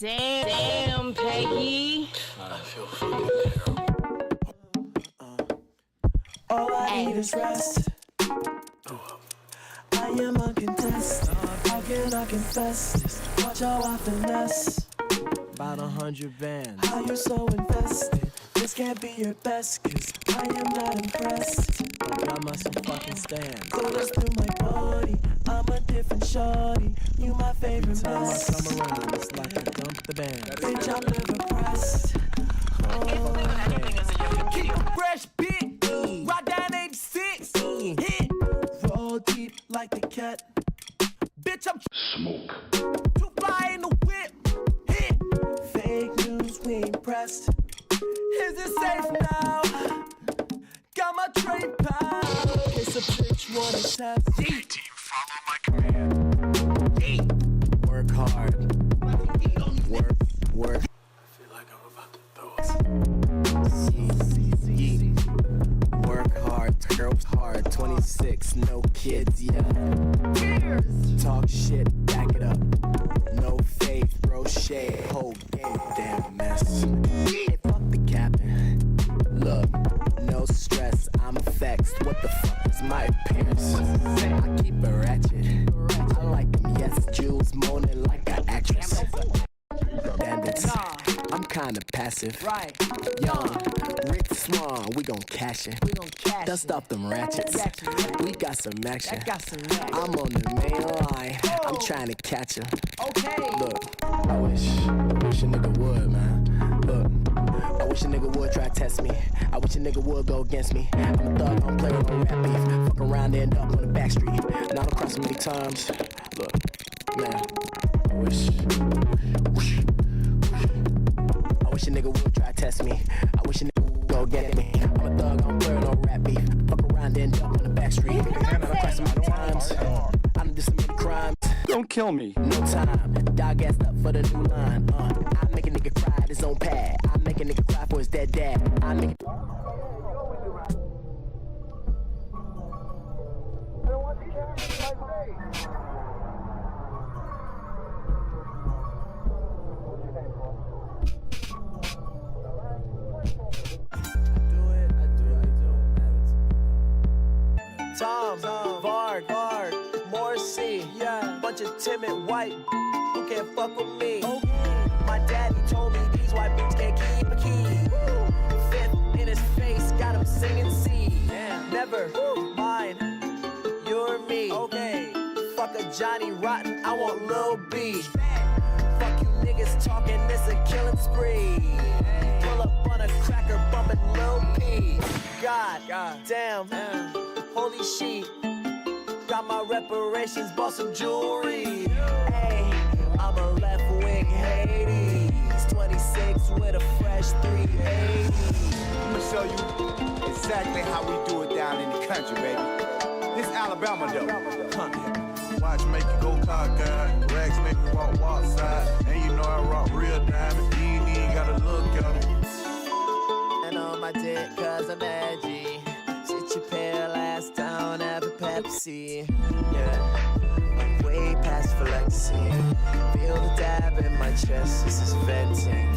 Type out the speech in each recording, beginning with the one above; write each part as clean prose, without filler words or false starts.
Damn, Peggy. I feel fucking terrible. All I need is rest. I am uncontested. How can I confess this? Watch how I finesse. About 100 bands. How you so invested? This can't be your best, cause I am not impressed. Got my some fucking stands. Colors through my body, I'm a different shorty. You my favorite Time I mess. come around, it's like I dump the band. Bitch, I'm never pressed. Keep a fresh beat, ride down 86, hit. Roll deep like the cat. Bitch, I'm Smoke. too fly in the whip, hit. Fake news, we ain't pressed. Is it safe now? Got my trade pound. It's a bitch wanna test. Team, follow my command. Work hard. Work. I feel like I'm about to throw up. Work hard, girls hard. 26, no kids, yeah. Talk shit, back it up. No faith, throw shade, whole game, damn mess. Hey, fuck the captain. Look, no stress, I'm vexed. What the fuck is my appearance? I keep it ratchet. I like them, yes, Jules moaning like an actress. Bandits, I'm kinda passive. Right. Young, Rick Swan, we gon' cash it. We gon' cash Dust it. off them ratchets. We got some action. I got some racks. I'm on the main line. I'm trying to catch him. Okay. Look, I wish a nigga would, man. Look, I wish a nigga would try to test me. I wish a nigga would go against me. I'm a thug, I don't play with no rap beef. Fuck around, end up on the back street. And I don't cross so many times. Look, man, I wish a nigga would try to test me. I wish a nigga would go get me. I'm a thug, I don't play with no rap beef. Fuck around, end up on the back street. And I don't cross so many times. I done did so many crimes. Don't kill me. No time, dog ass up for the new line. I make a nigga cry at his own pad. I make a nigga cry for his dead dad. I make Tom, Varg, Morrissey, yeah, bunch of timid white who can't fuck with me. My daddy told me these white bitches can't keep a key. Fifth in his face, got him singing C. Never mind, you're me. Okay, fuck a Johnny Rotten, I want Lil B. Fuck you niggas talking, this a killing spree. Pull up on a cracker, bumping Lil P. God damn. Holy shit, got my reparations, bought some jewelry. Hey, I'm a left wing Hades, 26 with a fresh 380. I'm gonna show you exactly how we do it down in the country, baby. This Alabama though. Watch make you go cockeyed, rags make you walk side, and you know I rock real diamonds. You ain't even gotta look at them. And on my dick, cause I'm edgy. Sit your pale ass down, have a Pepsi. Yeah, I'm way past flexing. Feel the dab in my chest, this is venting.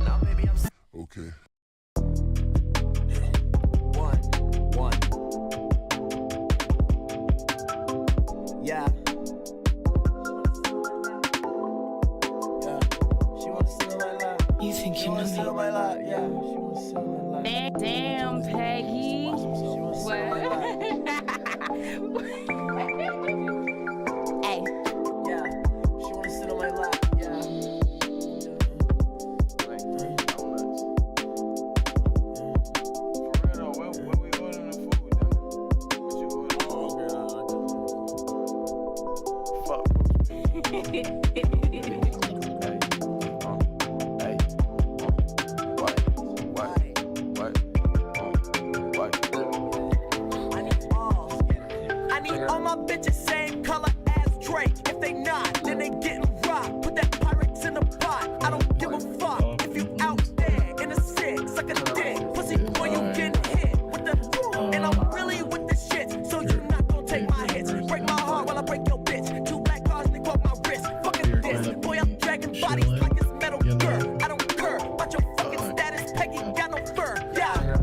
Now, baby, I'm Okay. One. Yeah. She wanna sit on my lap. You think She you wanna know sit me? on my lap. Yeah. She wanna sit on my lap. Damn, Peggy. She wanna sit on my lap. Hey. Yeah. She wanna sit on my lap. Yeah. fur. I don't care about your fucking status. Peggy got no fur. Yeah.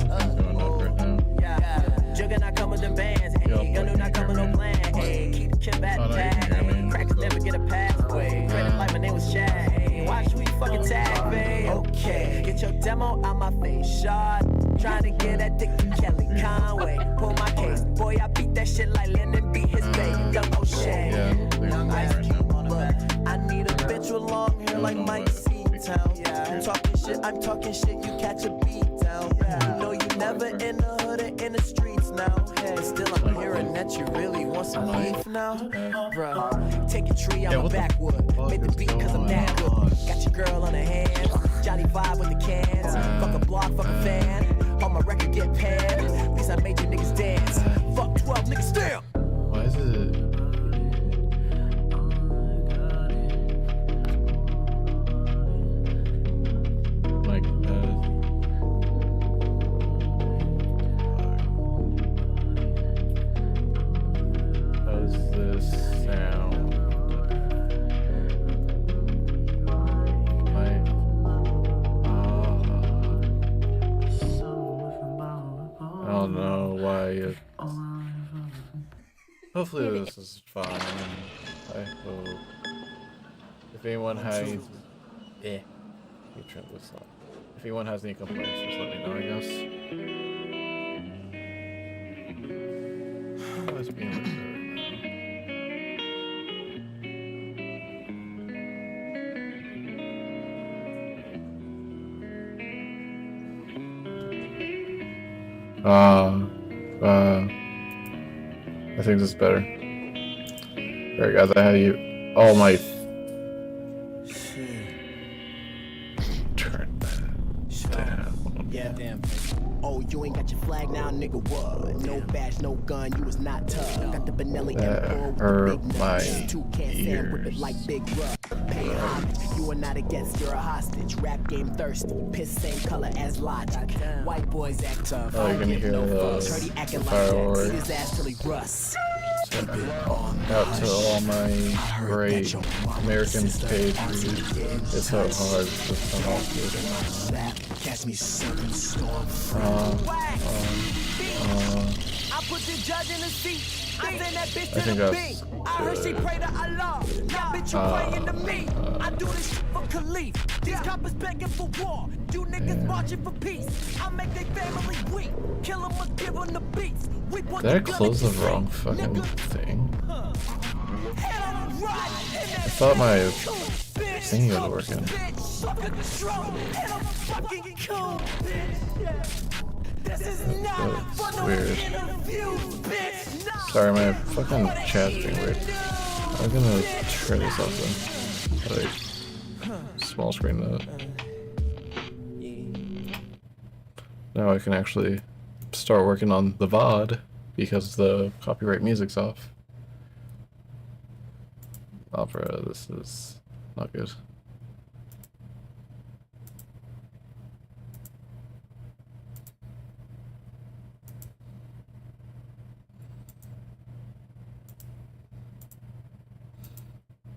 Going up right now. Yeah. Jugger not come with them bands. Hey, gun do not come with no plan. Hey, keep the kid back Oh, no, you tag. can hear me. Crackers never get a pathway. Credit like my name was Shaq. Hey, why should we fucking tag, babe? Okay, get your demo out my face, shot. Trying to get that dick to Kelly Conway. Pull my case, boy, I beat that shit like Lennon beat his baby. Young O'Shea, Yeah, young Ice Cube. Look, I need a bitch with long hair like know Mike what. Seatown. Yeah, I'm talking shit, you catch a beat down. You know you never in the hood or in the streets now. Hey, still I'm hearing that you really want some beef now. Bro, take a tree, I'm a what the backwood. fuck Made the is beat cause I'm going that good. on? Got your girl on her hands. Johnny vibe with the cans. Fuck a block, fuck a fan. On my record get panned. At least I made you niggas dance. Fuck 12 niggas still. Why is it? My God. How does this sound? I don't know why it. Hopefully this is fine. I hope. If anyone has, you trim this up. If anyone has any complaints, just let me know. I guess. How is being recorded? I think this is better. Alright guys, I had you all my turn that down. Yeah, damn. Oh, you ain't got your flag now, nigga. What? No badge, no gun. You was not tough. Got the Benelli M4 with the hurt big my nuts. Two can't stand whip it ears. like big rub. Pay homage. You are not a guest, you're a hostage. Rap game thirsty. Piss same color as logic. White boys act tough. Oh, you're gonna hear the Shorty acting like fireworks. that. Beat his ass till he rusts. Out to all my great American page views. It's so hard to come off with. Catch me serving storm. I put the judge in the seat. I send that bitch I to think the that's beat. I heard she pray to Allah. Now bitch you praying to me. I do this shit for Khalif. These coppers begging for war. You niggas marching for peace. I make their family weak. Kill them or give them the beats. We put Did I the gun close in the your wrong seat. fucking Nigga, thing? head on a ride. I thought my thing was working. This is not for no weird. interview, bitch. Nah. Sorry, my fucking chat's being weird. I'm gonna turn this off then. Like, small screen that. Now I can actually start working on the VOD because the copyright music's off. Opera, this is not good.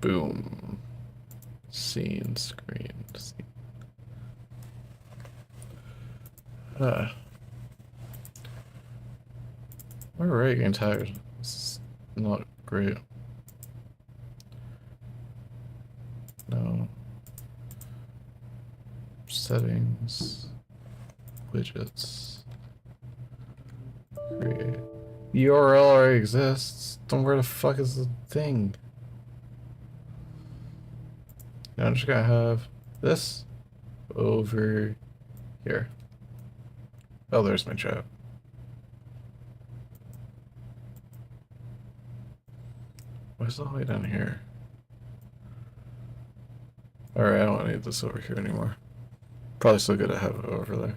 Boom. Scene, screen, scene. I'm already getting tired. This is not great. No. Settings. Widgets. Create. URL already exists. Then where the fuck is the thing? Now I'm just gonna have this over here. Oh, there's my chat. Where's the way down here? Alright, I don't need this over here anymore. Probably still good to have it over there.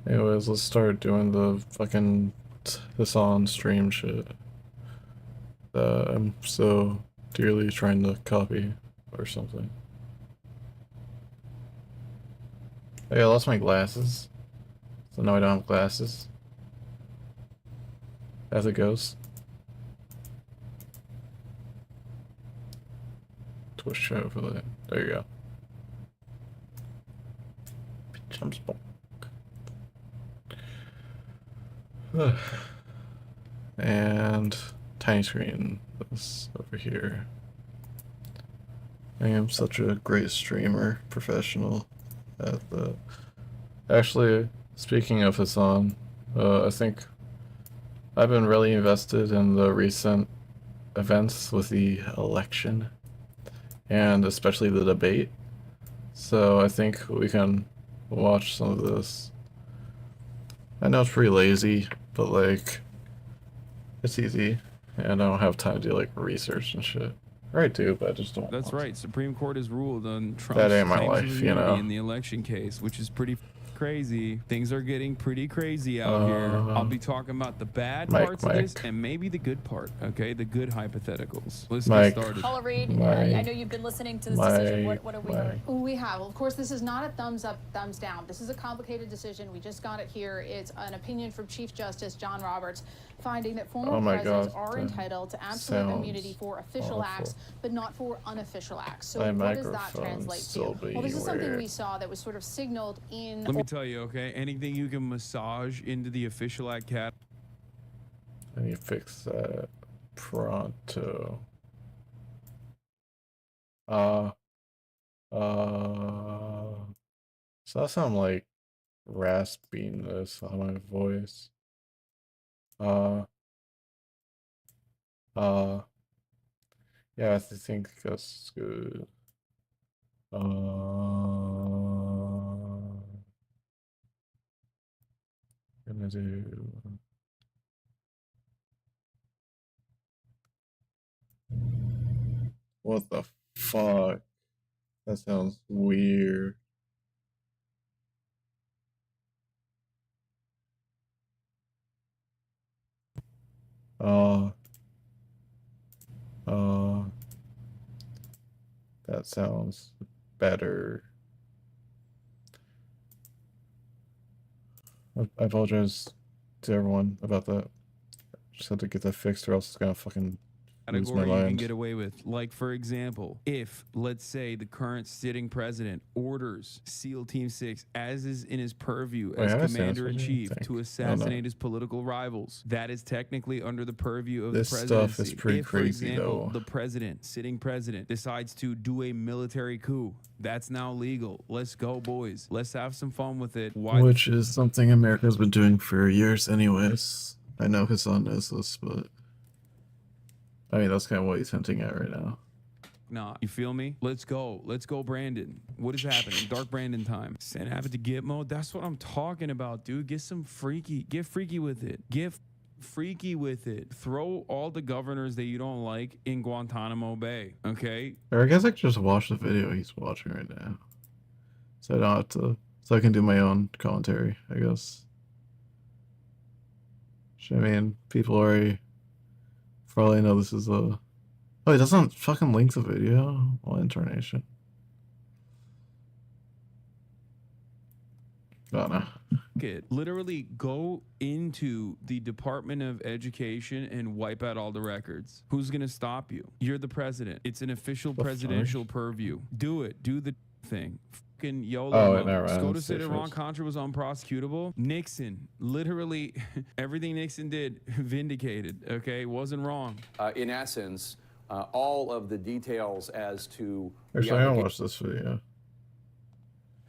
Anyways, let's start doing the fucking this on stream shit that I'm so dearly trying to copy or something. Hey, I lost my glasses, so now I don't have glasses. As it goes. push overlay. There you go. Jump spot. And tiny screen is over here. I am such a great streamer, professional at the. Actually, speaking of Hassan, I think I've been really invested in the recent events with the election, and especially the debate. So I think we can watch some of this. I know it's pretty lazy, but like, it's easy, and I don't have time to do like research and shit. Or I do, but I just don't. That's right. Supreme Court has ruled on Trump's That ain't my claims of life, you immunity know. in the election case, which is pretty crazy. Things are getting pretty crazy out here. I'll be talking about the bad parts of this and maybe the good part, okay? The good hypotheticals. Let's get started. Paula Reed, I know you've been listening to this decision. What are we hearing? We have. Of course, this is not a thumbs up, thumbs down. This is a complicated decision. We just got it here. It's an opinion from Chief Justice John Roberts, finding that former presidents are entitled to absolute immunity for official acts, but not for unofficial acts. So what does that translate to? Well, this is something we saw that was sort of signaled in... Let me tell you, okay? Anything you can massage into the official act cat. I need to fix that pronto. So that sound like raspiness on my voice. Yeah, I think that's good. Gonna do. What the fuck? That sounds weird. That sounds better. I apologize to everyone about that. Just had to get that fixed or else it's gonna fucking lose my Category you can mind. get away with. Like, for example, if, let's say, the current sitting president orders SEAL Team 6, as is in his purview as commander-in-chief, to assassinate his political rivals, that is technically under the purview of the presidency. This stuff is pretty crazy, for example, though. The president, sitting president, decides to do a military coup, that's now legal. Let's go, boys. Let's have some fun with it. Which is something America's been doing for years anyways. I know Hassan knows this, but... I mean, that's kind of what he's hinting at right now. Nah, you feel me? Let's go. Let's go, Brandon. What is happening? Dark Brandon time. Send have it to Gitmo. That's what I'm talking about, dude. Get freaky with it. Get freaky with it. Throw all the governors that you don't like in Guantanamo Bay, okay? Or I guess I could just watch the video he's watching right now. So I don't have to, so I can do my own commentary, I guess. I mean, people already probably know this is a... Oh, it doesn't fucking link the video? What intonation? Oh, no. Literally go into the Department of Education and wipe out all the records. Who's gonna stop you? You're the president. It's an official presidential purview. Do it. Do the thing. Fucking YOLO. SCOTUS said Iran-Contra was unprosecutable. Nixon, literally everything Nixon did, vindicated, okay? Wasn't wrong. In essence, all of the details as to... Actually, I don't watch this video.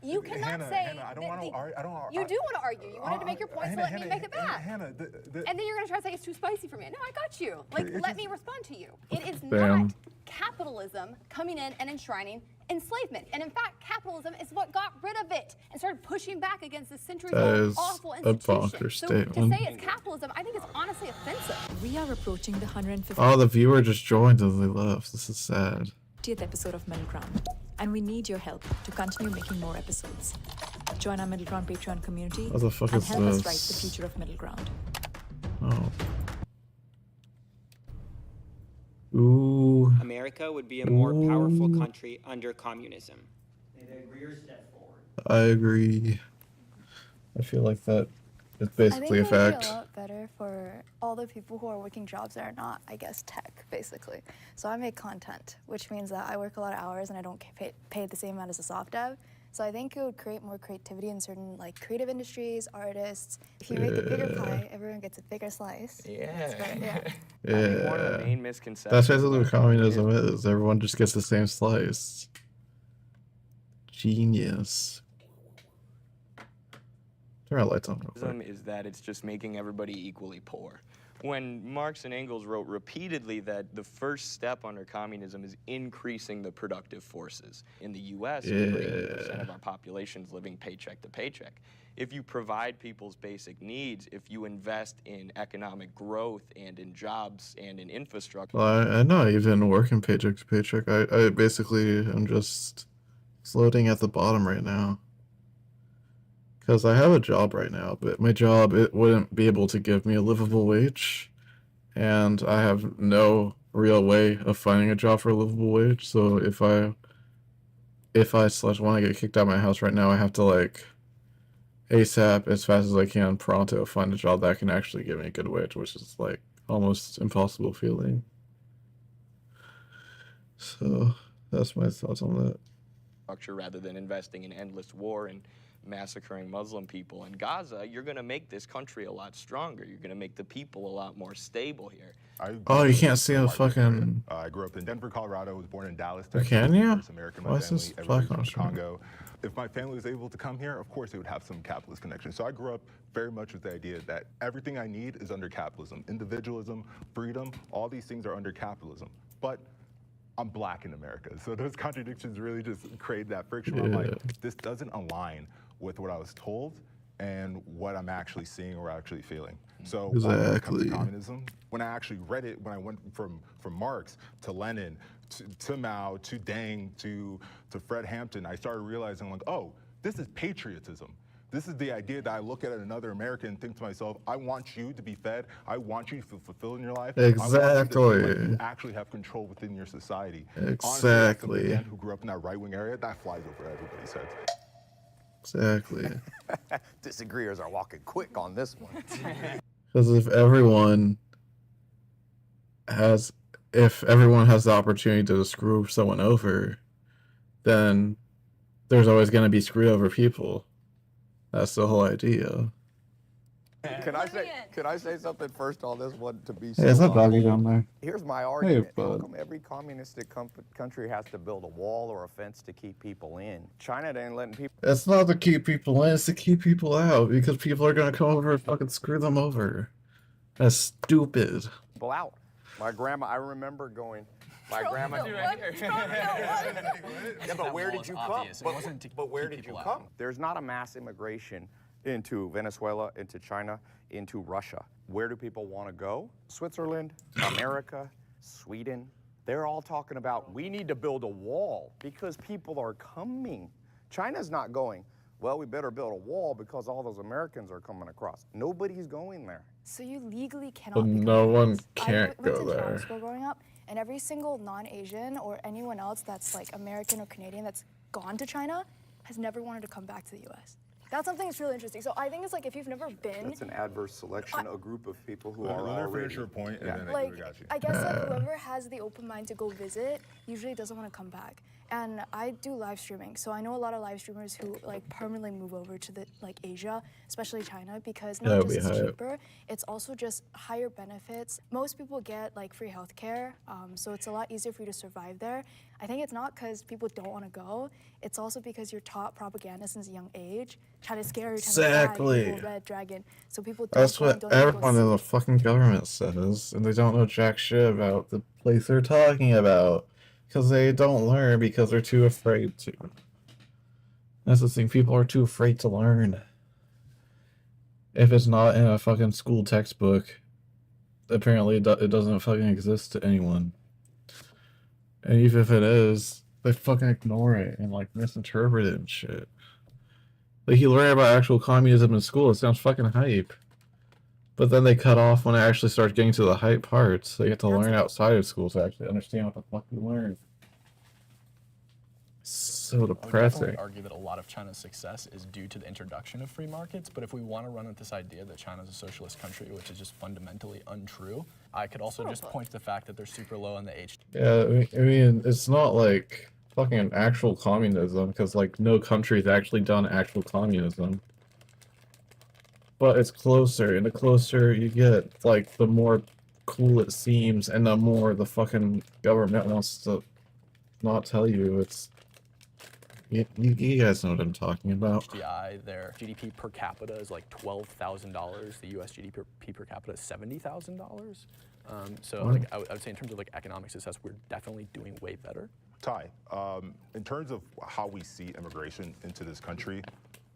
You cannot say Hannah, I don't want to argue. You do want to argue. You wanted to make your point, so let me make it back. And then you're going to try to say it's too spicy for me. No, I got you. Like, let me respond to you. It is not capitalism coming in and enshrining enslavement. And in fact, capitalism is what got rid of it and started pushing back against this centuries-old awful institution. So to say it's capitalism, I think it's honestly offensive. We are approaching the 150th. Oh, the viewer just joined and they left. This is sad. 50th episode of Middle Ground. And we need your help to continue making more episodes. Join our Middle Ground Patreon community What the fuck and is help this? us write the future of Middle Ground. Oh. Ooh. America would be a more powerful country under communism. I agree. I feel like that It's basically a fact. I think it would be a lot better for all the people who are working jobs that are not, I guess, tech, basically. So I make content, which means that I work a lot of hours and I don't get paid the same amount as a soft dev. So I think it would create more creativity in certain like creative industries, artists. If you make a bigger pie, everyone gets a bigger slice. Yeah. Yeah. I think one of the main misconceptions. That's basically what communism is. Everyone just gets the same slice. Genius. Turn our lights on. Is that it's just making everybody equally poor. When Marx and Engels wrote repeatedly that the first step under communism is increasing the productive forces. In the U.S., 80% of our population is living paycheck to paycheck. If you provide people's basic needs, if you invest in economic growth and in jobs and in infrastructure. Well, I'm not even working paycheck to paycheck. I basically am just floating at the bottom right now. Because I have a job right now, but my job, it wouldn't be able to give me a livable wage. And I have no real way of finding a job for a livable wage. So if I want to get kicked out of my house right now, I have to like ASAP, as fast as I can, pronto, find a job that can actually give me a good wage, which is like almost impossible feeling. So that's my thoughts on that. Rather than investing in endless war and massacring Muslim people in Gaza, you're going to make this country a lot stronger. You're going to make the people a lot more stable here. Oh, you can't see a fucking... I grew up in Denver, Colorado. Was born in Dallas, Texas. Can you? American, Why is this black on Congo. If my family was able to come here, of course, they would have some capitalist connections. So I grew up very much with the idea that everything I need is under capitalism. Individualism, freedom, all these things are under capitalism. But I'm black in America, so those contradictions really just create that friction. I'm like, this doesn't align with what I was told and what I'm actually seeing or actually feeling. So when it comes to communism, when I actually read it, when I went from Marx to Lenin to Mao to Deng to Fred Hampton, I started realizing like, oh, this is patriotism. This is the idea that I look at another American and think to myself, I want you to be fed. I want you to feel fulfilled in your life. Exactly. I want you to feel like you actually have control within your society. Exactly. Honestly, who grew up in that right-wing area, that flies over everybody's heads. Exactly. Disagreeers are walking quick on this one. Because if everyone has the opportunity to screw someone over, then there's always going to be screwed over people. That's the whole idea. Can I say something first on this one to be Hey, is that doggy down there? Here's my argument. Hey, How come every communistic country has to build a wall or a fence to keep people in? China ain't letting people... It's not to keep people in, it's to keep people out, because people are gonna come over and fucking screw them over. That's stupid. People out. My grandma, I remember going... My grandma... Yeah, but where did you come? But where did you come? There's not a mass immigration into Venezuela, into China, into Russia. Where do people want to go? Switzerland, America, Sweden. They're all talking about, we need to build a wall because people are coming. China's not going, well, we better build a wall because all those Americans are coming across. Nobody's going there. So you legally cannot. But no one can't go I went to there. school growing up, and every single non-Asian or anyone else that's like American or Canadian that's gone to China has never wanted to come back to the U.S. That's something that's really interesting. So I think it's like if you've never been. That's an adverse selection, a group of people who are Let her already. finish your point, and then Like, I got you. I guess like whoever has the open mind to go visit usually doesn't want to come back. And I do live streaming, so I know a lot of live streamers who like permanently move over to the like Asia, especially China, because not just it's cheaper, it's also just higher benefits. Most people get like free healthcare, so it's a lot easier for you to survive there. I think it's not because people don't want to go. It's also because you're taught propaganda since a young age. China's scary, China's bad, evil, red dragon. So people don't. That's what everyone in the fucking government says, and they don't know jack shit about the place they're talking about. Because they don't learn because they're too afraid to. That's the thing, people are too afraid to learn. If it's not in a fucking school textbook, apparently it doesn't fucking exist to anyone. And even if it is, they fucking ignore it and like misinterpret it and shit. Like you learn about actual communism in school, it sounds fucking hype. But then they cut off when it actually starts getting to the hype parts. They get to learn outside of school to actually understand what the fuck you learn. so depressing. I would definitely argue that a lot of China's success is due to the introduction of free markets, but if we want to run with this idea that China's a socialist country, which is just fundamentally untrue, I could also just point to the fact that they're super low on the H. Yeah, I mean, it's not like fucking actual communism, because like no country's actually done actual communism. But it's closer, and the closer you get, like, the more cool it seems, and the more the fucking government wants to not tell you. It's... You guys know what I'm talking about. HDI, their GDP per capita is like $12,000. The U.S. GDP per capita is $70,000. So like, I would say in terms of like economic success, we're definitely doing way better. Ty, in terms of how we see immigration into this country,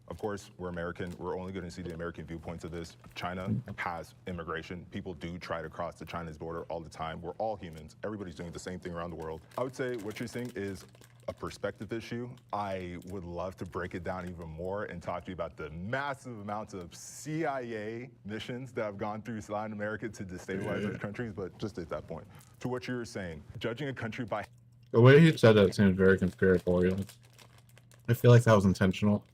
of course, we're American. We're only going to see the American viewpoints of this. China has immigration. People do try to cross the China's border all the time. We're all humans. Everybody's doing the same thing around the world. I would say what you're saying is a perspective issue. I would love to break it down even more and talk to you about the massive amounts of CIA missions that have gone through Latin America to destabilize those countries, but just at that point. To what you were saying, judging a country by... The way he said that seems very conspiratorial. I feel like that was intentional.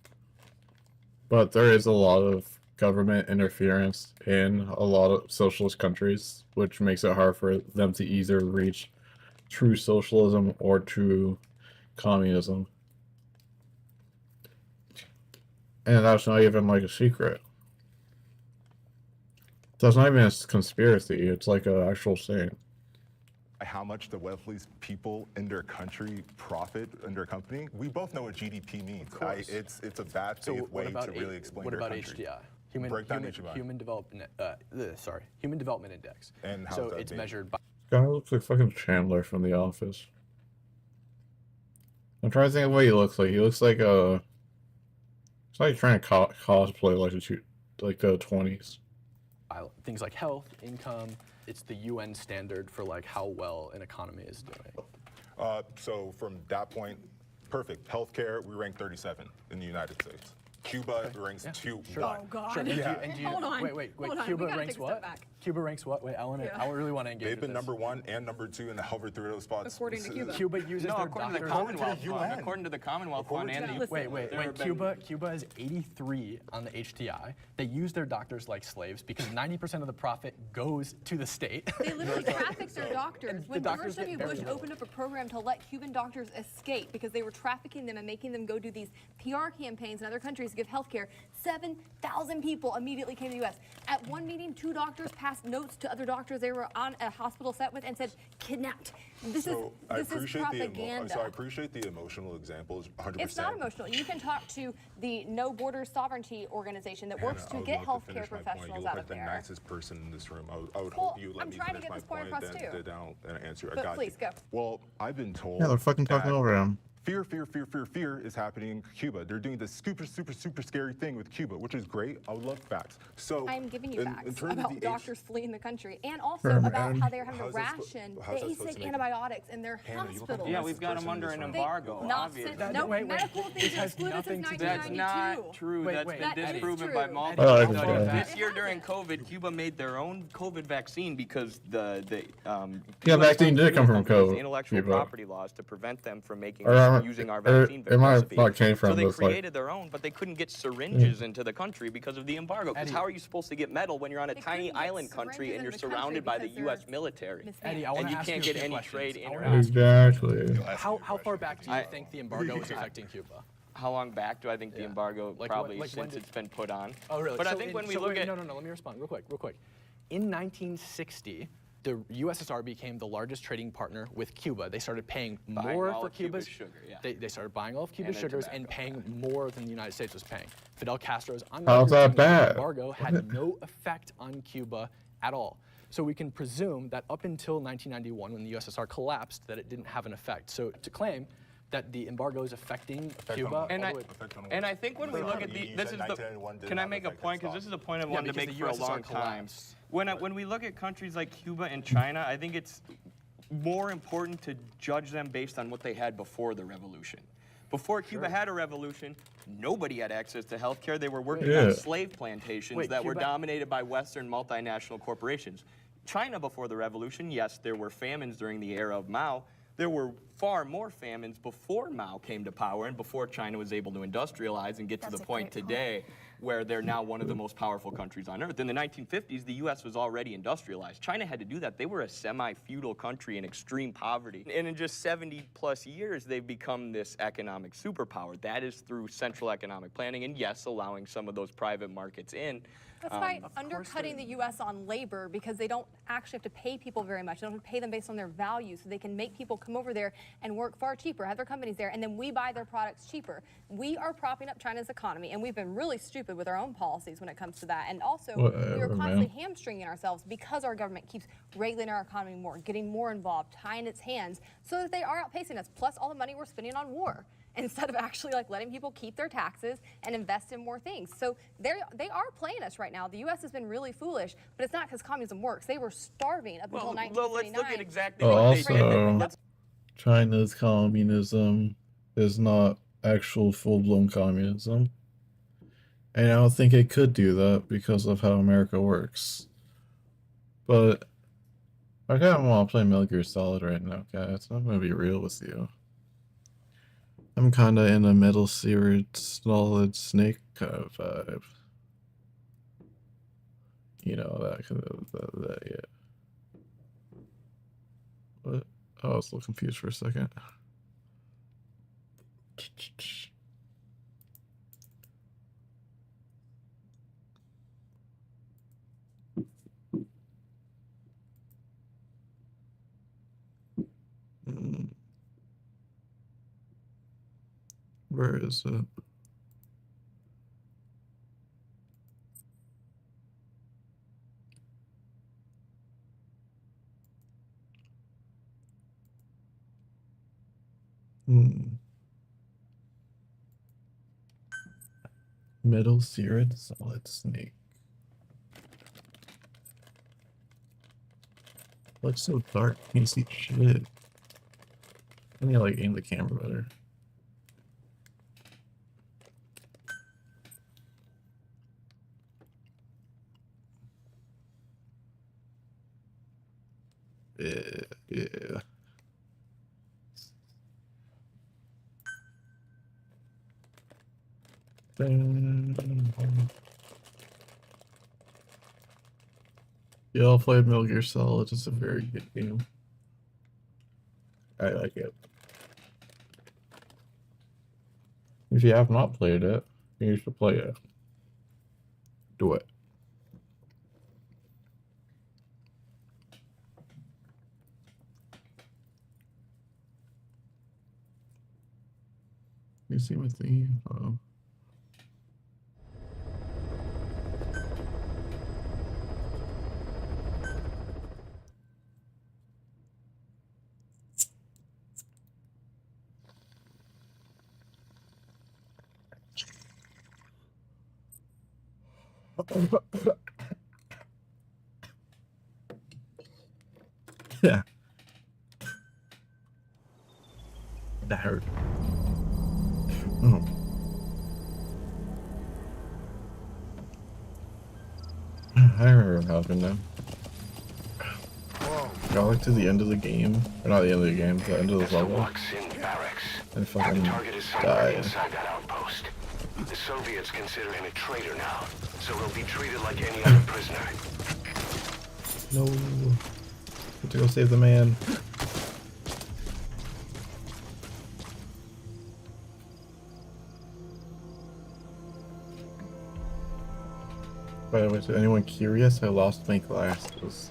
But there is a lot of government interference in a lot of socialist countries, which makes it hard for them to either reach true socialism or true communism. And that's not even like a secret. That's not even a conspiracy, it's like an actual thing. How much the wealthiest people in their country profit in their company. We both know what GDP means. It's a bad faith way to really explain what your about country. HDI? Human Development Index. And how so it's measured by... This guy looks like fucking Chandler from The Office. I'm trying to think of what he looks like. He looks like a... It's like trying to cosplay like the 20s. Things like health, income. It's the UN standard for like how well an economy is doing. So from that point, perfect. Healthcare, we rank 37 in the United States. Cuba ranks 2-1. Oh God. Sure. Yeah. Hold on. Wait. Hold on. Cuba We gotta ranks take a what? step back. Cuba ranks what? Wait, I really want to engage. They've been with this. #1 and #2 and hovered through those spots. According to Cuba. Cuba uses their according to the doctors. Commonwealth Fund. According to the Commonwealth Fund and the... Wait. Cuba is 83 on the HTI. They use their doctors like slaves because 90% of the profit goes to the state. They literally trafficked their doctors. When George W. Bush opened up a program to let Cuban doctors escape because they were trafficking them and making them go do these PR campaigns in other countries to give health care, 7,000 people immediately came to the U.S. At one meeting, 2 doctors passed notes to other doctors they were on a hospital set with and said, kidnapped. This is propaganda. So I appreciate the emotional examples, 100%. It's not emotional. You can talk to the No Borders Sovereignty organization that works to get healthcare professionals out of there. You look like the nicest person in this room. I would hope you let me finish my point and answer. I got please you. Go. Well, I've been told. Yeah, they're fucking talking over him. Fear is happening in Cuba. They're doing this super scary thing with Cuba, which is great. I would love facts. So I'm giving you facts about doctors fleeing the country and also about how they're having to ration basic antibiotics in their hospitals. Yeah, we've got them under an embargo, obviously. No, medical things excluded since 1992. That's not true. That's been disproven by multiple studies. This year during COVID, Cuba made their own COVID vaccine because the vaccine did come from COVID. Intellectual property laws to prevent them from making using our vaccine. So they created their own, but they couldn't get syringes into the country because of the embargo. Because how are you supposed to get metal when you're on a tiny island country and you're surrounded by the U.S. military? Eddie, I want to ask can't you get any trade Exactly. How far back do you think the embargo is affecting Cuba? How long back do I think the embargo probably since it's been put on? Oh, really? But I think when we look at... No, let me respond real quick. In 1960, the USSR became the largest trading partner with Cuba. They started paying more for Cuba's sugar. Yeah. They started buying all of Cuba's sugars and paying more than the United States was paying. Fidel Castro's embargo had no effect on Cuba at all. So we can presume that up until 1991, when the USSR collapsed, that it didn't have an effect. So to claim that the embargo is affecting Cuba. And I think when we look at can I make a point? Because this is a point I've wanted to make for a long time. When we look at countries like Cuba and China, I think it's more important to judge them based on what they had before the revolution. Before Cuba had a revolution, nobody had access to health care. They were working on slave plantations that were dominated by Western multinational corporations. China before the revolution, yes, there were famines during the era of Mao, There were far more famines before Mao came to power and before China was able to industrialize and get to the point today where they're now one of the most powerful countries on earth. In the 1950s, the U.S. was already industrialized. China had to do that. They were a semi-feudal country in extreme poverty. And in just 70-plus years, they've become this economic superpower. That is through central economic planning and, yes, allowing some of those private markets in. That's by undercutting the U.S. on labor because they don't actually have to pay people very much. They don't have to pay them based on their value, so they can make people come over there and work far cheaper, have their companies there, and then we buy their products cheaper. We are propping up China's economy, and we've been really stupid with our own policies when it comes to that. And also, we are constantly hamstringing ourselves because our government keeps regulating our economy more, getting more involved, tying its hands, so that they are outpacing us, plus all the money we're spending on war, instead of actually like letting people keep their taxes and invest in more things. So they are playing us right now. The U.S. has been really foolish, but it's not because communism works. They were starving up until 1979. Let's look at exactly also, China's communism is not actual full-blown communism. And I don't think it could do that because of how America works. But I kind of want to play Metal Gear Solid right now, guys. I'm going to be real with you. I'm kind of in a Metal Gear Solid Snake kind of vibe. You know, that yeah. What? Oh, I was a little confused for a second. Where is it? Metal Gear Solid Snake. Looks so dark, can't see shit. I need to like aim the camera better. Yeah. Y'all played Metal Gear Solid. It's a very good game. I like it. If you have not played it, you should play it. Do it. You see my thing? Oh. Yeah. That hurt. Oh. I remember what happened now. Got like to the end of the game, or not the end of the game, the end of the level, and fucking died. Inside that outpost. The Soviets consider him a traitor now, so he'll be treated like any other prisoner. No. Have to go save the man. By the way, is anyone curious? I lost my glasses.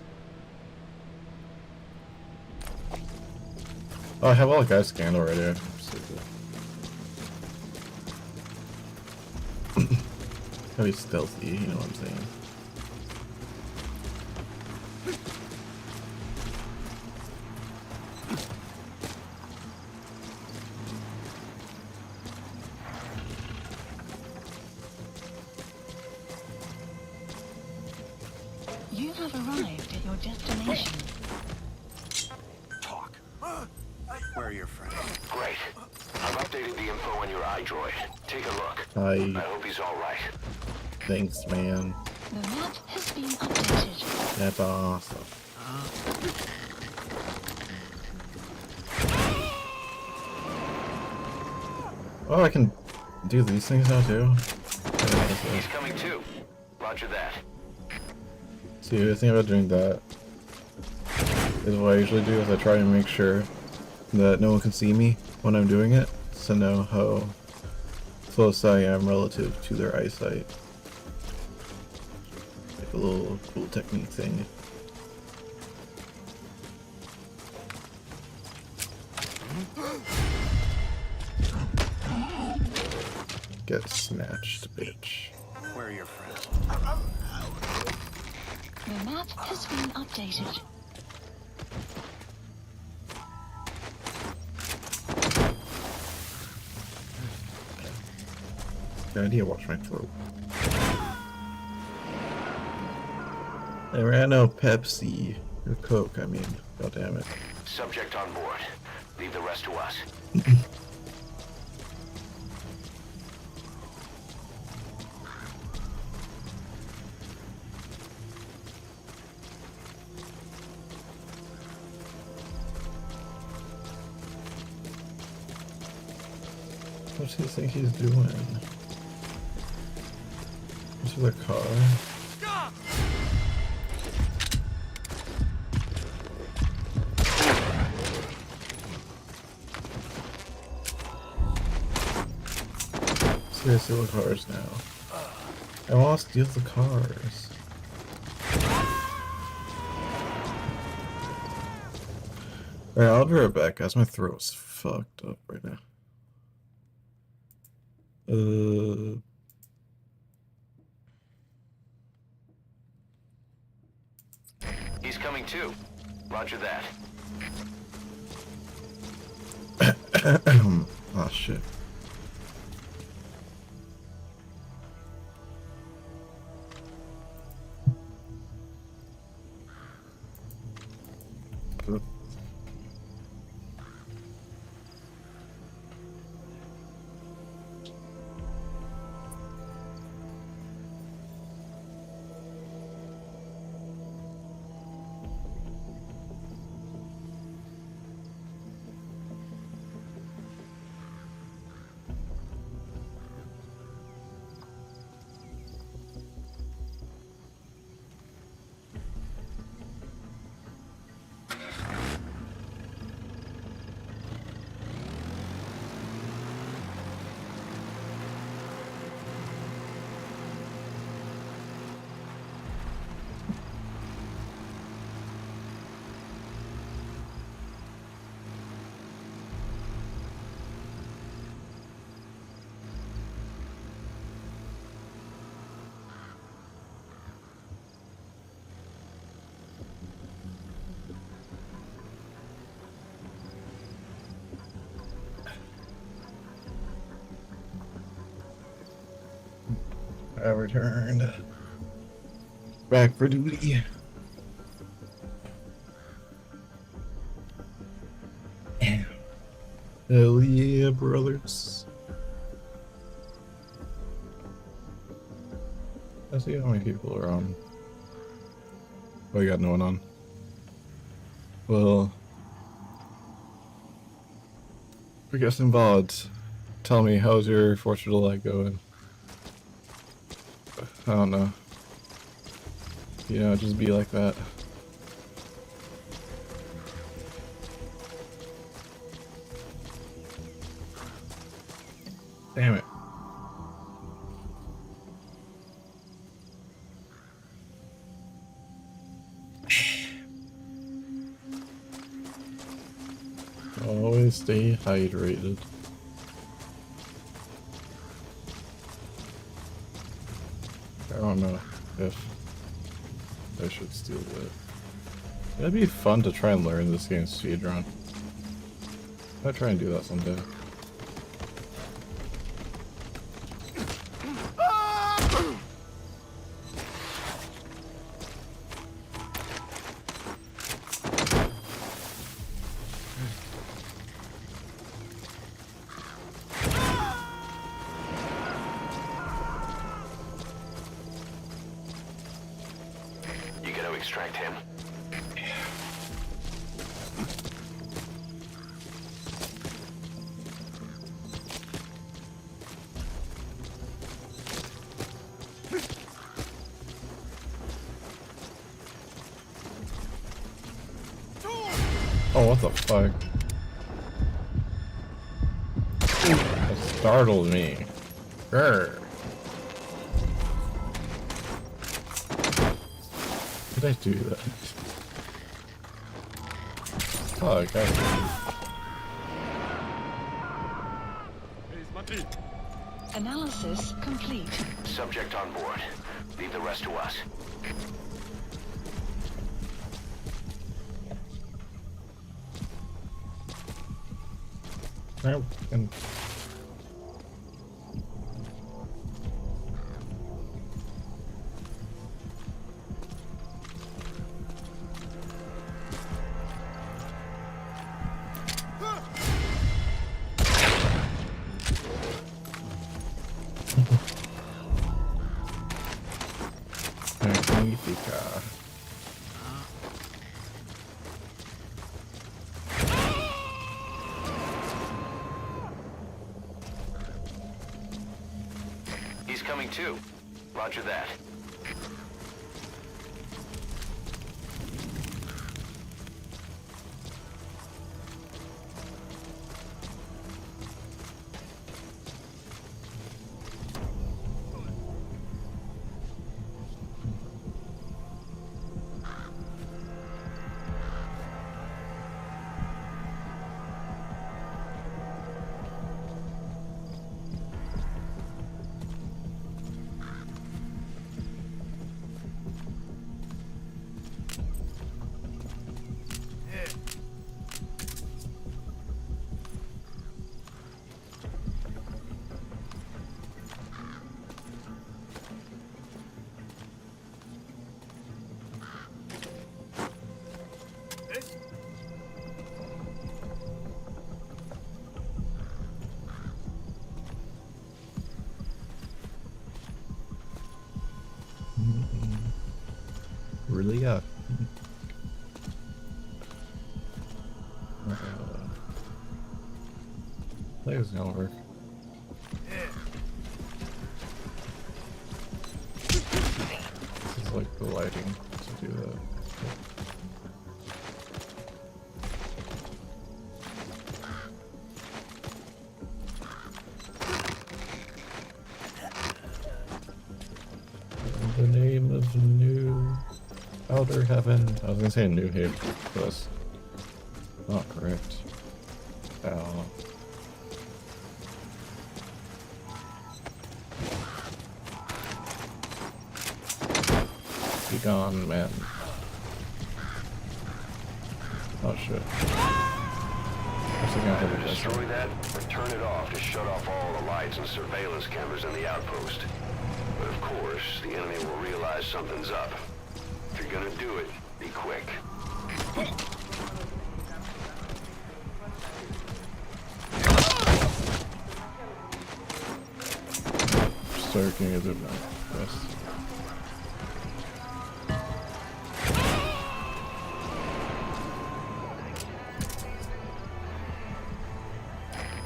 Oh, I have all the guys scanned already. Gotta be stealthy, you know what I'm saying. You have arrived at your destination. Talk. Where are your friends? Great. I've updated the info on your iDroid. Take a look. I hope he's all right. Thanks, man. The map has been updated. That's awesome. Oh, I can do these things now too? He's coming too. Roger that. See, the thing about doing that is what I usually do is I try and make sure that no one can see me when I'm doing it, to know how close I am relative to their eyesight. Like a little cool technique thing. Get snatched, bitch. Where are your friends? The map has been updated. I need to wash my throat. I ran out of Pepsi. Or Coke, I mean. God damn it. Subject on board. Leave the rest to us. What does he think he's doing? Into the car. Seriously, what cars now? I want to steal the cars. Alright, I'll be right back, guys. My throat's fucked up right now. He's coming too. Roger that. Oh shit. I returned. Back for duty. Hell yeah, brothers. Let's see how many people are on. Oh, you got no one on. Well, I guess in VODs, tell me, how's your 4th of July going? I don't know. You know, just be like that. Damn it. Always stay hydrated. I don't know if I should steal that. It'd be fun to try and learn this game's speedrun. I'll try and do that someday. You gotta extract him. Oh, what the fuck? That startled me. Grr. Did I do that? Fuck, Analysis complete. Subject on board. Leave the rest to us. No, and magnífica. He's coming too. Roger that. Really? Yeah. I think it's gonna work. This is like the lighting to do that. In the name of New Outer Heaven. I was gonna say New Haven, but that's not correct. Ow. Be gone, man. Oh shit. Destroy that or turn it off to shut off all the lights and surveillance cameras in the outpost. But of course, the enemy will realize something's up. If you're gonna do it, be quick. Circling is it now? Yes.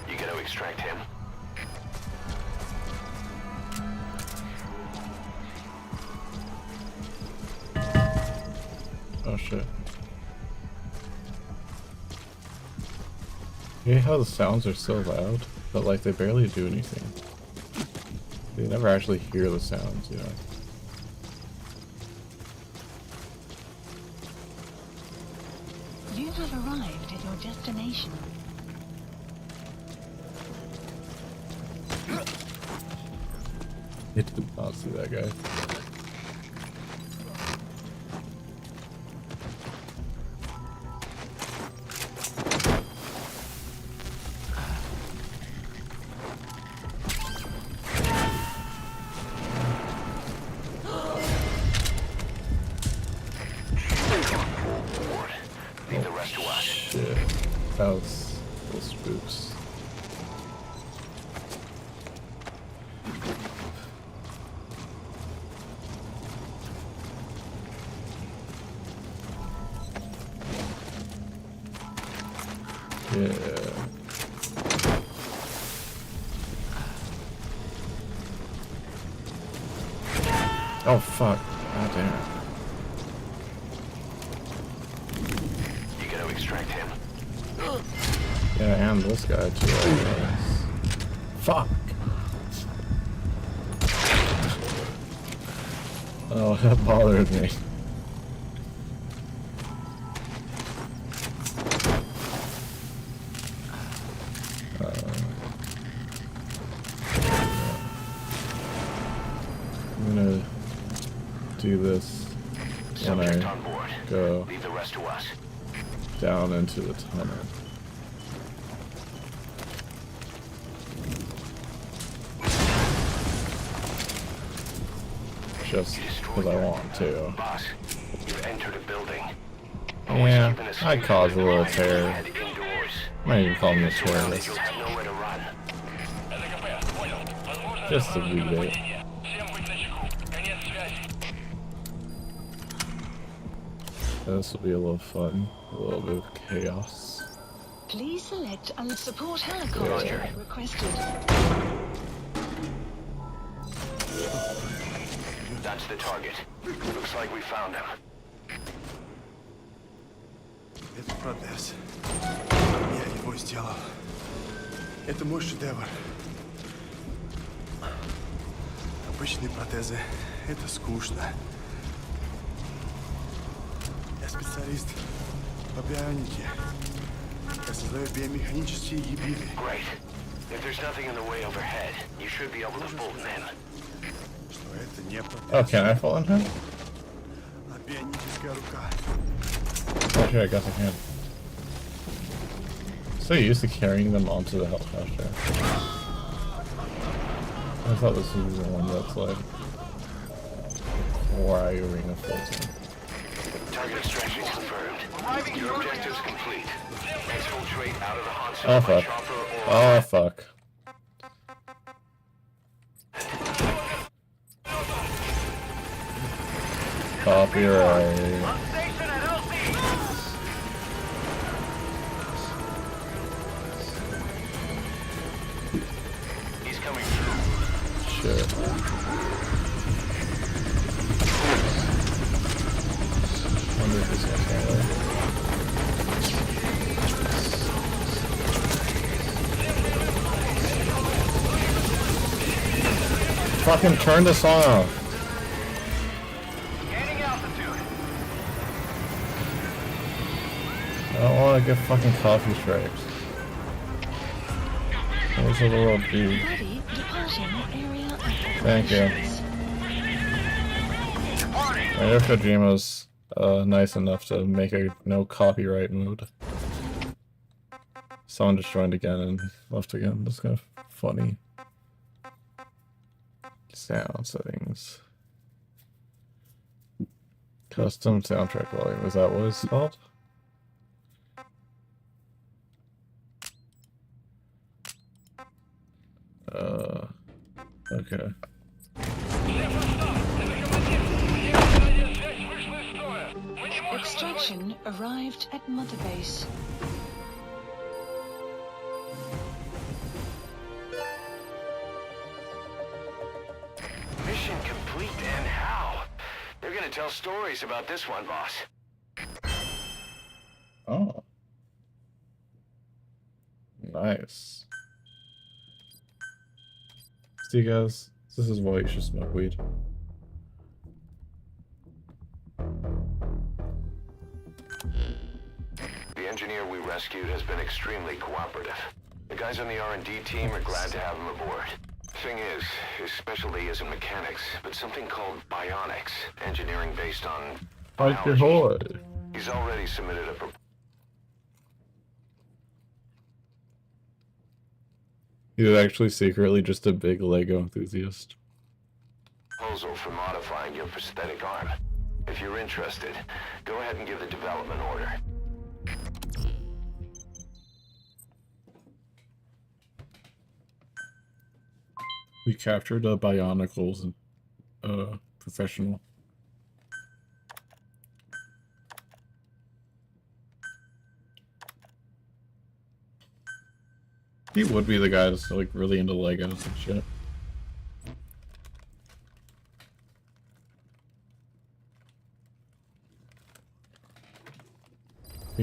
You gotta extract him. Oh shit. You hate how the sounds are so loud, but like they barely do anything. You never actually hear the sounds, you know. You have arrived at your destination. It did not see that guy. That was little spooks. Yeah. Oh fuck. God damn. You gotta distract him. Yeah, and this guy too, I guess. Fuck! Oh, that bothered me. I'm gonna do this when I go Leave the rest to us. down into the tunnel. Just because I want to. Boss, you've entered a building. Yeah, I cause a little terror. Might even call me a terrorist. Nowhere to run. Just to read it. This will be a little fun. A little bit of chaos. Please select a support helicopter requested. That's the target. Looks like we found him. Это протез. Я его сделал. Это мой шедевр. Обычные протезы — это скучно. Я специалист по бионике. Я создаю биомеханические гибриды. Great. If there's nothing in the way overhead, you should be able to bolt in. Oh, can I fall in him? Actually, I guess I can. So used to carrying them onto the helicopter. I thought this was the one that's like wiring a filter. Target extraction confirmed. Your objective's complete. Exfiltrate out of the hot Oh zone by fuck. chopper or... Oh fuck. Copyright. He's coming through. Shit. Wonder if this one's gonna work. Fucking turn this off. I don't want to get fucking coffee stripes. Those are the world be. Thank you. I know Kojima's nice enough to make a no copyright mode. Someone just joined again and left again. That's kind of funny. Sound settings. Custom soundtrack volume. Is that what it's called? Okay. Extraction arrived at Mother Base. Mission complete, and how? They're gonna tell stories about this one, boss. Oh. Nice. See guys, this is why you should smoke weed. The engineer we rescued has been extremely cooperative. The guys on the R&D team are glad to have him aboard. Thing is, his specialty isn't mechanics, but something called bionics, engineering based on Like your boy. He's already submitted a proposal. He's actually secretly just a big Lego enthusiast. For modifying your prosthetic arm. If you're interested, go ahead and give the development order. We captured a Bionicles professional. He would be the guy that's like really into Legos and shit.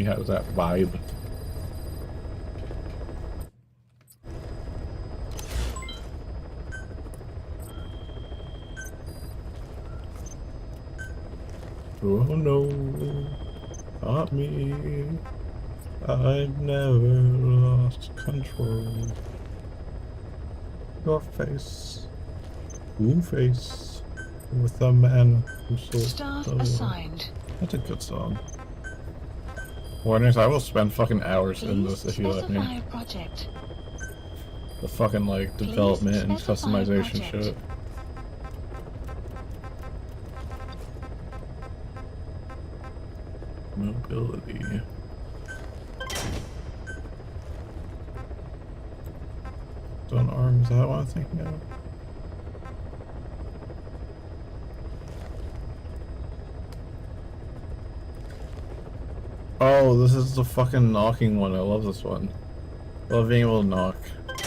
definitely has that vibe. Oh no, not me. I've never lost control. Your face, face, with a man who sold. Staff assigned. That's a good song. Warners, I will spend fucking hours in this if you let me. Specify a project. The fucking like development and customization shit. Mobility. Stone arms, is that what I'm thinking of? Oh, this is the fucking knocking one. I love this one. I love being able to knock.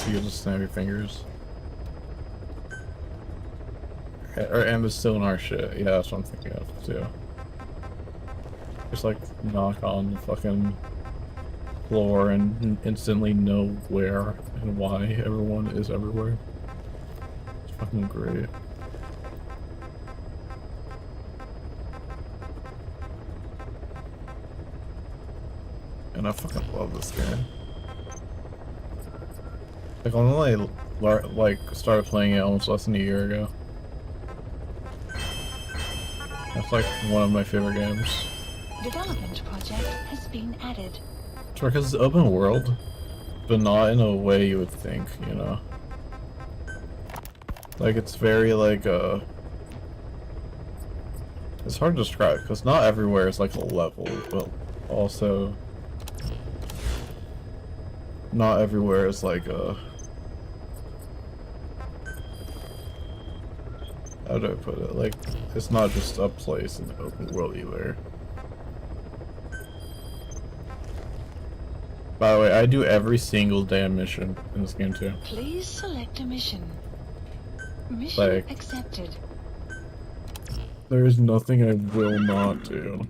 You just snap your fingers. And the sonar shit. Yeah, that's what I'm thinking of too. Just like knock on the fucking floor and instantly know where and why everyone is everywhere. It's fucking great. And I fucking love this game. Like, I only like started playing it almost less than a year ago. That's like one of my favorite games. Development project has been added. It's because it's open world, but not in a way you would think, you know. Like, it's very like it's hard to describe because not everywhere is like a level, but also not everywhere is like a, how do I put it? Like, it's not just a place in the open world either. By the way, I do every single damn mission in this game too. Please select a mission. Mission Like, accepted. there is nothing I will not do.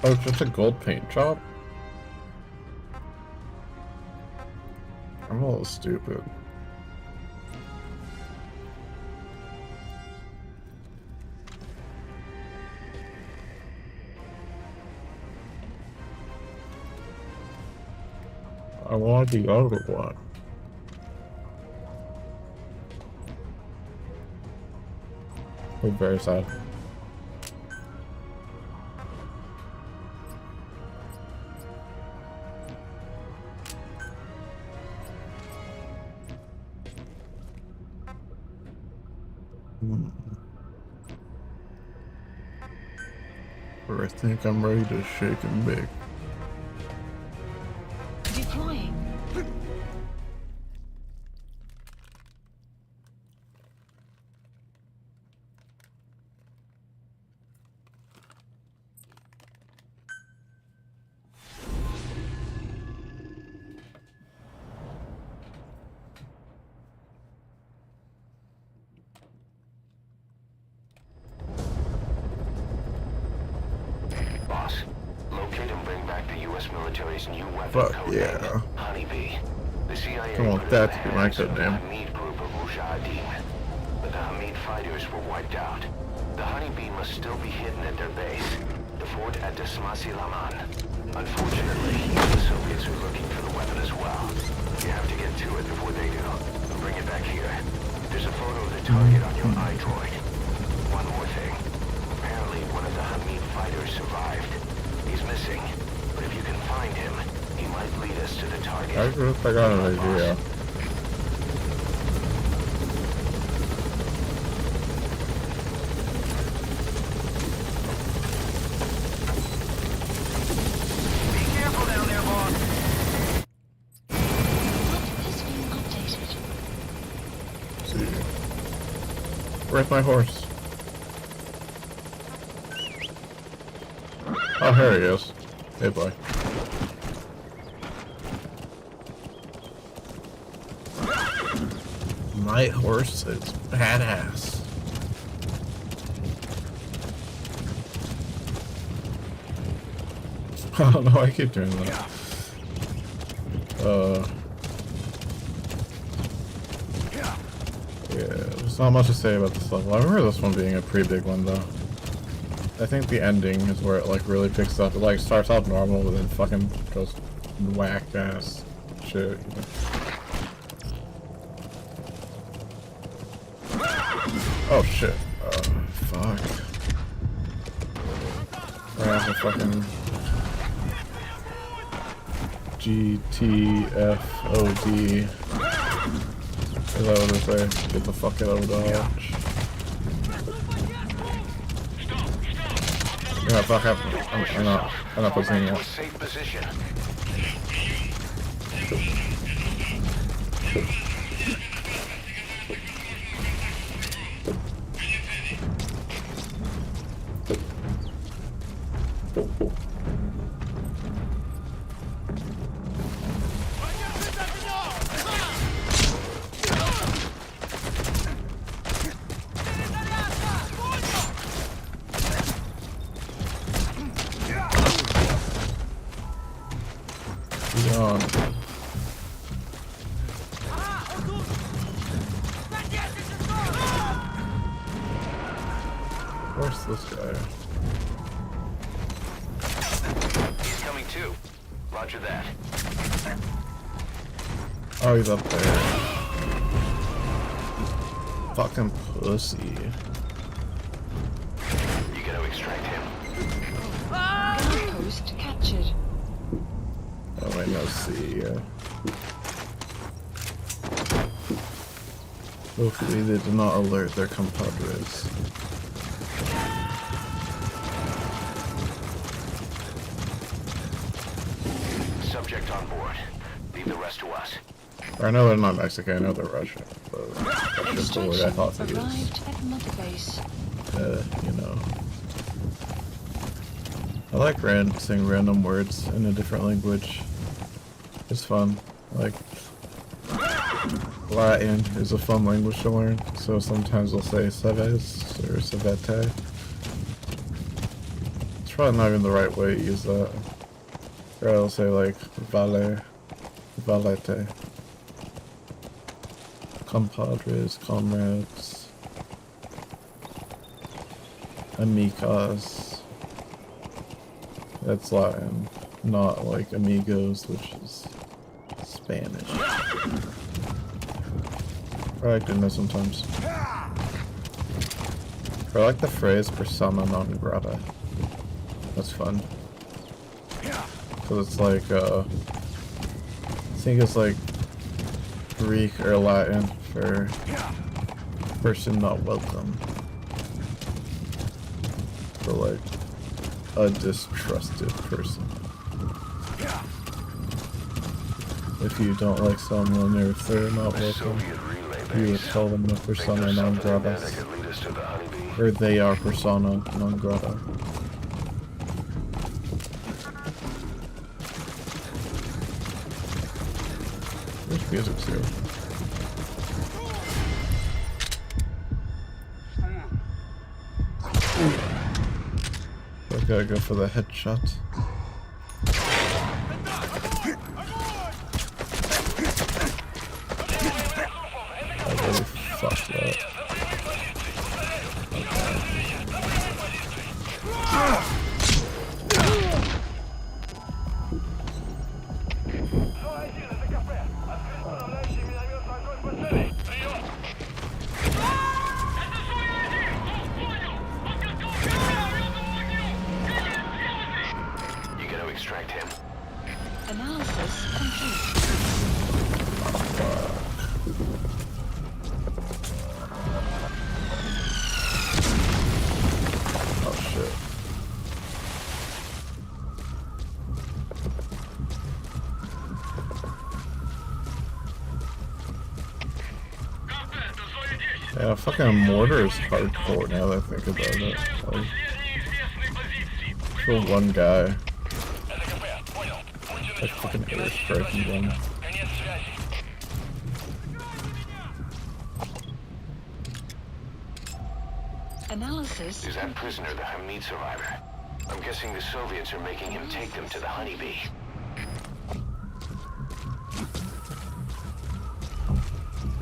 Oh, it's just a gold paint job? I'm a little stupid. I want the other one. I'm very sad. Or I think I'm ready to shake and bake. Deploying. Boss, locate and bring back the U.S. military's new weapon Fuck code yeah. name, Honeybee. The CIA I want put it that in to the be my hands of code the name. Hamid group of Mujahideen, but the Hamid fighters were wiped out. The Honeybee must still be hidden at their base, the fort at Desmasi Laman. Unfortunately, the Soviets are looking for the weapon as well. You have to get to it before they do. Bring it back here. There's a photo of the target on your iDroid. One more thing. Apparently, one of the Hamid fighters survived. He's missing, but if you can find him, he might lead us to the target. I got an idea. Where's my horse? Oh, here he is. Hey, boy. My horse is badass. Oh no, I keep doing that. Yeah, there's not much to say about this level. I remember this one being a pretty big one though. I think the ending is where it like really picks up. It like starts off normal, but then fucking goes whack ass shit. You know? Oh shit. Fuck. Where's the fucking GTFOD? Is that what they say? Get the fuck out of Dodge. Yeah, fuck up. I'm not pushing it. Safe position. Where's this guy? He's coming too. Roger that. Oh, he's up there. Fucking pussy. You gotta extract him. Post captured. Oh wait, no, see. Hopefully they did not alert their compadres. Subject on board. Leave the rest to us. I know they're not Mexican, I know they're Russian, but that's just the word I thought they used. You know. I like saying random words in a different language. It's fun. Like, Latin is a fun language to learn, so sometimes I'll say sabes or savete. It's probably not even the right way to use that. Or I'll say like vale, valete. Compadres, comrades, amicas. That's Latin, not like amigos, which is Spanish. I like doing that sometimes. I like the phrase persona non grata. That's fun. Cause it's like, I think it's like Greek or Latin for person not welcome. For like a distrusted person. If you don't like someone or if they're not welcome, you would call them a persona non grata. Or they are persona non grata. Where's music here? I gotta go for the headshot. I really fucked that. Extract him. Analysis complete. Oh shit. Yeah, fuck Fucking mortar is hardcore now that I think about it. Like, for one guy. Like fucking airstriking them. Analysis. Is that prisoner the Hamid survivor? I'm guessing the Soviets are making him take them to the honeybee.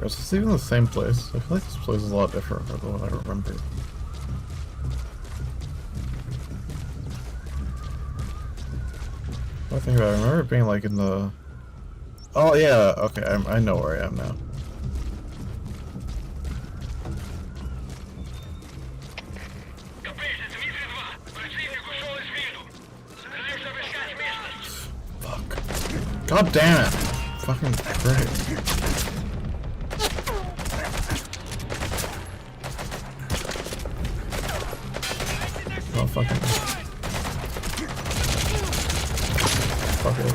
Is this even the same place? I feel like this place is a lot different than what I remember. I think about it, I remember it being like in the... Oh yeah, okay, I know where I am now. Fuck. God damn it! Fucking great. Oh fucking... Fuck it.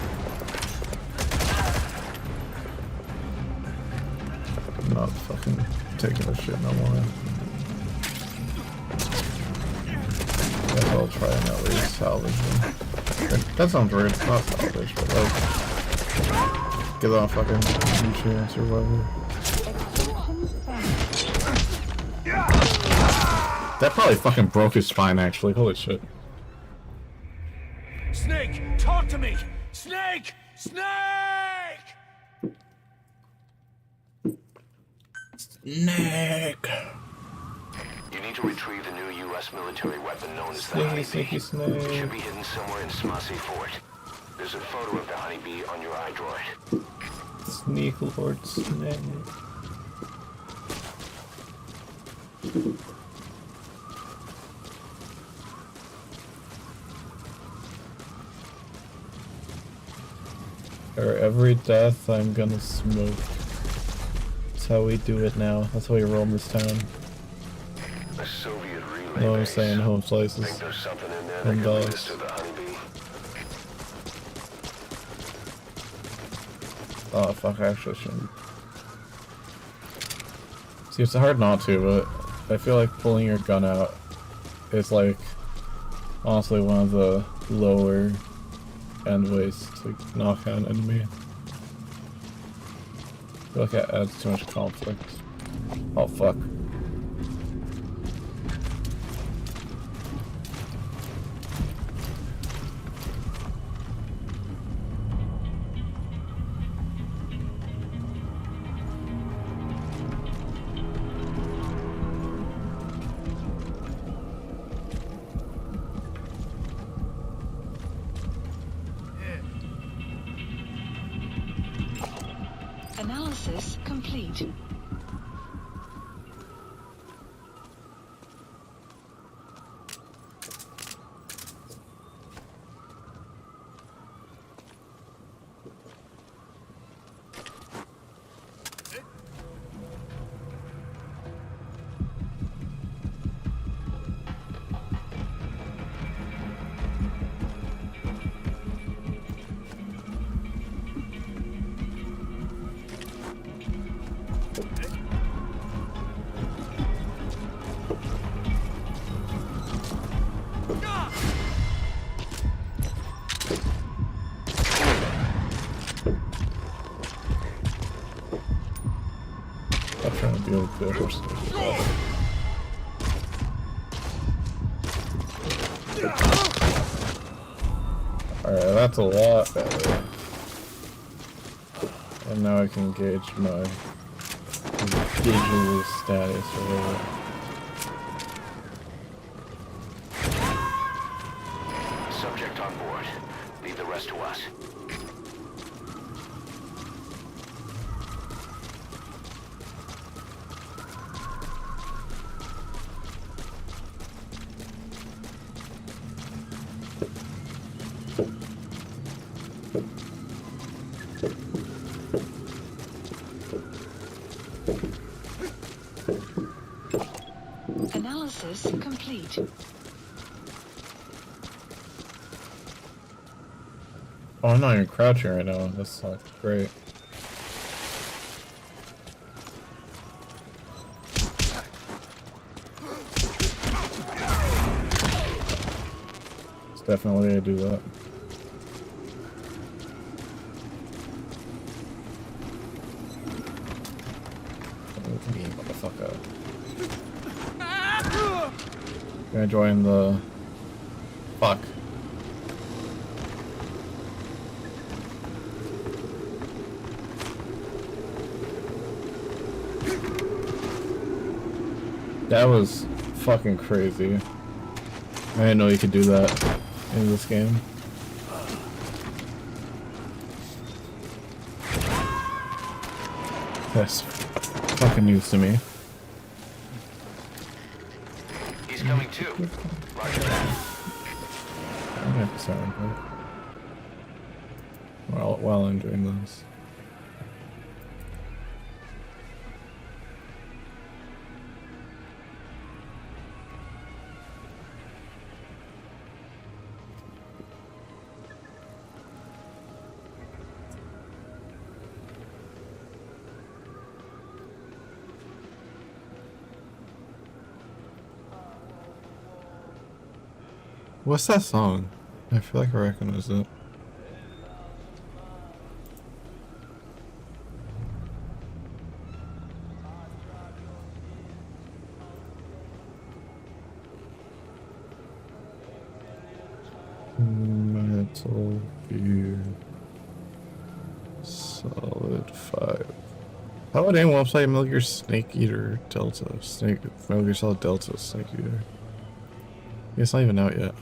I'm not fucking taking this shit no more. Guess I'll try and at least salvage them. That sounds weird. It's not salvage, but like... Get on fucking chance or whatever. That probably fucking broke his spine actually. Holy shit. Snake, talk to me! Snake! Snake! Snake! You need to retrieve the new U.S. military weapon known as the honeybee. Snake. It should be hidden somewhere in Smasi Fort. There's a photo of the honeybee on your iDroid. Sneak Lord Snake. For every death, I'm gonna smoke. That's how we do it now. That's how we roam this town. A Soviet relay You know what I'm saying? Home slices. think there's something in there Home that could lead dogs. us to the honeybee. Oh fuck, I actually shouldn't. See, it's hard not to, but I feel like pulling your gun out is like honestly one of the lower end ways to knock out an enemy. I feel like it adds too much conflict. Oh fuck. Analysis complete. I'm trying to deal with the horse. Alright, that's a lot better. And now I can gauge my visual status or whatever. Subject on board. Leave the rest to us. Analysis complete. Oh, I'm not even crouching right now. That's not great. definitely I do that. Me, motherfucker. Gonna join the... Fuck. That was fucking crazy. I didn't know you could do that in this game. That's fucking news to me. He's coming too. Roger that. Okay, sorry. While I'm doing this. What's that song? I feel like I recognize it. Metal Gear Solid 5. How would anyone play Metal Gear Snake Eater Delta? Metal Gear Solid Delta Snake Eater. It's not even out yet.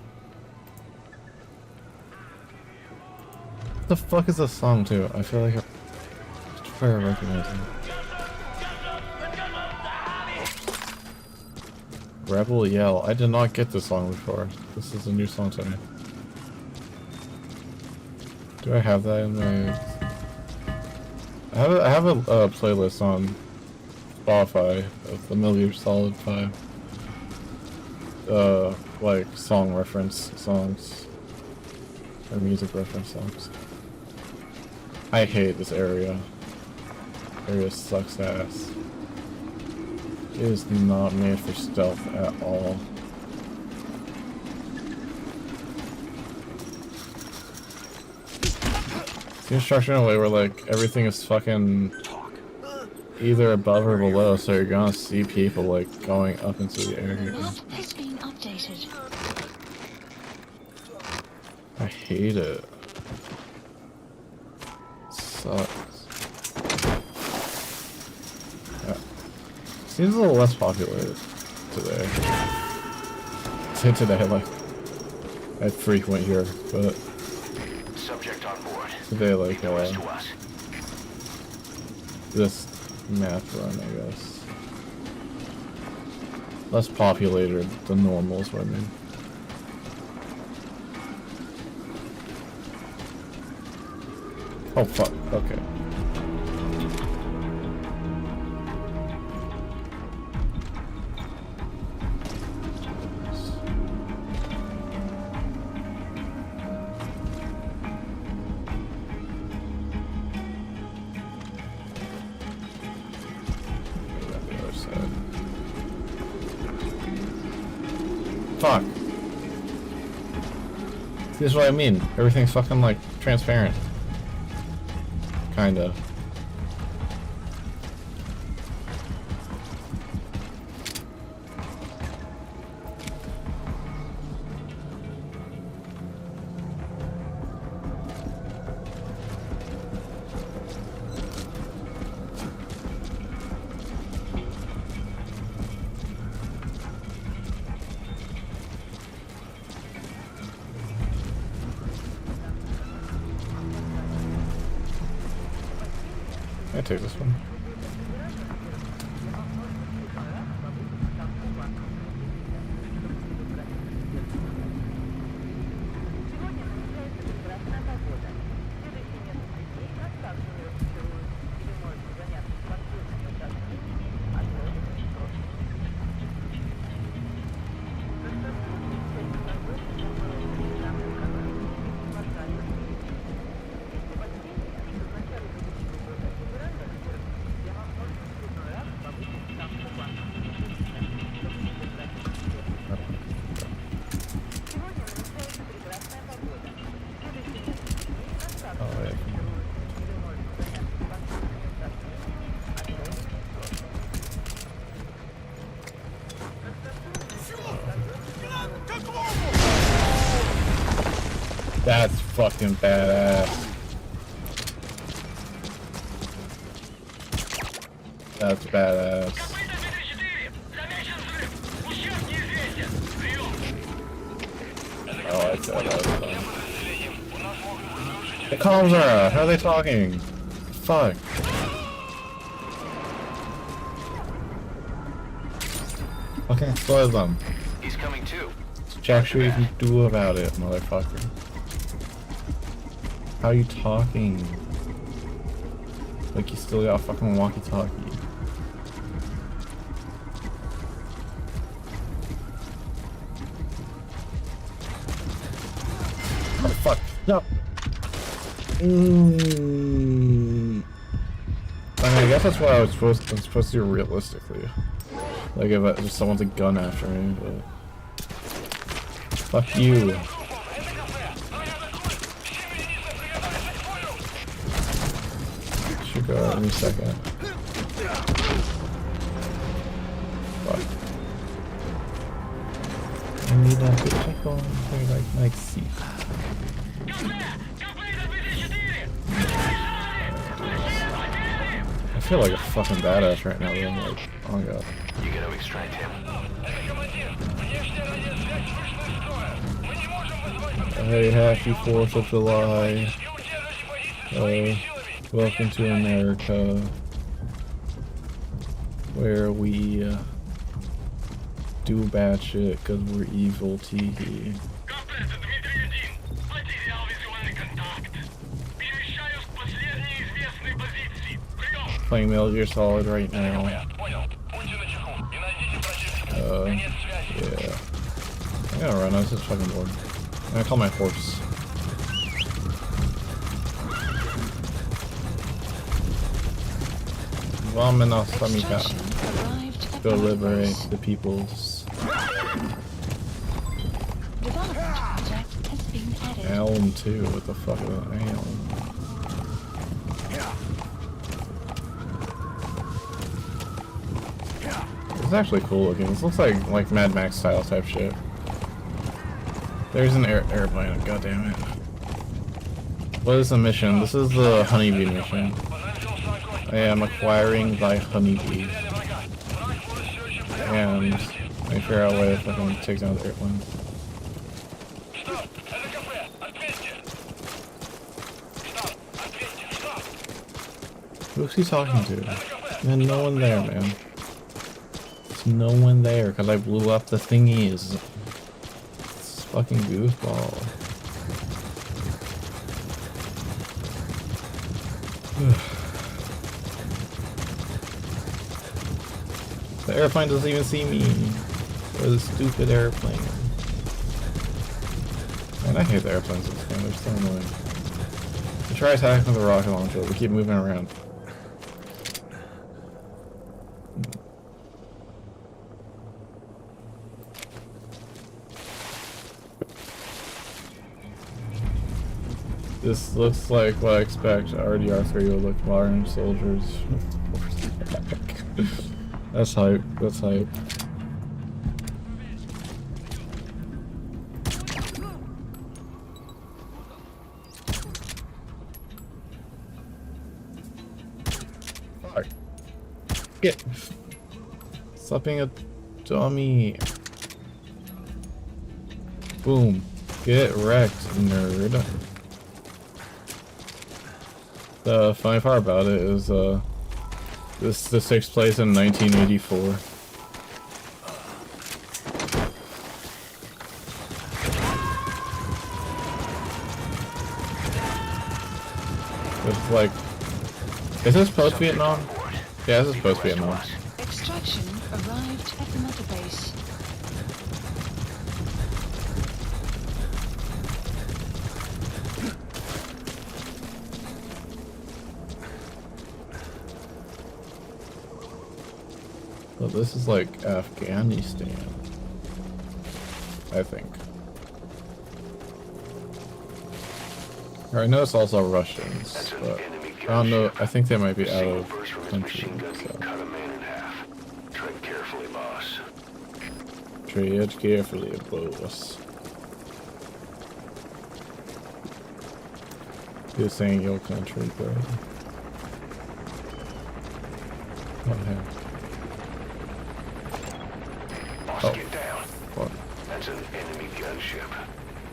What the fuck is this song too? I feel like I recognize it. Rebel Yell. I did not get this song before. This is a new song to me. Do I have that in my... I have a playlist on Spotify of the Metal Gear Solid 5. Like song reference songs. Or music reference songs. I hate this area. Area sucks ass. It is not made for stealth at all. It's construction in a way where like everything is fucking either above or below, so you're gonna see people like going up into the air. Has been updated. I hate it. Sucks. Yeah. Seems a little less populated today. Say today, like I frequent here, but Subject on board. today, like this map run, I guess. Less populated than normal is what I mean. Oh fuck, okay. Fuck. This is what I mean. Everything's fucking like transparent. Kinda. I take this one. That's fucking badass. That's badass. Oh, I said that was fun. The comms are out. How are they talking? Fuck. Fucking explode them. He's coming too. Jack sure you can do about it, motherfucker. How are you talking? Like you still got a fucking walkie-talkie. Oh fuck, no! I mean, I guess that's what I'm supposed to do realistically. Like if someone's a gun after me, but... Fuck you. Should go any second. Fuck. I need that to check on like see. I feel like a fucking badass right now, though. I'm like, oh god. You gotta extract him. Hey, happy 4th of July. Welcome to America, where we do bad shit because we're evil teehee. Playing Metal Gear Solid right now. Yeah. I gotta run, I was just fucking bored. I'm gonna call my horse. Vamana Samika. Go liberate the peoples. Elm too, what the fuck is an elm? This is actually cool looking. This looks like Mad Max style type shit. There's an airplane, god damn it. What is the mission? This is the honeybee mission. I am acquiring thy honeybee. And let me figure out a way if I can take down the airplane. Who's he talking to? Man, no one there, man. There's no one there because I blew up the thingies. It's fucking goofball. The airplane doesn't even see me. Or the stupid airplane. Man, I hate the airplanes in this game. They're so annoying. We try attacking with a rocket launcher. We keep moving around. This looks like what I expect RDR3 will look modern soldiers. That's hype. That's hype. Fuck. Get. Stop being a dummy. Boom. Get wrecked, nerd. The funny part about it is, this takes place in 1984. It's like, is this post-Vietnam? Yeah, this is post-Vietnam. Extraction arrived at the mother base. Well, this is like Afghanistan, I think. Or I know it's also Russians, but I don't know. I think they might be out of country. So. Tread carefully, boss. Tread carefully, boss. You're saying your country, bro. Oh, yeah. Boss, get down. What? That's an enemy gunship.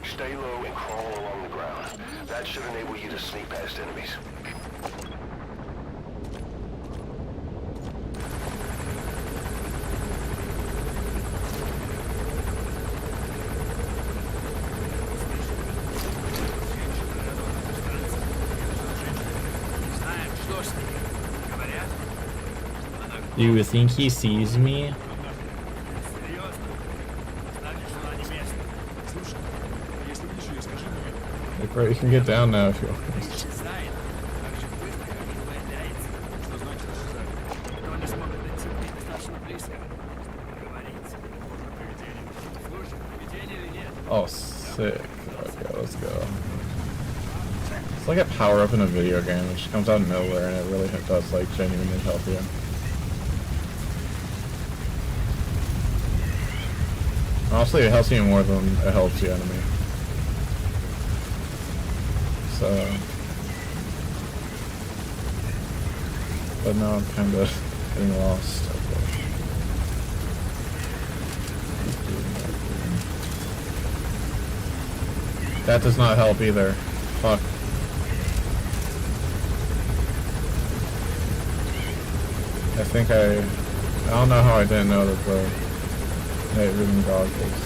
Stay low and crawl along the ground. That should enable you to sneak past enemies. Do you think he sees me? Like, bro, you can get down now if you want. Oh, sick. Okay, let's go. It's like a power up in a video game. It just comes out of nowhere and it really does like genuinely help you. Honestly, it helps you more than it helps the enemy. So, but now I'm kind of getting lost. That does not help either. Fuck. I think I don't know how I didn't know that the night reading goggles.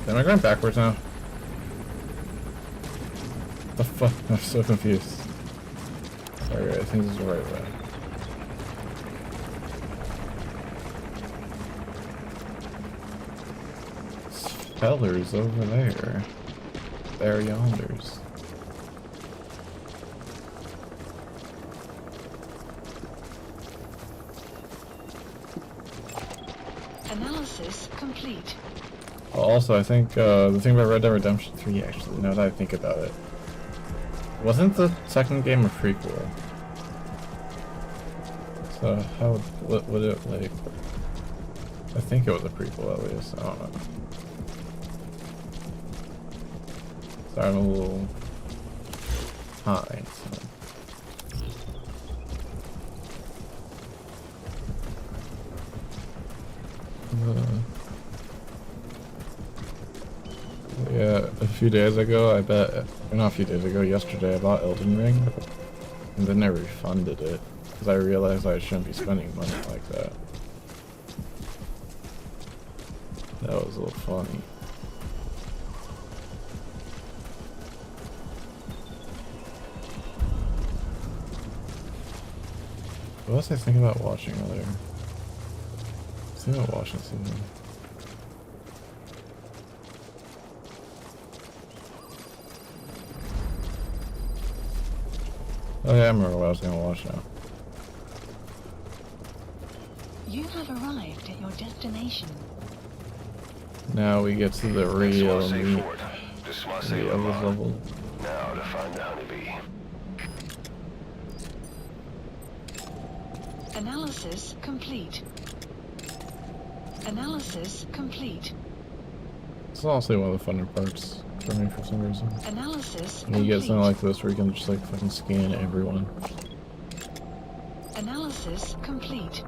Am I going backwards now? The fuck? I'm so confused. Sorry, I think this is the right way. Spellers over there. There yonders. Analysis complete. Also, I think the thing about Red Dead Redemption 3, actually, now that I think about it, wasn't the second game a prequel? So how would it, like, I think it was a prequel at least, I don't know. Sorry, I'm a little high, so. Yeah, a few days ago, not a few days ago, yesterday I bought Elden Ring, and then I refunded it, because I realized I shouldn't be spending money like that. That was a little funny. What was I thinking about watching earlier? I was thinking about watching something. Oh yeah, I remember what I was gonna watch now. You have arrived at your destination. Now we get to the real meat of this level. Now to find the honeybee. Analysis complete. Analysis complete. It's honestly one of the funner parts for me for some reason. Analysis and you get something like this where you can just like fucking scan everyone. Analysis complete.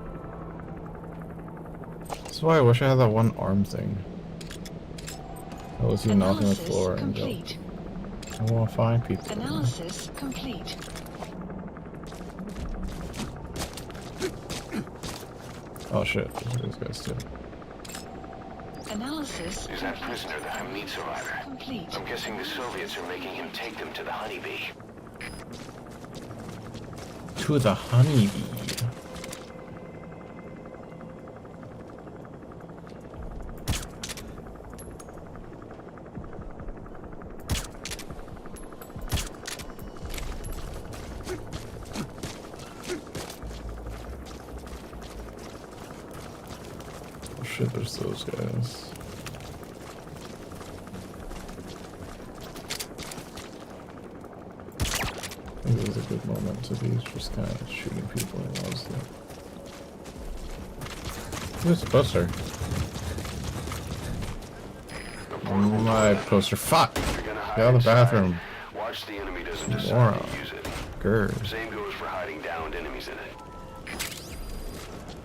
That's why I wish I had that one arm thing. That was you knocking the floor and go. I want to find people. Analysis complete. Oh shit, these guys too. Analysis Is that prisoner the Hamid survivor? complete. I'm guessing the Soviets are making him take them to the honeybee. To the honeybee. shit, there's those guys. I think this is a good moment to be just kind of shooting people in honestly. There's a poster. My poster. Fuck! Get out of the bathroom. Watch the enemy doesn't decide Moron. to use it. Grr. Same goes for hiding downed enemies in it.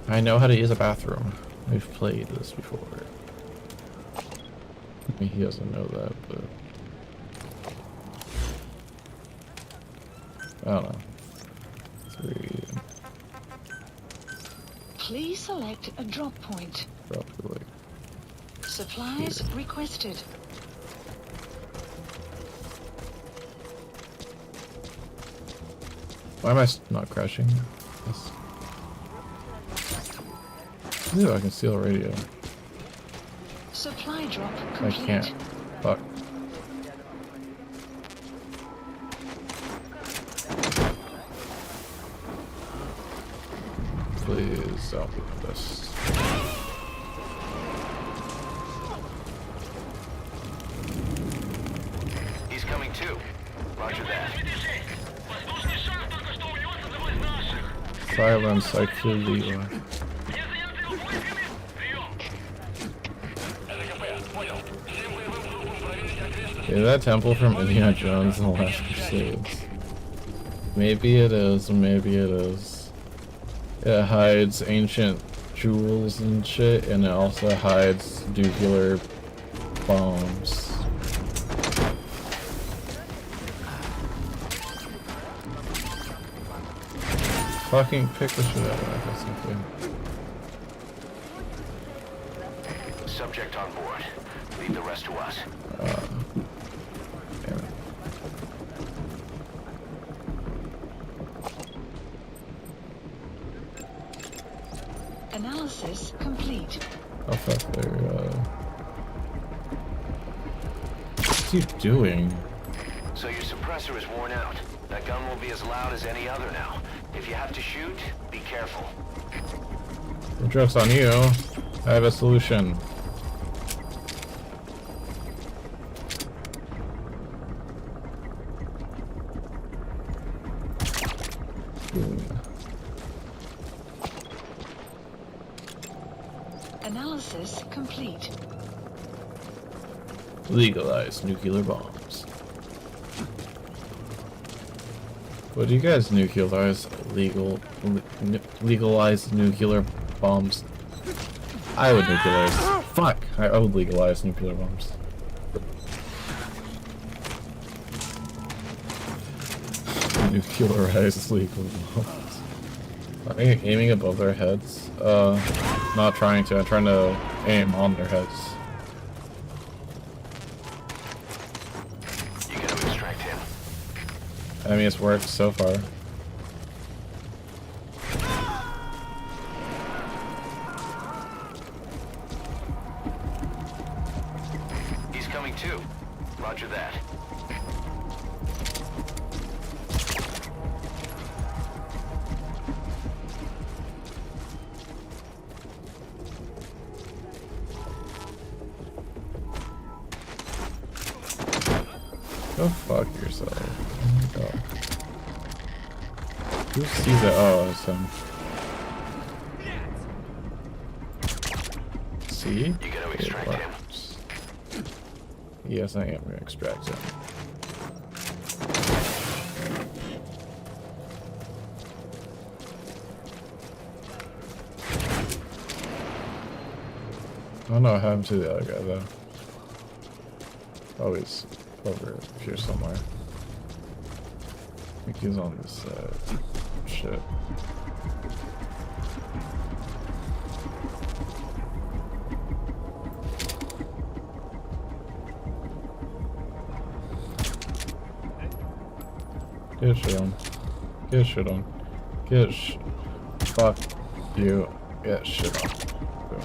I know how to use a bathroom. We've played this before. I mean, he doesn't know that, but... I don't know. 3. Please select a drop point. Probably like... Supplies here. requested. Why am I not crashing? Yes. Ooh, I can steal a radio. Supply drop I complete. can't. Fuck. Please don't do this. He's coming too. Roger that. Silence, I killed you. Is that temple from Indiana Jones and the Last Crusades? Maybe it is, maybe it is. It hides ancient jewels and shit, and it also hides nuclear bombs. Fucking pick the shit out of that, that's okay. Subject on board. Leave the rest to us. Damn it. Analysis complete. Oh fuck, they're, what's he doing? So your suppressor is worn out. That gun will be as loud as any other now. If you have to shoot, be careful. The joke's on you. I have a solution. Analysis complete. Legalize nuclear bombs. What do you guys legalize? Legalize nuclear bombs? I would nuclearize. Fuck! I would legalize nuclear bombs. Nuclearize legal bombs. Are they aiming above their heads? Not trying to. I'm trying to aim on their heads. You gotta extract him. I mean, it's worked so far. He's coming too. Roger that. Go fuck yourself. Oh my god. Who sees it? Oh, it's him. See? You gotta extract him. Yes, I am gonna extract him. I don't know what happened to the other guy though. Oh, he's over here somewhere. I think he's on this side. Shit. Get shit on. Get shit on. Get sh... Fuck you. Get shit on. Boom.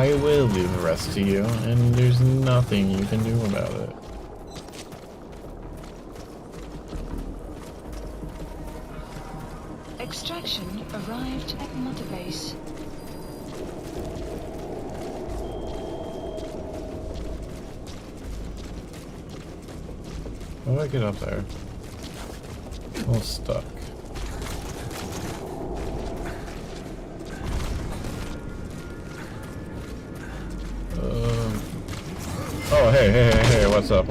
I will do the rest to you, and there's nothing you can do about it. Extraction arrived at Mother Base. How do I get up there? I'm all stuck. Oh, hey, what's up?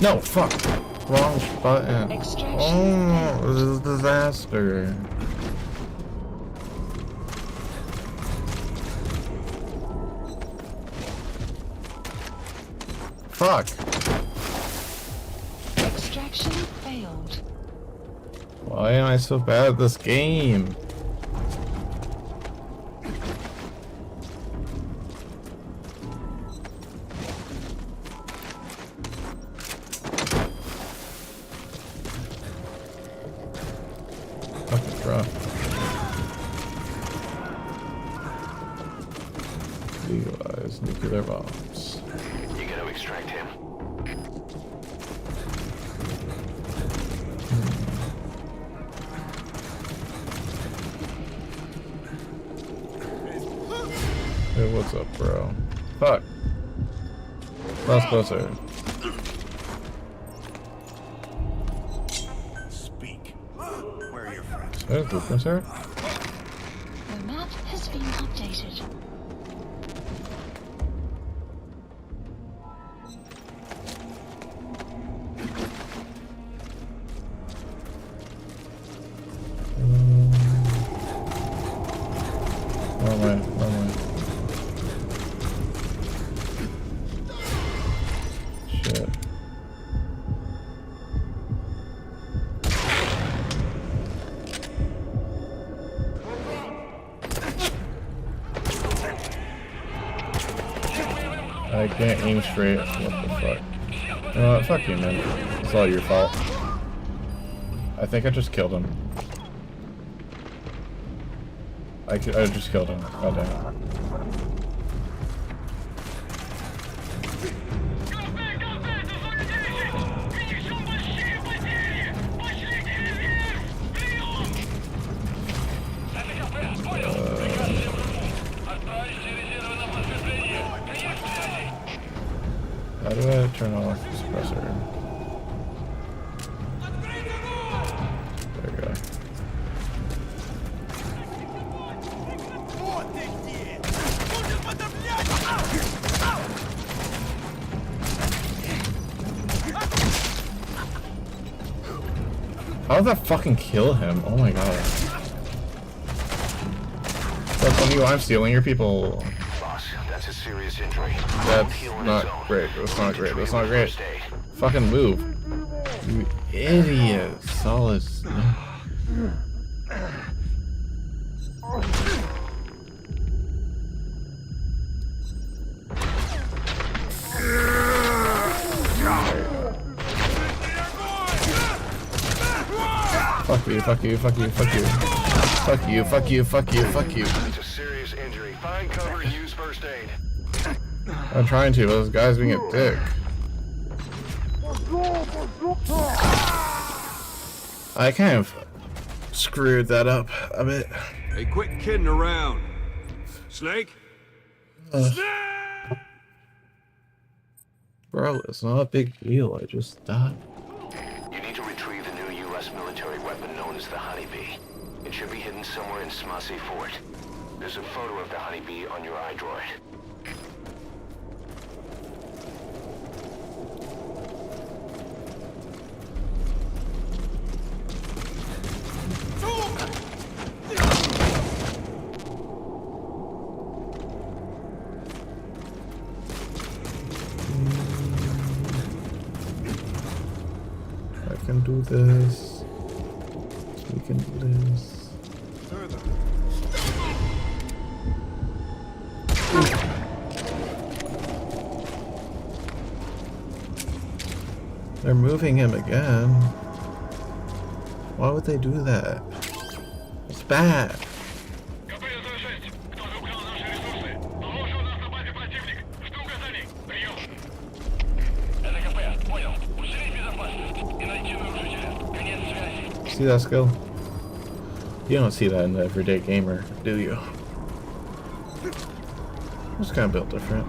No, fuck. Wrong button. Oh, this is a disaster. Fuck. Extraction failed. Why am I so bad at this game? Fucking rough. Legalize nuclear bombs. You gotta extract him. Hey, what's up, bro? Fuck. That's closer. Speak. Where are your friends? There's blueprints here? The map has been updated. Wrong way. Shit. I can't aim straight. What the fuck? You know what? Fuck you, man. It's all your fault. I think I just killed him. I just killed him. God damn it. How do I turn off the suppressor? There we go. How did that fucking kill him? Oh my god. That's on you, I'm stealing your people. Boss, that's a serious injury. That's not great. That's not great. That's not great. Fucking move. You idiot. Solid. Fuck you, fuck you, fuck you, fuck you. Fuck you, fuck you, fuck you, fuck you. It's a serious injury. Find cover and use first aid. I'm trying to, but this guy's being a dick. I kind of screwed that up a bit. Hey, quit kidding around. Snake? Bro, it's not a big deal. I just died. You need to retrieve the new U.S. military weapon known as the Honeybee. It should be hidden somewhere in Smassi Fort. There's a photo of the Honeybee on your iDroid. I can do this. We can do this. They're moving him again. Why would they do that? It's bad. See that skill? You don't see that in the everyday gamer, do you? It's kind of built different.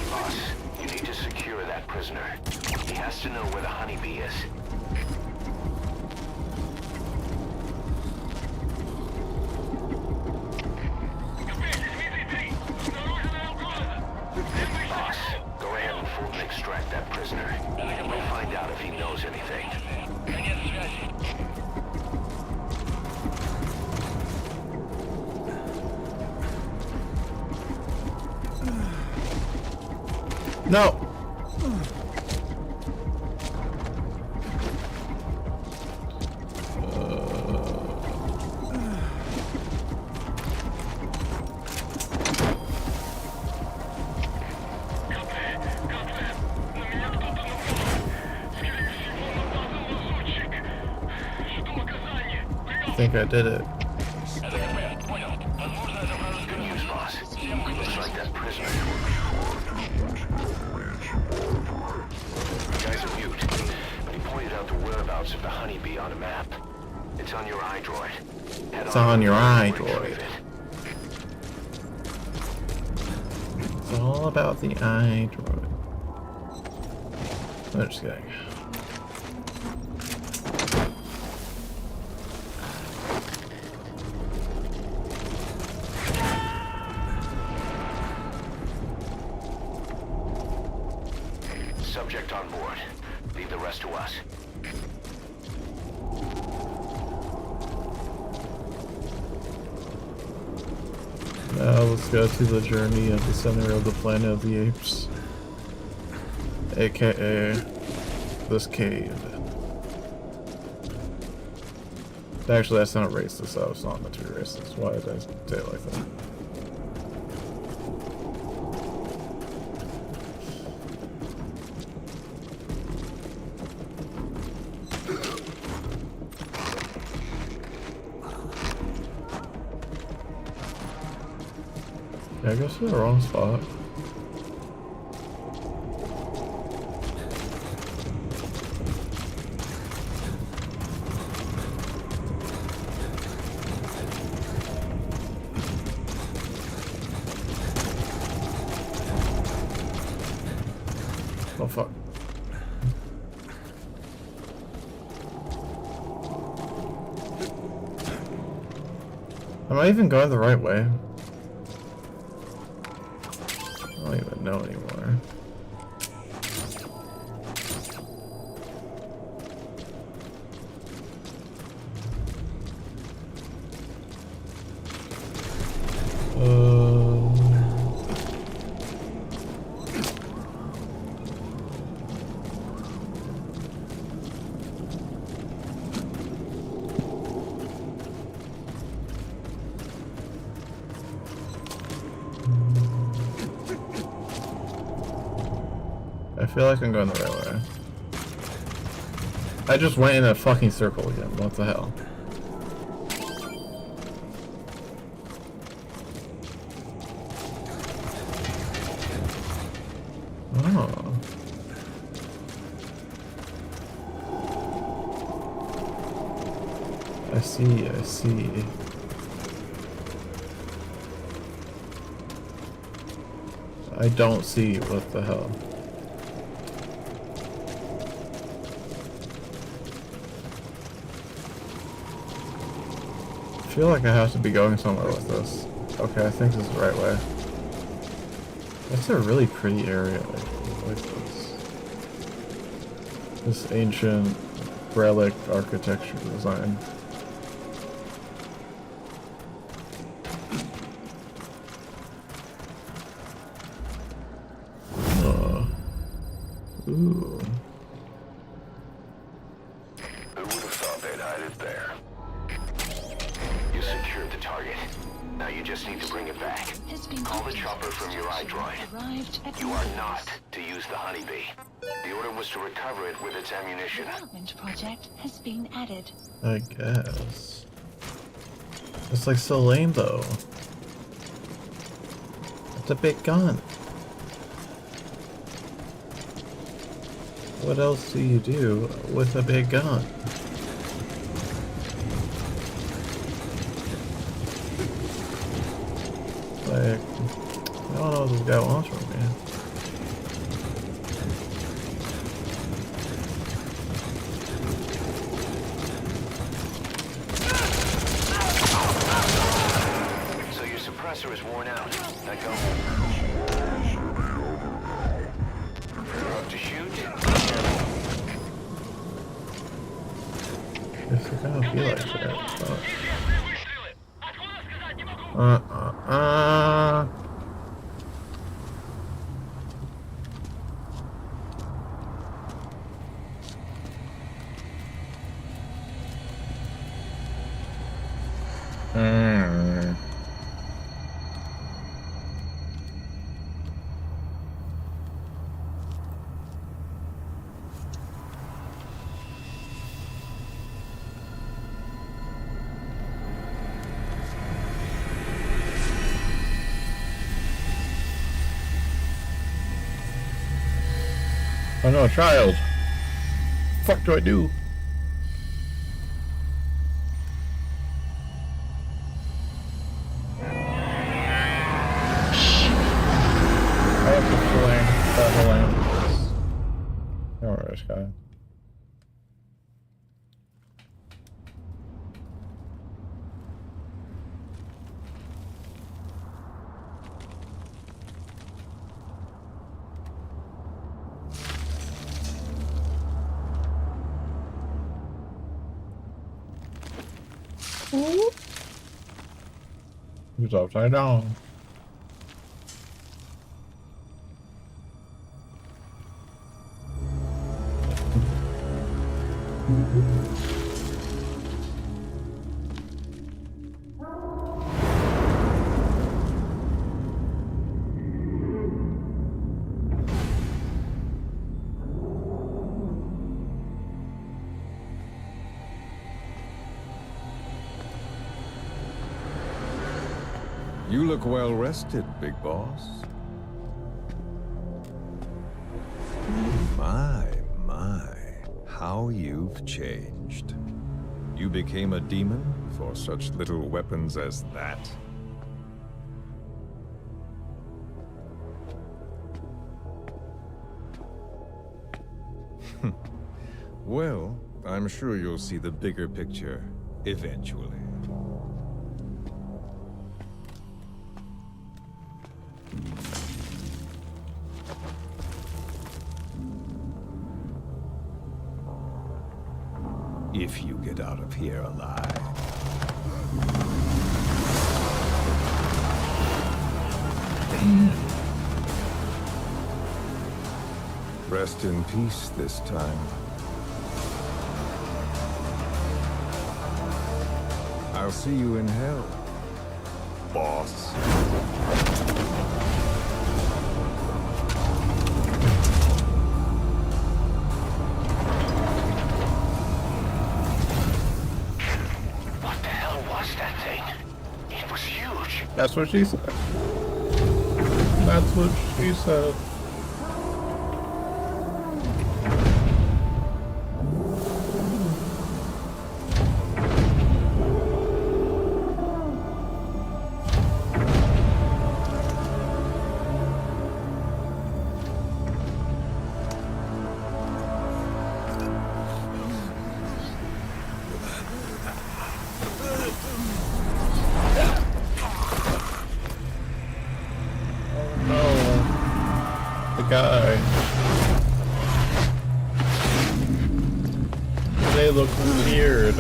Boss, you need to secure that prisoner. He has to know where the honeybee is. Boss, go ahead and Fulton extract that prisoner. We'll find out if he knows anything. No. I think I did it. Good news, boss. Looks like that prisoner. The guy's a mute, but he pointed out the whereabouts of the honeybee on a map. It's on your iDroid. It's on your iDroid. It's all about the iDroid. I'm just kidding. Subject on board. Leave the rest to us. Now let's go to the journey of the center of the Planet of the Apes. AKA this cave. Actually, that's not racist. That was not meant to be racist. Why did I say it like that? Yeah, I guess we're in the wrong spot. Oh fuck. Am I even going the right way? I don't even know anymore. I feel like I'm going the right way. I just went in a fucking circle again. What the hell? Oh. I see, I see. I don't see what the hell. I feel like I have to be going somewhere with this. Okay, I think this is the right way. It's a really pretty area. I like this. This ancient relic architecture design. Ooh. Who would have thought they'd hide it there? You secured the target. it back. Call the chopper from your iDroid. You are not to use the honeybee. The order was to recover it with its ammunition. Development project has been added. I guess. It's like so lame though. It's a big gun. What else do you do with a big gun? Like, I don't know what this guy wants from me. So your suppressor is worn out. Now go. You're up to shoot. It's gonna be like that. Oh no, a child. Fuck do I do? I have to flame that whole ambulance. Oh, this guy. He's upside down. You look well rested, big boss. My, how you've changed. You became a demon for such little weapons as that? Well, I'm sure you'll see the bigger picture eventually. If you get out of here alive. Rest in peace this time. I'll see you in hell, boss. That's what she said. That's what she said. Guy. They look weird.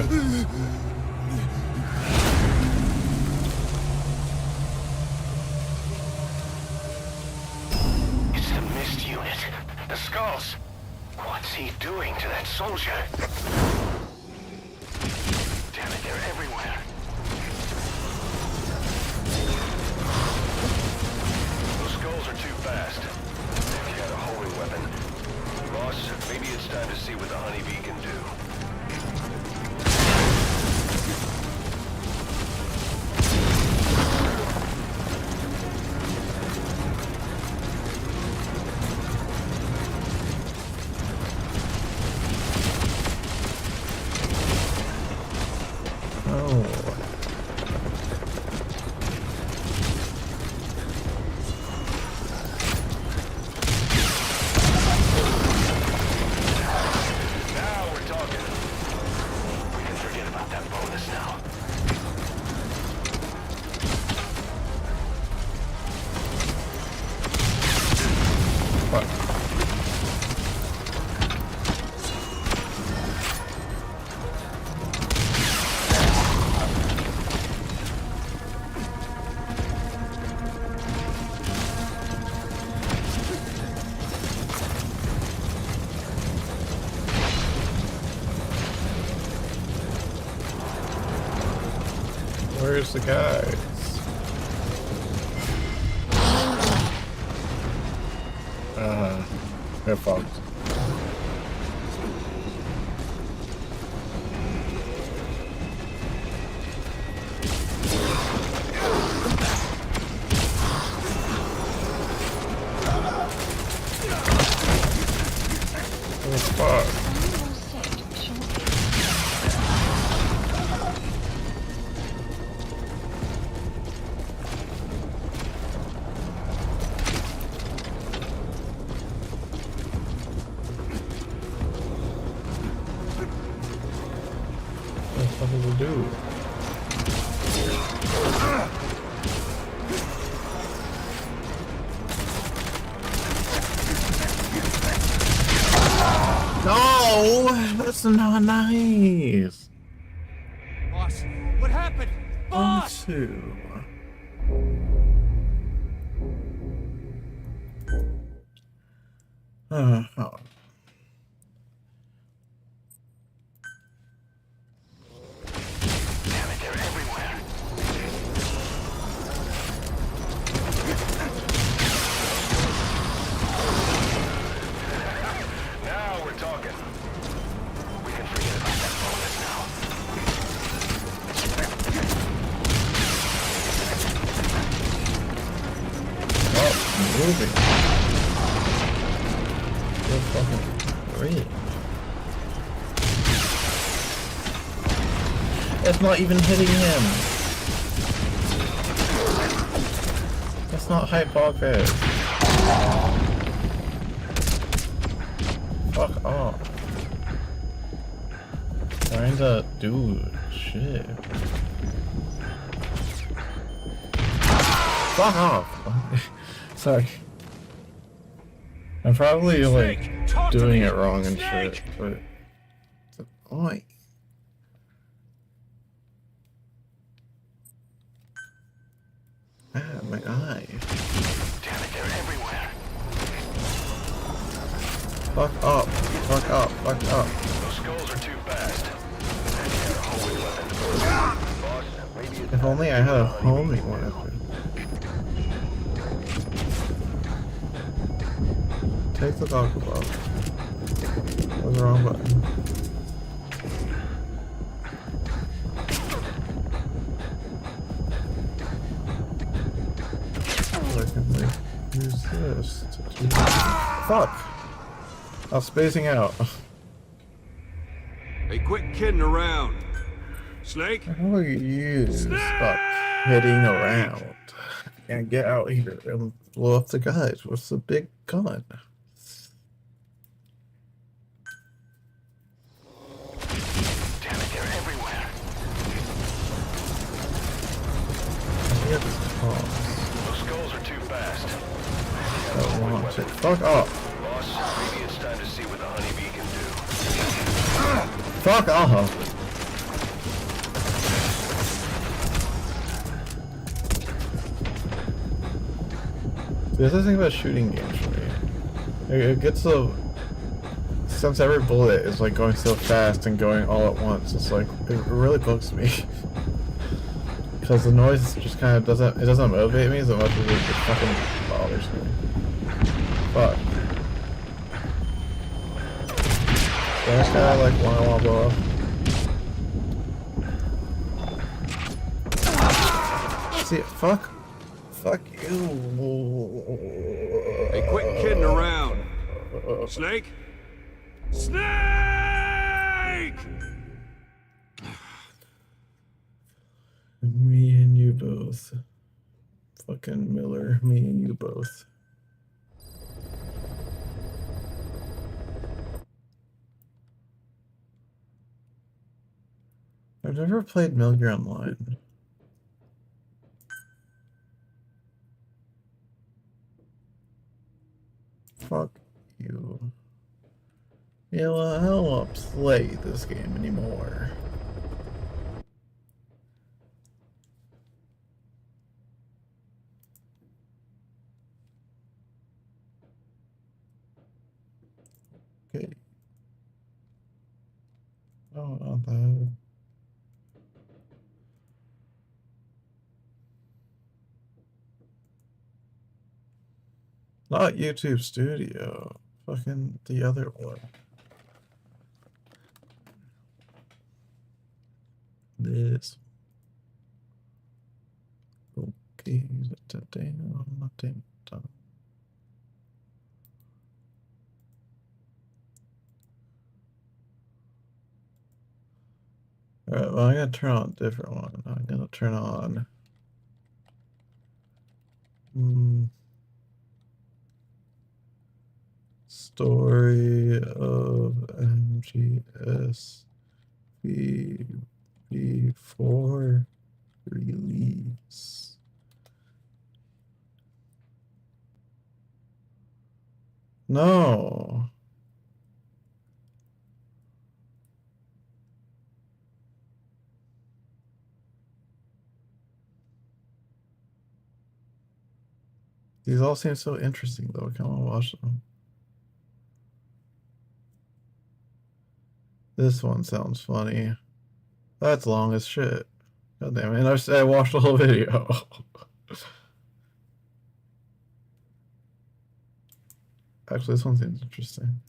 It's the mist unit. The skulls. What's he doing to that soldier? Damn it, they're everywhere. Where's the guys? They're fucked. Oh, fuck. What do we do? No, that's not nice. Boss, what happened? Boss! Oh. Damn it, they're everywhere. Now we're talking. We can forget about that bonus now. Oh, moving. Good fucking great. It's not even hitting him. That's not high progress. Fuck off. Trying to do shit. Fuck off. Sorry. I'm probably like doing it wrong and shit, but the point. Ah, my eye. Damn it, they're everywhere. Fuck up. Fuck up. Fuck up. Those skulls are too fast. And they're a homing weapon. Boss, maybe it's If only I had a homing weapon. Take the dog glove. That was the wrong button. I can like use this to do. Fuck! I was spacing out. Hey, quit kidding around. Snake? How are you stuck hitting around? And get out here and blow up the guys with the big gun. Damn it, they're everywhere. Those skulls are too fast. I want it. Fuck off. Boss, maybe it's time to see what the honeybee can do. Fuck off. This is the thing about shooting games for me. It gets so... Since every bullet is like going so fast and going all at once, it's like, it really bugs me. Because the noise just kind of doesn't motivate me as much as it fucking bothers me. Fuck. That guy like wanna blow up. See, fuck you. Hey, quit kidding around. Snake? Snake! Me and you both. Fucking Miller, me and you both. I've never played Metal Gear Online. Fuck you. Yeah, well, I don't want to play this game anymore. Okay. Oh, not that. Not YouTube Studio. Fucking the other one. This. Okay. Alright, well, I'm gonna turn on a different one. I'm gonna turn on. Story of MGS before release. No. These all seem so interesting, though. I kind of want to watch them. This one sounds funny. That's long as shit. God damn it. And I watched the whole video. Actually, this one seems interesting.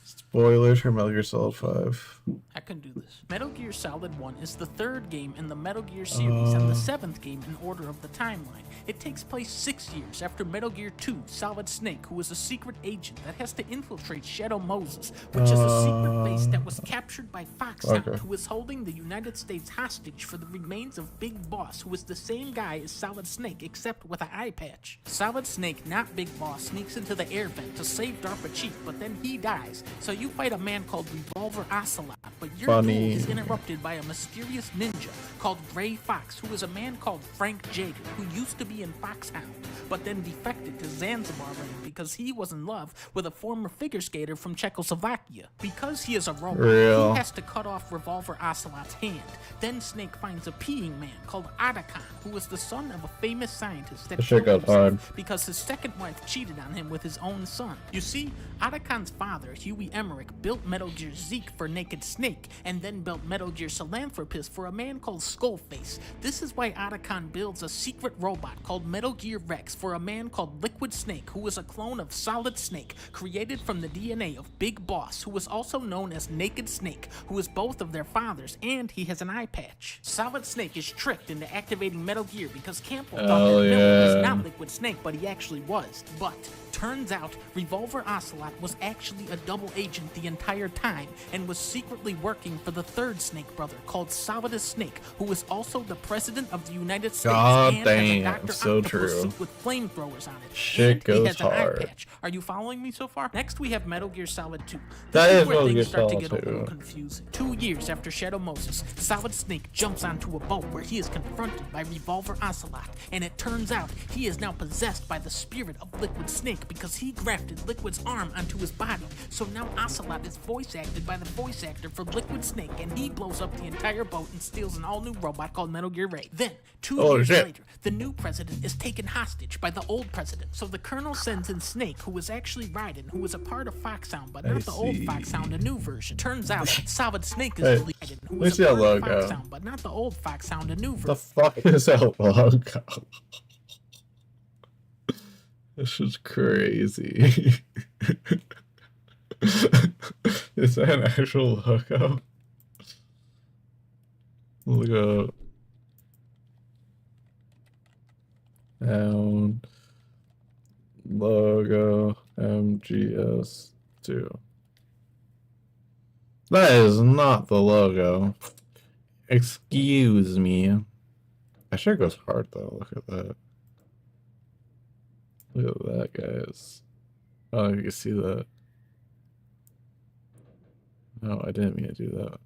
Spoilers for Metal Gear Solid 5. I can do this. Metal Gear Solid 1 is the third game in the Metal Gear series and the seventh game in order of the timeline. It takes place 6 years after Metal Gear 2, Solid Snake, who is a secret agent that has to infiltrate Shadow Moses, which is a secret base that was captured by Foxhound, who is holding the United States hostage for the remains of Big Boss, who is the same guy as Solid Snake, except with an eye patch. Solid Snake, not Big Boss, sneaks into the air vent to save DARPA Chief, but then he dies. So you fight a man called Revolver Ocelot, but your duel is interrupted by a mysterious ninja called Gray Fox, who is a man called Frank Jager, who used to be in Foxhound, but then defected to Zanzibar Ring because he was in love with a former figure skater from Czechoslovakia. Because he is a robot, he has to cut off Revolver Ocelot's hand. Then Snake finds a peeing man called Otacon, who is the son of a famous scientist that killed himself because his second wife cheated on him with his own son. You see, Otacon's father, Huey Emmerich, built Metal Gear Zeke for Naked Snake, and then built Metal Gear Philanthropist for a man called Skullface. This is why Otacon builds a secret robot called Metal Gear Rex for a man called Liquid Snake, who is a clone of Solid Snake, created from the DNA of Big Boss, who is also known as Naked Snake, who is both of their fathers, and he has an eye patch. Solid Snake is tricked into activating Metal Gear because Campbell thought that Miller was not Liquid Snake, but he actually was. But turns out Revolver Ocelot was actually a double agent the entire time and was secretly working for the third Snake brother called Solidus Snake, who was also the president of the United States and has a Dr. Octopus suit with flamethrowers on it. Shit goes he has an hard. eye patch. Are you following me so far? Next we have Metal Gear Solid 2. That This is where Metal Gear things start to Solid get a 2. little confusing. 2 years after Shadow Moses, Solid Snake jumps onto a boat where he is confronted by Revolver Ocelot, and it turns out he is now possessed by the spirit of Liquid Snake because he grafted Liquid's arm onto his body. So now Ocelot is voice acted by the voice actor for Liquid Snake, and he blows up the entire boat and steals an all-new robot called Metal Gear Ray. Then, 2 years later, the new president is taken hostage by the old president. So the colonel sends in Snake, who is actually Raiden, who is a part of Foxhound, but not the old Foxhound, a new version. Turns out Solid Snake is the lead, who is a part of Foxhound, but not the old Foxhound, a new version. The fuck is that logo? This is crazy. Is that an actual logo? Logo. Down. Logo. MGS2. That is not the logo. Excuse me. That sure goes hard though. Look at that. Look at that, guys. Oh, you can see that. No, I didn't mean to do that.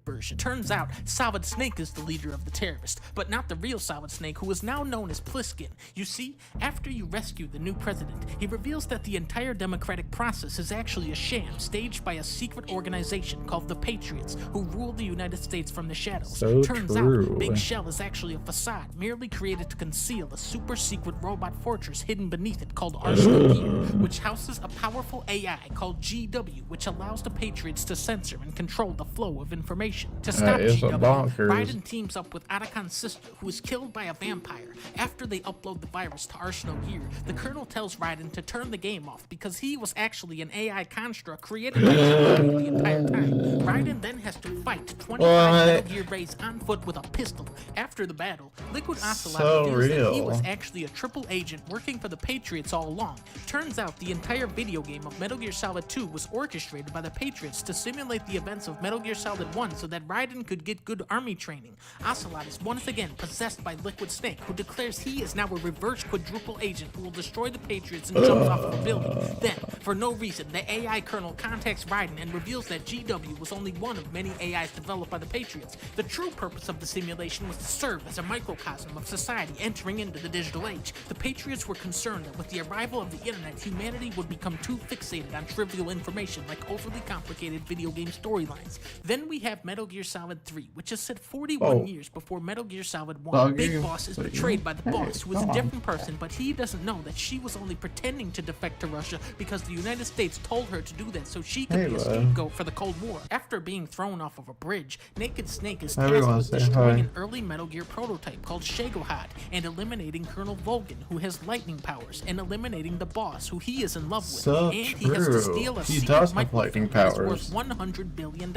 Version. Turns out Solid Snake is the leader of the terrorists, but not the real Solid Snake, who is now known as Pliskin. You see, after you rescue the new president, he reveals that the entire democratic process is actually a sham staged by a secret organization called the Patriots, who rule the United States from the shadows. Turns out Big Shell is actually a facade merely created to conceal a super secret robot fortress hidden beneath it called Arsenal Gear, which houses a powerful AI called GW, which allows the Patriots to censor and control the flow of information. information. To stop That is a GW, bonkers. Raiden teams up with Atakan's sister, who is killed by a vampire. After they upload the virus to Arsenal Gear, the Colonel tells Raiden to turn the game off because he was actually an AI construct created by GW the entire time. Raiden then has to fight 25 Metal Gear Rays on foot with a pistol. After the battle, Liquid Ocelot reveals that he was actually a triple agent working for the Patriots all along. Turns out the entire video game of Metal Gear Solid 2 was orchestrated by the Patriots to simulate the events of Metal Gear Solid 1 so that Raiden could get good army training. Ocelot is once again possessed by Liquid Snake, who declares he is now a reverse quadruple agent who will destroy the Patriots and jumps off of a building. Then, for no reason, the AI Colonel contacts Raiden and reveals that GW was only one of many AIs developed by the Patriots. The true purpose of the simulation was to serve as a microcosm of society entering into the digital age. The Patriots were concerned that with the arrival of the internet, humanity would become too fixated on trivial information like overly complicated video game storylines. Then we have Metal Gear Solid 3, which is set 41 years before Metal Gear Solid 1. Big Boss is betrayed by the boss, who is a different person, but he doesn't know that she was only pretending to defect to Russia because the United States told her to do that so she could be a scapegoat for the Cold War. After being thrown off of a bridge, Naked Snake is tasked with destroying an early Metal Gear prototype called Shagohod and eliminating Colonel Volgin, who has lightning powers, and eliminating the boss, who he is in love with. And he has to steal a secret microfilm that is worth $100 billion.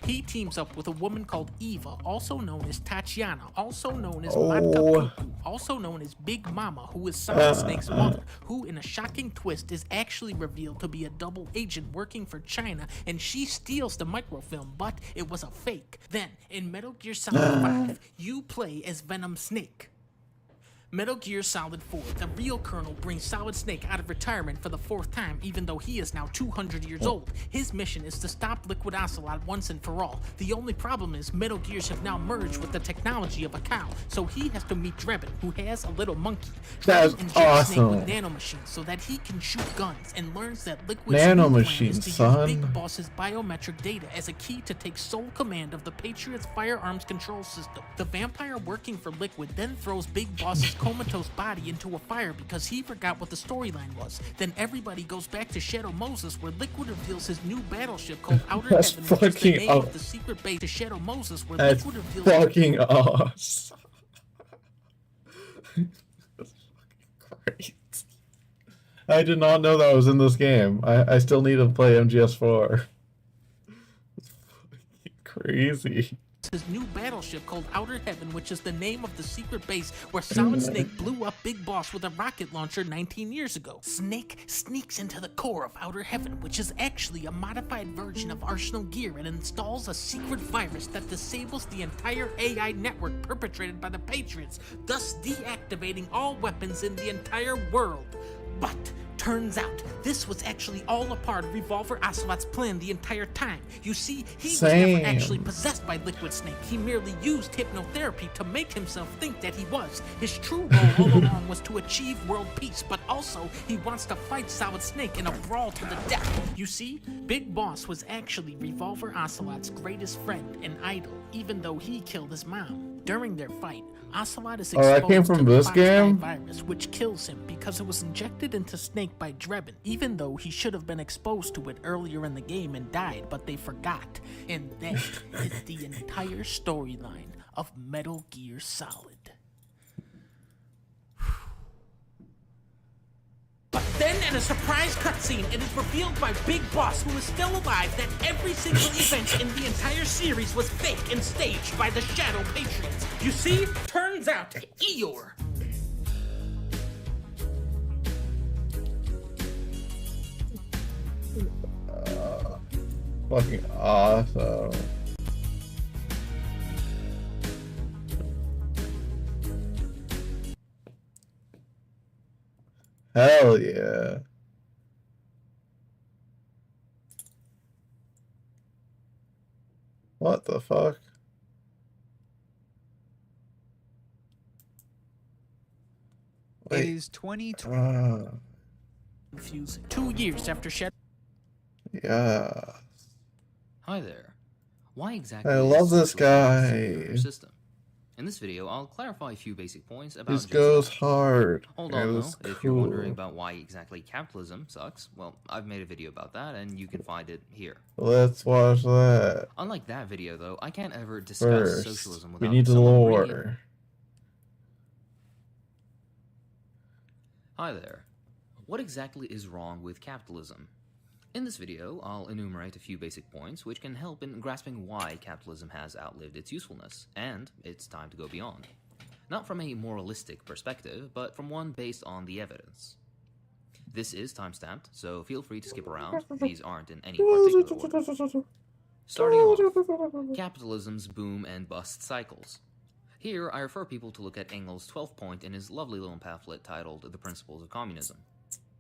He teams up with a woman called Eva, also known as Tatiana, also known as Matka Cuckoo, also known as Big Mama, who is Solid Snake's mother, who in a shocking twist is actually revealed to be a double agent working for China, and she steals the microfilm, but it was a fake. Then, in Metal Gear Solid 5, you play as Venom Snake. Metal Gear Solid 4, the real Colonel brings Solid Snake out of retirement for the 4th time, even though he is now 200 years old. His mission is to stop Liquid Ocelot once and for all. The only problem is Metal Gears have now merged with the technology of a cow, so he has to meet Drebin, who has a little monkey. That's awesome. Snake with nanomachines so that he can shoot guns, and learns that Liquid's nanomachines, plan is to use Big Boss's biometric data as a key to take sole command of the Patriots' firearms control system. The vampire working for Liquid then throws Big Boss's comatose body into a fire because he forgot what the storyline was. Then everybody goes back to Shadow Moses, where Liquid reveals his new battleship called Outer Heaven, which is the name of the secret base to Shadow Moses, where Liquid reveals fucking awesome. Great. I did not know that was in this game. I still need to play MGS4. It's fucking crazy. His new battleship called Outer Heaven, which is the name of the secret base where Solid Snake blew up Big Boss with a rocket launcher 19 years ago. Snake sneaks into the core of Outer Heaven, which is actually a modified version of Arsenal Gear, and installs a secret virus that disables the entire AI network perpetrated by the Patriots, thus deactivating all weapons in the entire world. But turns out, this was actually all a part of Revolver Ocelot's plan the entire time. You see, he was never actually possessed by Liquid Snake. He merely used hypnotherapy to make himself think that he was. His true goal all along was to achieve world peace, but also he wants to fight Solid Snake in a brawl to the death. You see, Big Boss was actually Revolver Ocelot's greatest friend and idol, even though he killed his mom. During their fight, Ocelot is exposed to the virus, which kills him because it was injected into Snake by Drebin, even though he should have been exposed to it earlier in the game and died, but they forgot. And that is the entire storyline of Metal Gear Solid. But then, in a surprise cutscene, it is revealed by Big Boss, who is still alive, that every single event in the entire series was fake and staged by the Shadow Patriots. You see, turns out, Eeyore. Fucking awesome. Hell yeah. What the fuck? It is 2020. Confusing. 2 years after Shadow. Yeah. Hi there. Why exactly? I love this guy. System? In this video, I'll clarify a few basic points about This goes hard. Hold on, though. If you're wondering about why exactly capitalism sucks, well, I've made a video about that, and you can find it here. Let's watch that. Unlike that video, though, I can't ever discuss First, socialism we without need the someone bringing it. lore. Hi there. What exactly is wrong with capitalism? In this video, I'll enumerate a few basic points which can help in grasping why capitalism has outlived its usefulness, and it's time to go beyond. Not from a moralistic perspective, but from one based on the evidence. This is timestamped, so feel free to skip around. These aren't in any particular order. Starting off, capitalism's boom and bust cycles. Here, I refer people to look at Engels' 12th point in his lovely little pamphlet titled The Principles of Communism.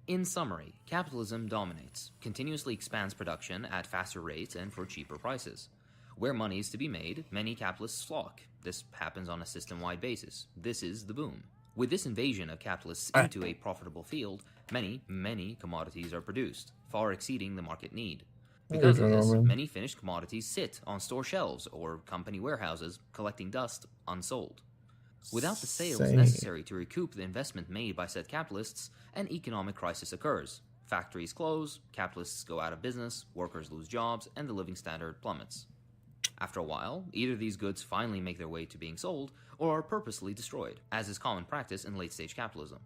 In summary, capitalism dominates, continuously expands production at faster rates and for cheaper prices. Where money is to be made, many capitalists flock. This happens on a system-wide basis. This is the boom. With this invasion of capitalists into a profitable field, many commodities are produced, far exceeding the market need. Because of this, many finished commodities sit on store shelves or company warehouses, collecting dust unsold. Without the sales necessary to recoup the investment made by said capitalists, an economic crisis occurs. Factories close, capitalists go out of business, workers lose jobs, and the living standard plummets. After a while, either these goods finally make their way to being sold, or are purposely destroyed, as is common practice in late-stage capitalism.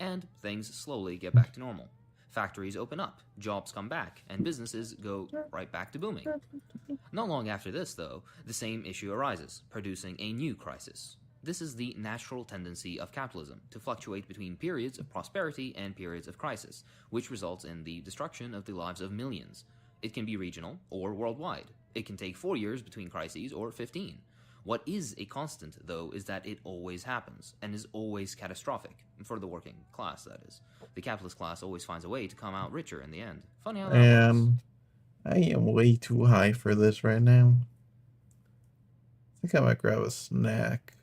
And things slowly get back to normal. Factories open up, jobs come back, and businesses go right back to booming. Not long after this, though, the same issue arises, producing a new crisis. This is the natural tendency of capitalism, to fluctuate between periods of prosperity and periods of crisis, which results in the destruction of the lives of millions. It can be regional or worldwide. It can take 4 years between crises or 15. What is a constant, though, is that it always happens, and is always catastrophic, for the working class, that is. The capitalist class always finds a way to come out richer in the end. Funny how that works. I am way too high for this right now. I think I might grab a snack.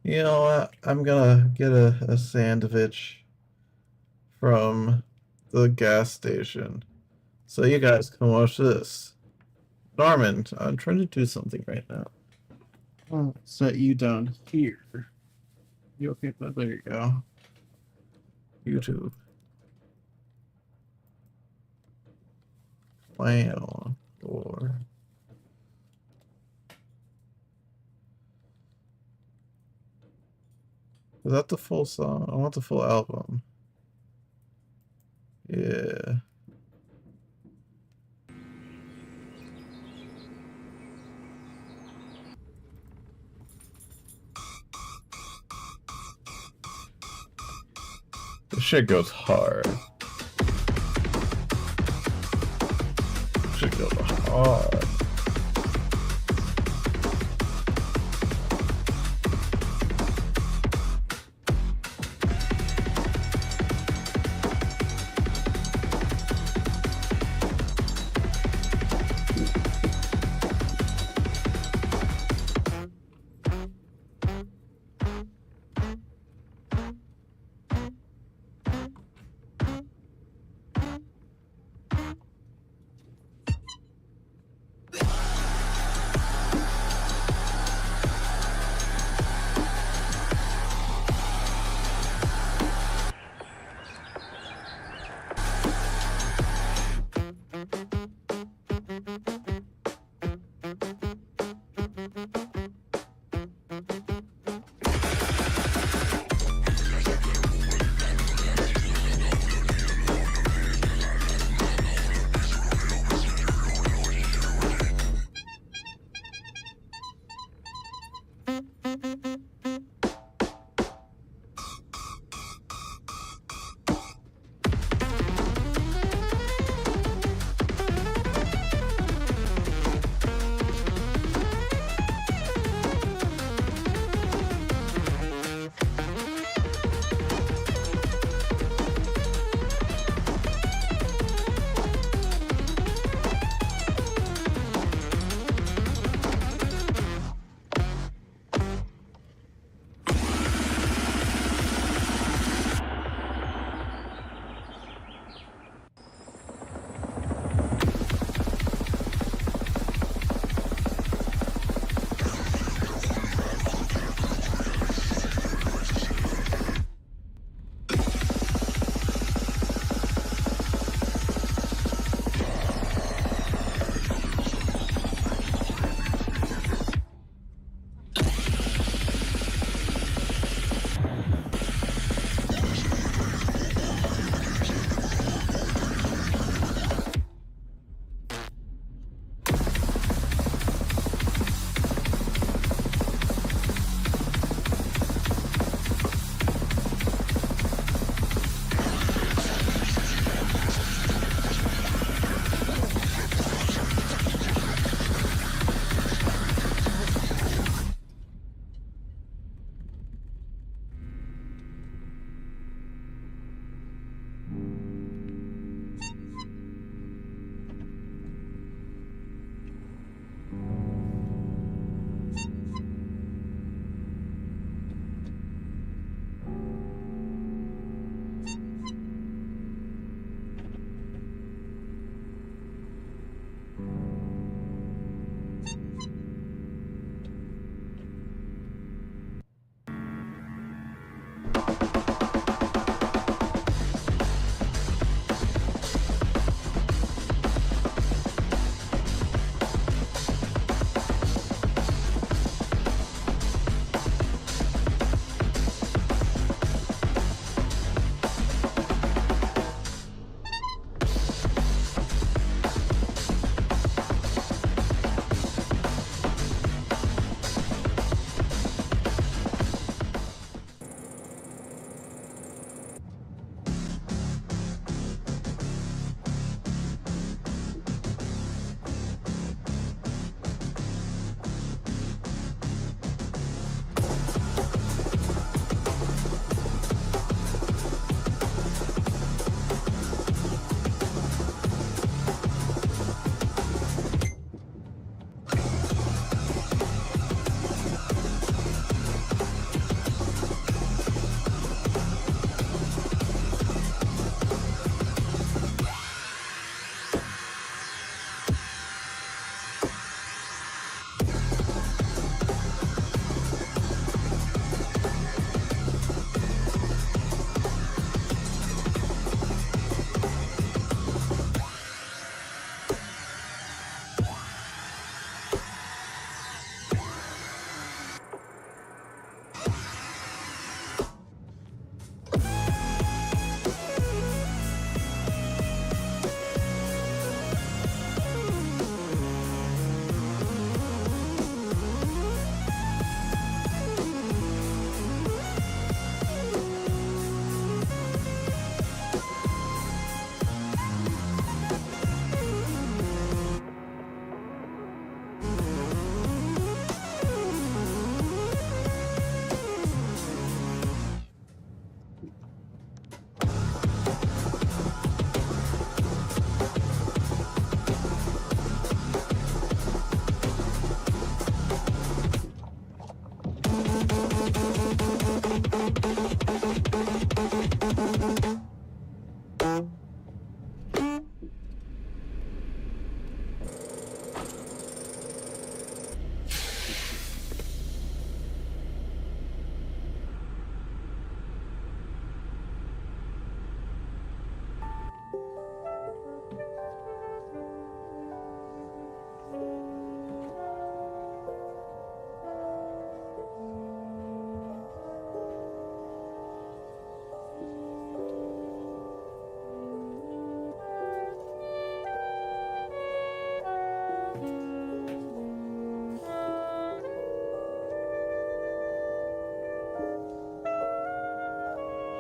You know what? I'm gonna get a sandwich from the gas station so you guys can watch this. Norman, I'm trying to do something right now. I'll set you down here. You okay? There you go. YouTube. Wow. Or is that the full song? I want the full album. Yeah. This shit goes hard. This shit goes hard.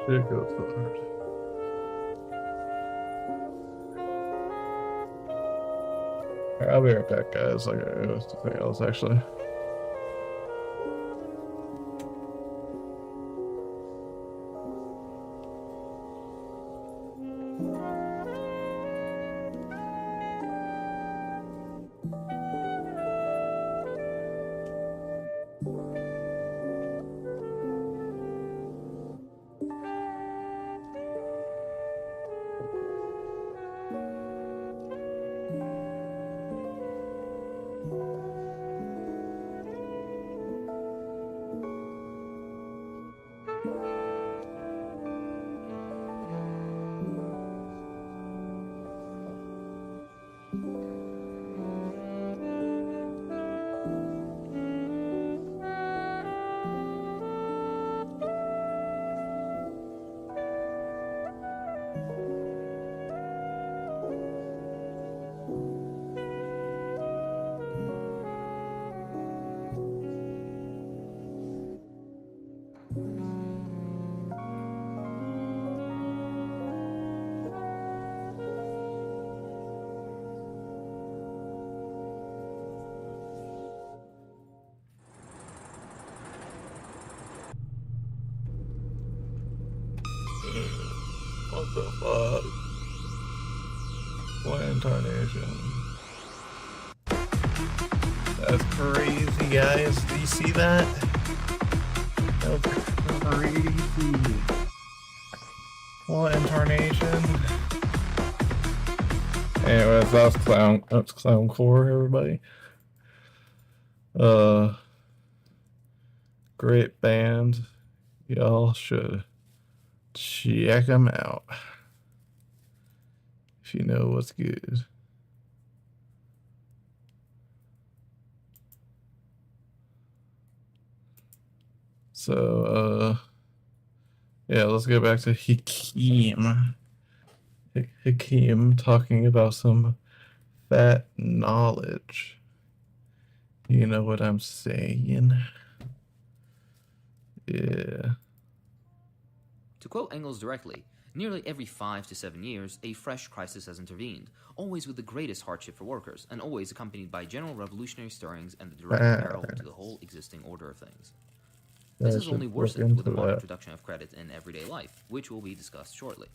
Shit goes so hard. Alright, I'll be right back, guys. I gotta go to something else, actually. What the fuck? What incarnation? That's crazy, guys. Do you see that? That's crazy. What incarnation? Anyways, that's Clown Core, everybody. Great band. Y'all should check them out if you know what's good. So, yeah, let's go back to Hakeem. Hakeem talking about some fat knowledge. You know what I'm saying? Yeah. To quote Engels directly, nearly every 5 to 7 years, a fresh crisis has intervened, always with the greatest hardship for workers, and always accompanied by general revolutionary stirrings and the direct peril to the whole existing order of things. This is only worsened with the modern introduction of credit in everyday life, which will be discussed shortly.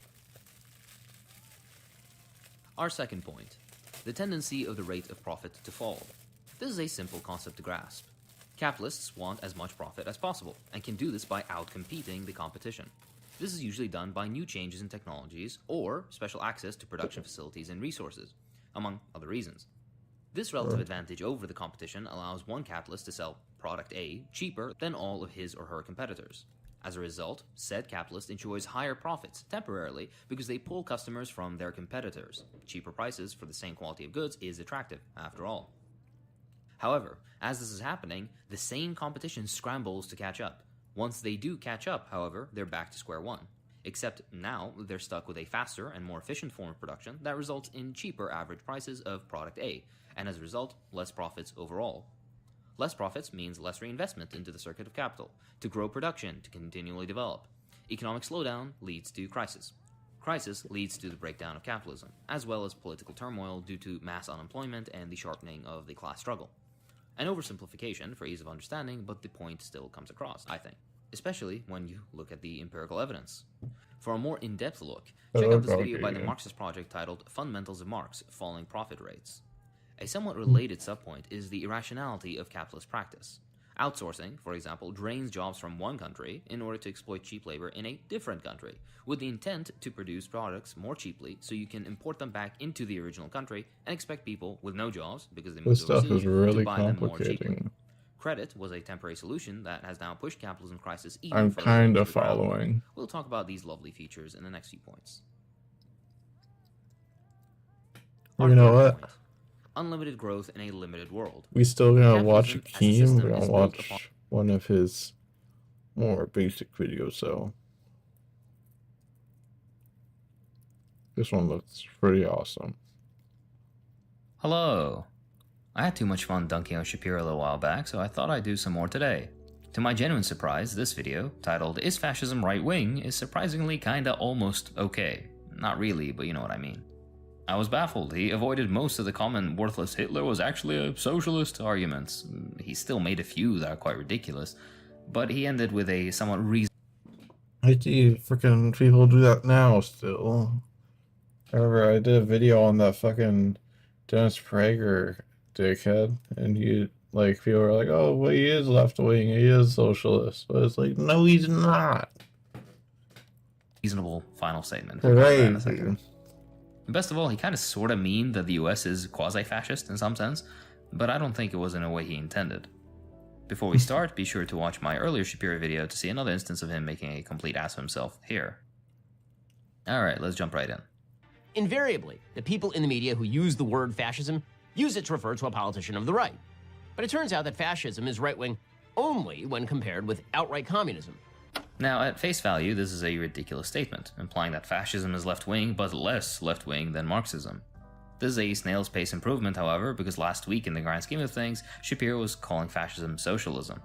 Our second point, the tendency of the rate of profit to fall. This is a simple concept to grasp. Capitalists want as much profit as possible, and can do this by outcompeting the competition. This is usually done by new changes in technologies or special access to production facilities and resources, among other reasons. This relative advantage over the competition allows one capitalist to sell product A cheaper than all of his or her competitors. As a result, said capitalist enjoys higher profits temporarily because they pull customers from their competitors. Cheaper prices for the same quality of goods is attractive, after all. However, as this is happening, the same competition scrambles to catch up. Once they do catch up, however, they're back to square one. Except now they're stuck with a faster and more efficient form of production that results in cheaper average prices of product A, and as a result, less profits overall. Less profits means less reinvestment into the circuit of capital, to grow production, to continually develop. Economic slowdown leads to crisis. Crisis leads to the breakdown of capitalism, as well as political turmoil due to mass unemployment and the sharpening of the class struggle. An oversimplification for ease of understanding, but the point still comes across, I think. Especially when you look at the empirical evidence. For a more in-depth look, check out this video by the Marxist project titled Fundamentals of Marx, Falling Profit Rates. A somewhat related subpoint is the irrationality of capitalist practice. Outsourcing, for example, drains jobs from one country in order to exploit cheap labor in a different country, with the intent to produce products more cheaply so you can import them back into the original country and expect people with no jobs, because they moved This stuff overseas, is really to buy them more cheaply. complicating. Credit was a temporary solution that has now pushed capitalism crisis even I'm further kind into of the ground. following. We'll talk about these lovely features in the next few points. You know what? Point. Unlimited growth in a limited world. We still gonna watch Capitalism as a Akeem. system We're is gonna built watch upon- one of his more basic videos, so this one looks pretty awesome. Hello. I had too much fun dunking on Shapiro a little while back, so I thought I'd do some more today. To my genuine surprise, this video, titled "Is Fascism Right Wing?" is surprisingly kinda almost okay. Not really, but you know what I mean. I was baffled. He avoided most of the common worthless "Hitler was actually a socialist" arguments. He still made a few that are quite ridiculous, but he ended with a somewhat reasonable. I see freaking people do that now still. However, I did a video on that fucking Dennis Prager dickhead, and you like people were like, "Oh, well, he is left wing, he is socialist," but it's like, no, he's not. Reasonable final statement. Right. Best of all, he kind of sort of memed that the US is quasi-fascist in some sense, but I don't think it was in a way he intended. Before we start, be sure to watch my earlier Shapiro video to see another instance of him making a complete ass of himself here. Alright, let's jump right in. Invariably, the people in the media who use the word fascism use it to refer to a politician of the right. But it turns out that fascism is right-wing only when compared with outright communism. Now, at face value, this is a ridiculous statement, implying that fascism is left-wing, but less left-wing than Marxism. This is a snail's pace improvement, however, because last week, in the grand scheme of things, Shapiro was calling fascism socialism.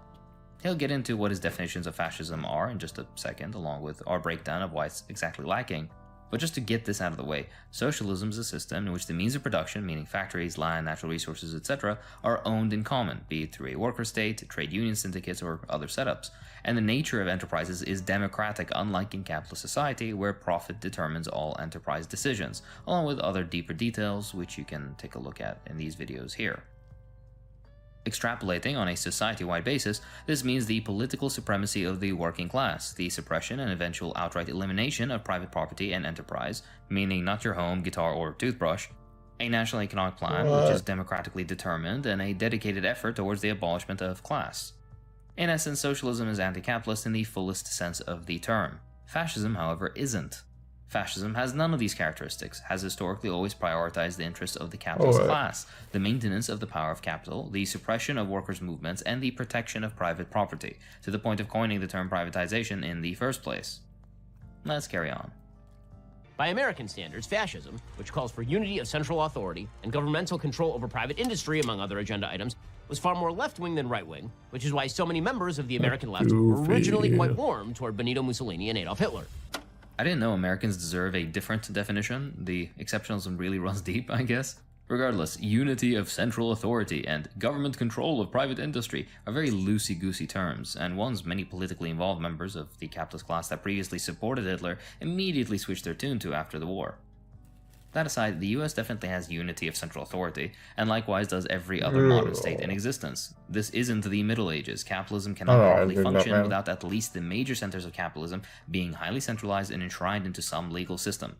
He'll get into what his definitions of fascism are in just a second, along with our breakdown of why it's exactly lacking. But just to get this out of the way, socialism is a system in which the means of production, meaning factories, land, natural resources, etc., are owned in common, be it through a worker state, trade union syndicates, or other setups. And the nature of enterprises is democratic, unlike in capitalist society, where profit determines all enterprise decisions, along with other deeper details, which you can take a look at in these videos here. Extrapolating on a society-wide basis, this means the political supremacy of the working class, the suppression and eventual outright elimination of private property and enterprise, meaning not your home, guitar, or toothbrush, a national economic plan which is democratically determined, and a dedicated effort towards the abolishment of class. In essence, socialism is anti-capitalist in the fullest sense of the term. Fascism, however, isn't. Fascism has none of these characteristics, has historically always prioritized the interests of the capitalist class, the maintenance of the power of capital, the suppression of workers' movements, and the protection of private property, to the point of coining the term privatization in the first place. Let's carry on. By American standards, fascism, which calls for unity of central authority and governmental control over private industry, among other agenda items, was far more left-wing than right-wing, which is why so many members of the American left were originally quite warm toward Benito Mussolini and Adolf Hitler. I didn't know Americans deserve a different definition. The exceptionalism really runs deep, I guess. Regardless, unity of central authority and government control of private industry are very loosey-goosey terms, and ones many politically involved members of the capitalist class that previously supported Hitler immediately switched their tune to after the war. That aside, the US definitely has unity of central authority, and likewise does every other modern state in existence. This isn't the Middle Ages. Capitalism cannot properly function without at least the major centers of capitalism being highly centralized and enshrined into some legal system.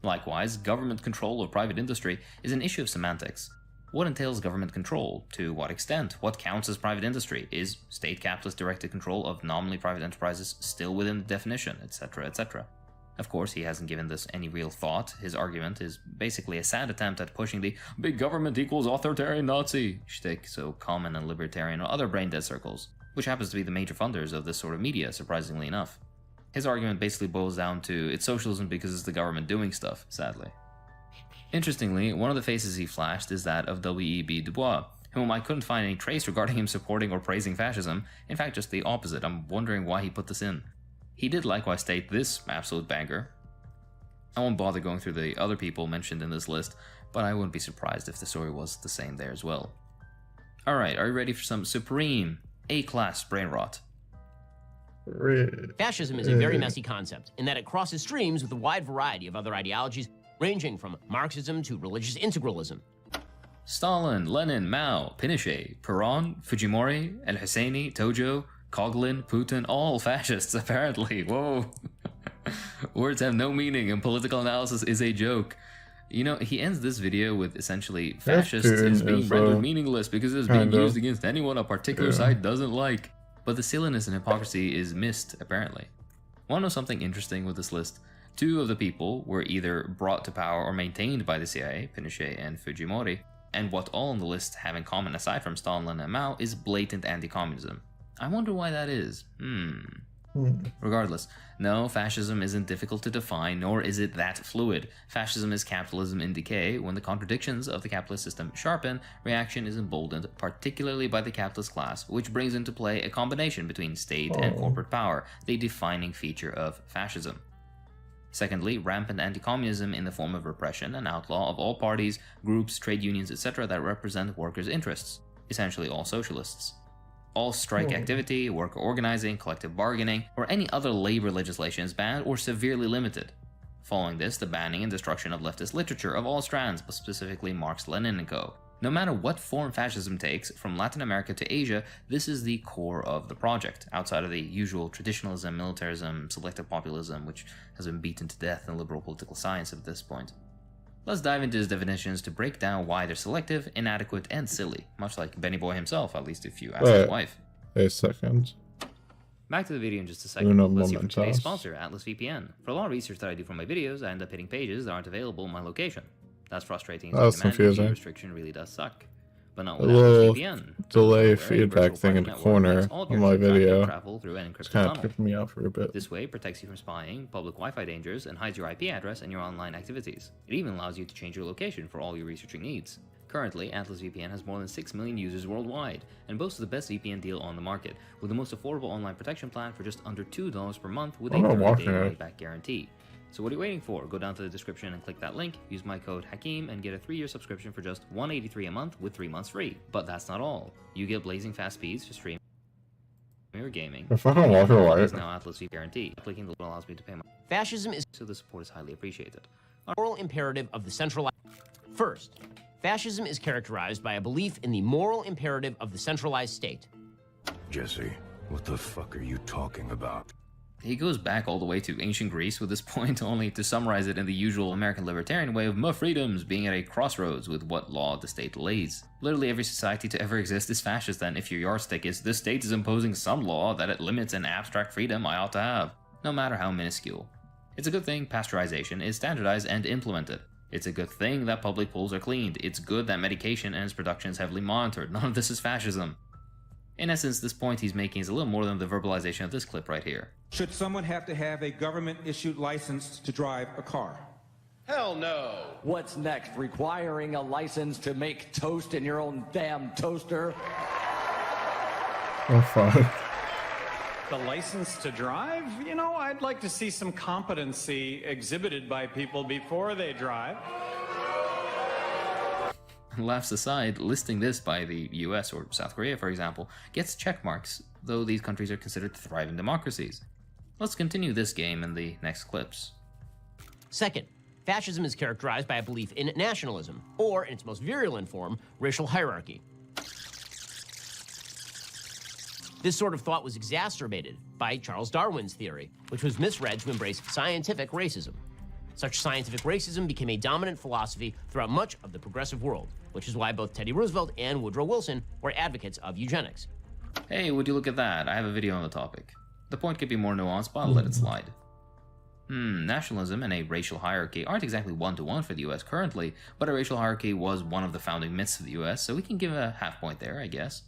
Likewise, government control of private industry is an issue of semantics. What entails government control? To what extent? What counts as private industry? Is state capitalist directed control of nominally private enterprises still within the definition, etc., etc.? Of course, he hasn't given this any real thought. His argument is basically a sad attempt at pushing the big government equals authoritarian Nazi shtick so common in libertarian or other brain-dead circles, which happens to be the major funders of this sort of media, surprisingly enough. His argument basically boils down to it's socialism because it's the government doing stuff, sadly. Interestingly, one of the faces he flashed is that of W.E.B. Du Bois, whom I couldn't find any trace regarding him supporting or praising fascism, in fact just the opposite. I'm wondering why he put this in. He did likewise state this absolute banger. I won't bother going through the other people mentioned in this list, but I wouldn't be surprised if the story was the same there as well. Alright, are you ready for some supreme A-class brain rot? Fascism is a very messy concept in that it crosses streams with a wide variety of other ideologies, ranging from Marxism to religious integralism. Stalin, Lenin, Mao, Pinochet, Perón, Fujimori, El-Husseini, Tojo, Coughlin, Putin, all fascists, apparently. Whoa. Words have no meaning and political analysis is a joke. You know, he ends this video with essentially fascist is being rendered meaningless because it is being used against anyone a particular side doesn't like. But the silliness and hypocrisy is missed, apparently. Want to know something interesting with this list? 2 of the people were either brought to power or maintained by the CIA, Pinochet and Fujimori, and what all on the list have in common aside from Stalin and Mao is blatant anti-communism. I wonder why that is. Regardless, no, fascism isn't difficult to define, nor is it that fluid. Fascism is capitalism in decay. When the contradictions of the capitalist system sharpen, reaction is emboldened, particularly by the capitalist class, which brings into play a combination between state and corporate power, the defining feature of fascism. Secondly, rampant anti-communism in the form of repression and outlaw of all parties, groups, trade unions, etc. that represent workers' interests, essentially all socialists. All strike activity, worker organizing, collective bargaining, or any other labor legislation is banned or severely limited. Following this, the banning and destruction of leftist literature of all strands, but specifically Marx, Lenin, and co. No matter what form fascism takes, from Latin America to Asia, this is the core of the project, outside of the usual traditionalism, militarism, selective populism, which has been beaten to death in liberal political science at this point. Let's dive into his definitions to break down why they're selective, inadequate, and silly, much like Benny Boy himself, at least if you ask his wife. A second. Back to the video in just a second. Let's see from today's sponsor, Atlas VPN. For a lot of research that I do for my videos, I end up hitting pages that aren't available in my location. That's frustrating. That's confusing. Restriction really does suck. But not a with little VPN. delay feedback thing in the corner of my video. It's kind of tripping me out for a bit. This way protects you from spying, public Wi-Fi dangers, and hides your IP address and your online activities. It even allows you to change your location for all your researching needs. Currently, Atlas VPN has more than 6 million users worldwide, and boasts the best VPN deal on the market, with the most affordable online protection plan for just under $2 per month with a 30-day money-back guarantee. So what are you waiting for? Go down to the description and click that link, use my code Hakeem, and get a 3-year subscription for just $183 a month with 3 months free. But that's not all. You get blazing fast speeds to stream your gaming. If I don't walk away. There's now Atlas VPN guarantee. Clicking the link allows me to pay my... Fascism is... So the support is highly appreciated. Moral imperative of the centralized... First, fascism is characterized by a belief in the moral imperative of the centralized state. Jesse, what the fuck are you talking about? He goes back all the way to ancient Greece with this point, only to summarize it in the usual American libertarian way of my freedoms being at a crossroads with what law the state lays. Literally every society to ever exist is fascist then if your yardstick is the state is imposing some law that it limits an abstract freedom I ought to have, no matter how minuscule. It's a good thing pasteurization is standardized and implemented. It's a good thing that public pools are cleaned. It's good that medication and its production is heavily monitored. None of this is fascism. In essence, this point he's making is a little more than the verbalization of this clip right here. Should someone have to have a government-issued license to drive a car? Hell no! What's next? Requiring a license to make toast in your own damn toaster? Oh, fuck. The license to drive? You know, I'd like to see some competency exhibited by people before they drive. Laughs aside, listing this by the US or South Korea, for example, gets check marks, though these countries are considered thriving democracies. Let's continue this game in the next clips. Second, fascism is characterized by a belief in nationalism, or in its most virulent form, racial hierarchy. This sort of thought was exacerbated by Charles Darwin's theory, which was misread to embrace scientific racism. Such scientific racism became a dominant philosophy throughout much of the progressive world, which is why both Teddy Roosevelt and Woodrow Wilson were advocates of eugenics. Hey, would you look at that? I have a video on the topic. The point could be more nuanced, but I'll let it slide. Nationalism and a racial hierarchy aren't exactly one-to-one for the US currently, but a racial hierarchy was one of the founding myths of the US, so we can give a half point there, I guess.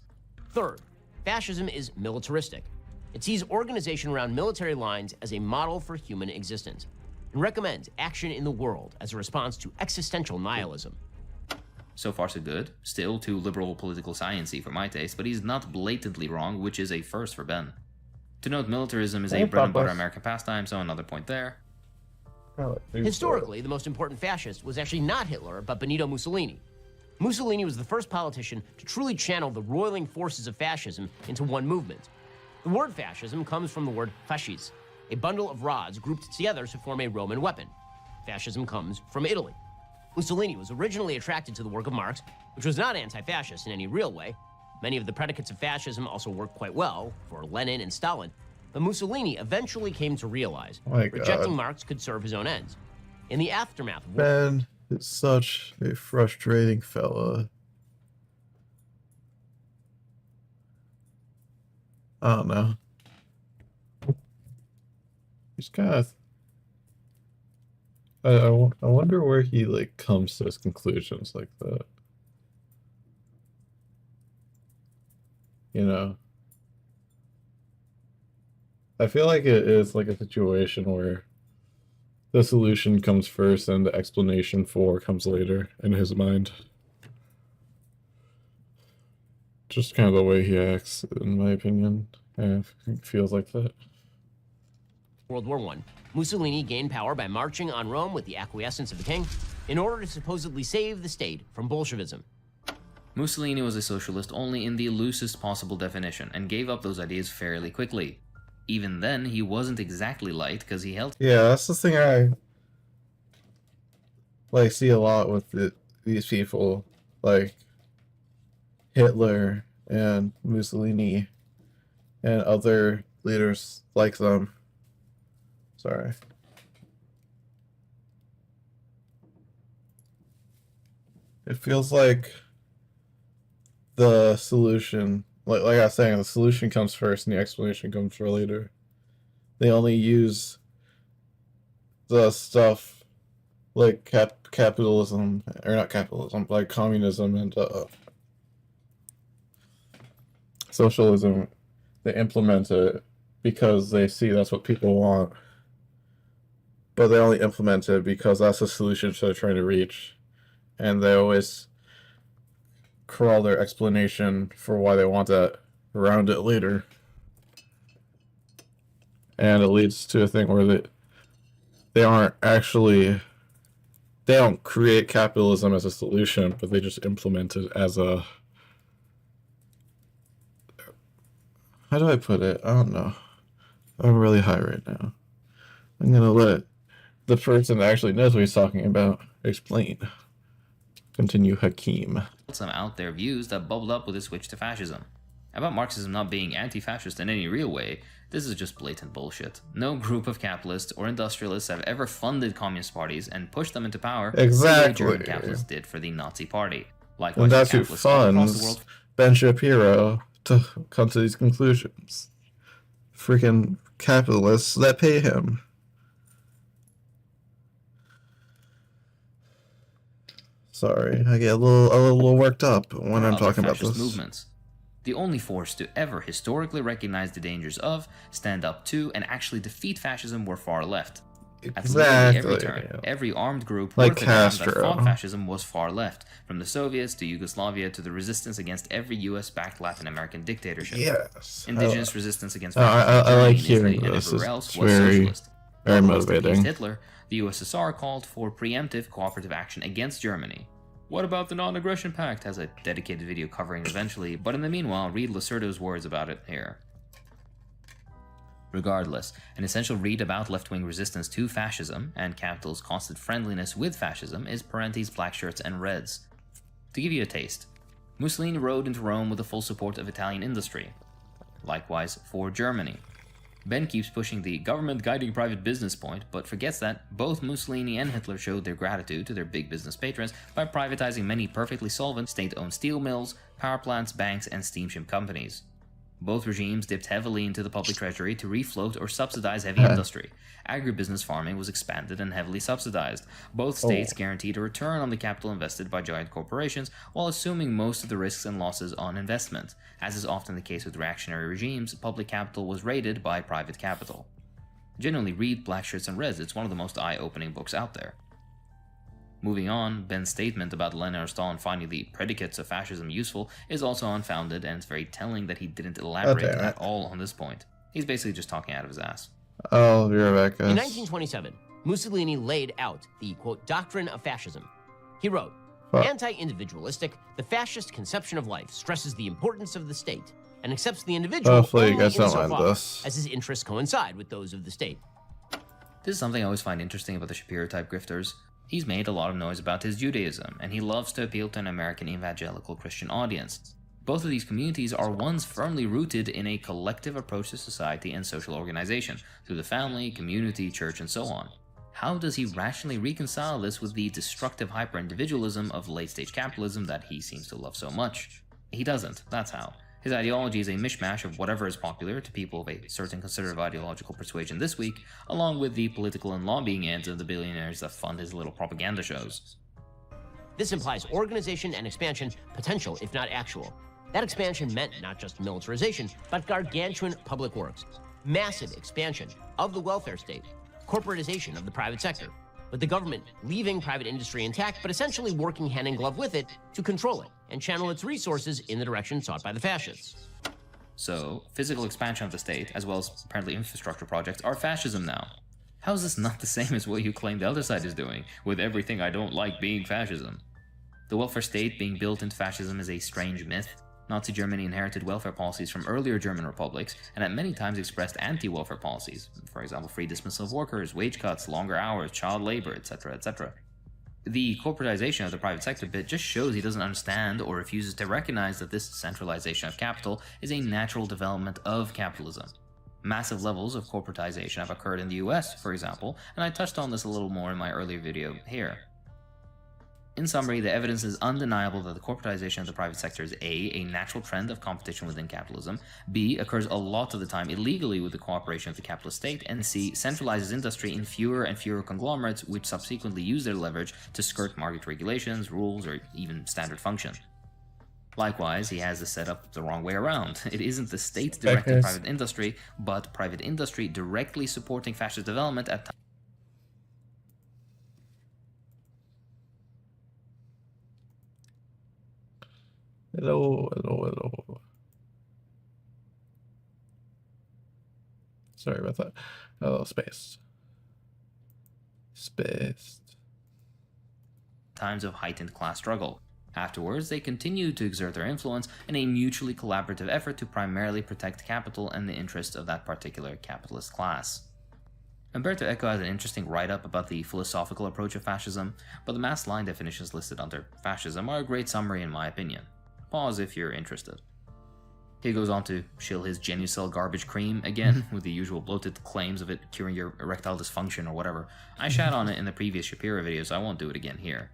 Third, fascism is militaristic. It sees organization around military lines as a model for human existence, and recommends action in the world as a response to existential nihilism. So far so good. Still too liberal political science-y for my taste, but he's not blatantly wrong, which is a first for Ben. To note, militarism is a bread-and-butter American pastime, so another point there. Historically, the most important fascist was actually not Hitler, but Benito Mussolini. Mussolini was the first politician to truly channel the roiling forces of fascism into one movement. The word fascism comes from the word fascis, a bundle of rods grouped together to form a Roman weapon. Fascism comes from Italy. Mussolini was originally attracted to the work of Marx, which was not anti-fascist in any real way. Many of the predicates of fascism also worked quite well for Lenin and Stalin, but Mussolini eventually came to realize rejecting Marx could serve his own ends. In the aftermath of war, Ben is such a frustrating fella. I don't know. He's kind of. I wonder where he like comes to his conclusions like that. You know, I feel like it is like a situation where the solution comes first and the explanation for comes later in his mind. Just kind of the way he acts, in my opinion. It feels like that. World War I, Mussolini gained power by marching on Rome with the acquiescence of the king in order to supposedly save the state from Bolshevism. Mussolini was a socialist only in the loosest possible definition and gave up those ideas fairly quickly. Even then, he wasn't exactly light because he held... Yeah, that's the thing I like see a lot with these people, like Hitler and Mussolini and other leaders like them. Sorry. It feels like the solution, like I was saying, the solution comes first and the explanation comes for later. They only use the stuff like capitalism, or not capitalism, like communism and socialism. They implement it because they see that's what people want. But they only implement it because that's the solution they're trying to reach. And they always crawl their explanation for why they want that around it later. And it leads to a thing where they aren't actually... They don't create capitalism as a solution, but they just implement it as a... How do I put it? I don't know. I'm really high right now. I'm gonna let the person that actually knows what he's talking about explain. Continue, Hakeem. Some out there views that bubbled up with a switch to fascism. About Marxism not being anti-fascist in any real way, this is just blatant bullshit. No group of capitalists or industrialists have ever funded communist parties and pushed them into power exactly the way German capitalists did for the Nazi Party. Likewise, and that's who capitalists all across the world funds Ben Shapiro to come to these conclusions. Freaking capitalists that pay him. Sorry, I get a little worked up when I'm talking about this. Movements. The only force to ever historically recognize the dangers of, stand up to, and actually defeat fascism were far left. At literally every turn, every armed group like worth a damn that Castro. fought fascism was far left, from the Soviets to Yugoslavia to the resistance against every US-backed Latin American dictatorship. Yes. Indigenous resistance against fascism I like in hearing Italy and this. everywhere else It's was very, socialist. very While most against motivating. Hitler, the USSR called for preemptive cooperative action against Germany. What about the Non-Aggression Pact? Has a dedicated video covering eventually, but in the meanwhile, read Lacerdo's words about it here. Regardless, an essential read about left-wing resistance to fascism and capital's constant friendliness with fascism is Parenti's Black Shirts and Reds. To give you a taste, Mussolini rode into Rome with the full support of Italian industry. Likewise for Germany. Ben keeps pushing the government guiding private business point, but forgets that both Mussolini and Hitler showed their gratitude to their big business patrons by privatizing many perfectly solvent state-owned steel mills, power plants, banks, and steamship companies. Both regimes dipped heavily into the public treasury to refloat or subsidize heavy industry. Agribusiness farming was expanded and heavily subsidized. Both states guaranteed a return on the capital invested by giant corporations while assuming most of the risks and losses on investment. As is often the case with reactionary regimes, public capital was raided by private capital. Genuinely read Black Shirts and Reds, it's one of the most eye-opening books out there. Moving on, Ben's statement about Lenin or Stalin finding the predicates of fascism useful is also unfounded, and it's very telling that he didn't elaborate at all on this point. He's basically just talking out of his ass. Oh, you're right, guys. In 1927, Mussolini laid out the, quote, doctrine of fascism. He wrote, anti-individualistic, the fascist conception of life stresses the importance of the state and accepts the individual Hopefully you only guys don't mind insofar this. as his interests coincide with those of the state. This is something I always find interesting about the Shapiro-type grifters. He's made a lot of noise about his Judaism, and he loves to appeal to an American evangelical Christian audience. Both of these communities are ones firmly rooted in a collective approach to society and social organization, through the family, community, church, and so on. How does he rationally reconcile this with the destructive hyper-individualism of late-stage capitalism that he seems to love so much? He doesn't, that's how. His ideology is a mishmash of whatever is popular to people of a certain conservative ideological persuasion this week, along with the political and lobbying ends of the billionaires that fund his little propaganda shows. This implies organization and expansion, potential if not actual. That expansion meant not just militarization, but gargantuan public works, massive expansion of the welfare state, corporatization of the private sector, with the government leaving private industry intact, but essentially working hand in glove with it to control it and channel its resources in the direction sought by the fascists. So, physical expansion of the state, as well as apparently infrastructure projects, are fascism now. How is this not the same as what you claim the other side is doing, with everything I don't like being fascism? The welfare state being built into fascism is a strange myth. Nazi Germany inherited welfare policies from earlier German republics and at many times expressed anti-welfare policies, for example free dismissal of workers, wage cuts, longer hours, child labor, etc., etc. The corporatization of the private sector bit just shows he doesn't understand or refuses to recognize that this centralization of capital is a natural development of capitalism. Massive levels of corporatization have occurred in the US, for example, and I touched on this a little more in my earlier video here. In summary, the evidence is undeniable that the corporatization of the private sector is a natural trend of competition within capitalism, b, occurs a lot of the time illegally with the cooperation of the capitalist state, and c, centralizes industry in fewer and fewer conglomerates which subsequently use their leverage to skirt market regulations, rules, or even standard function. Likewise, he has this set up the wrong way around. It isn't the state directing private industry, but private industry directly supporting fascist development at times. Hello, hello, hello. Sorry about that. Oh, spaced. Spaced. Times of heightened class struggle. Afterwards, they continued to exert their influence in a mutually collaborative effort to primarily protect capital and the interests of that particular capitalist class. Umberto Eco has an interesting write-up about the philosophical approach of fascism, but the mass line definitions listed under fascism are a great summary in my opinion. Pause if you're interested. He goes on to shill his Genucell garbage cream again with the usual bloated claims of it curing your erectile dysfunction or whatever. I shat on it in the previous Shapiro video, so I won't do it again here.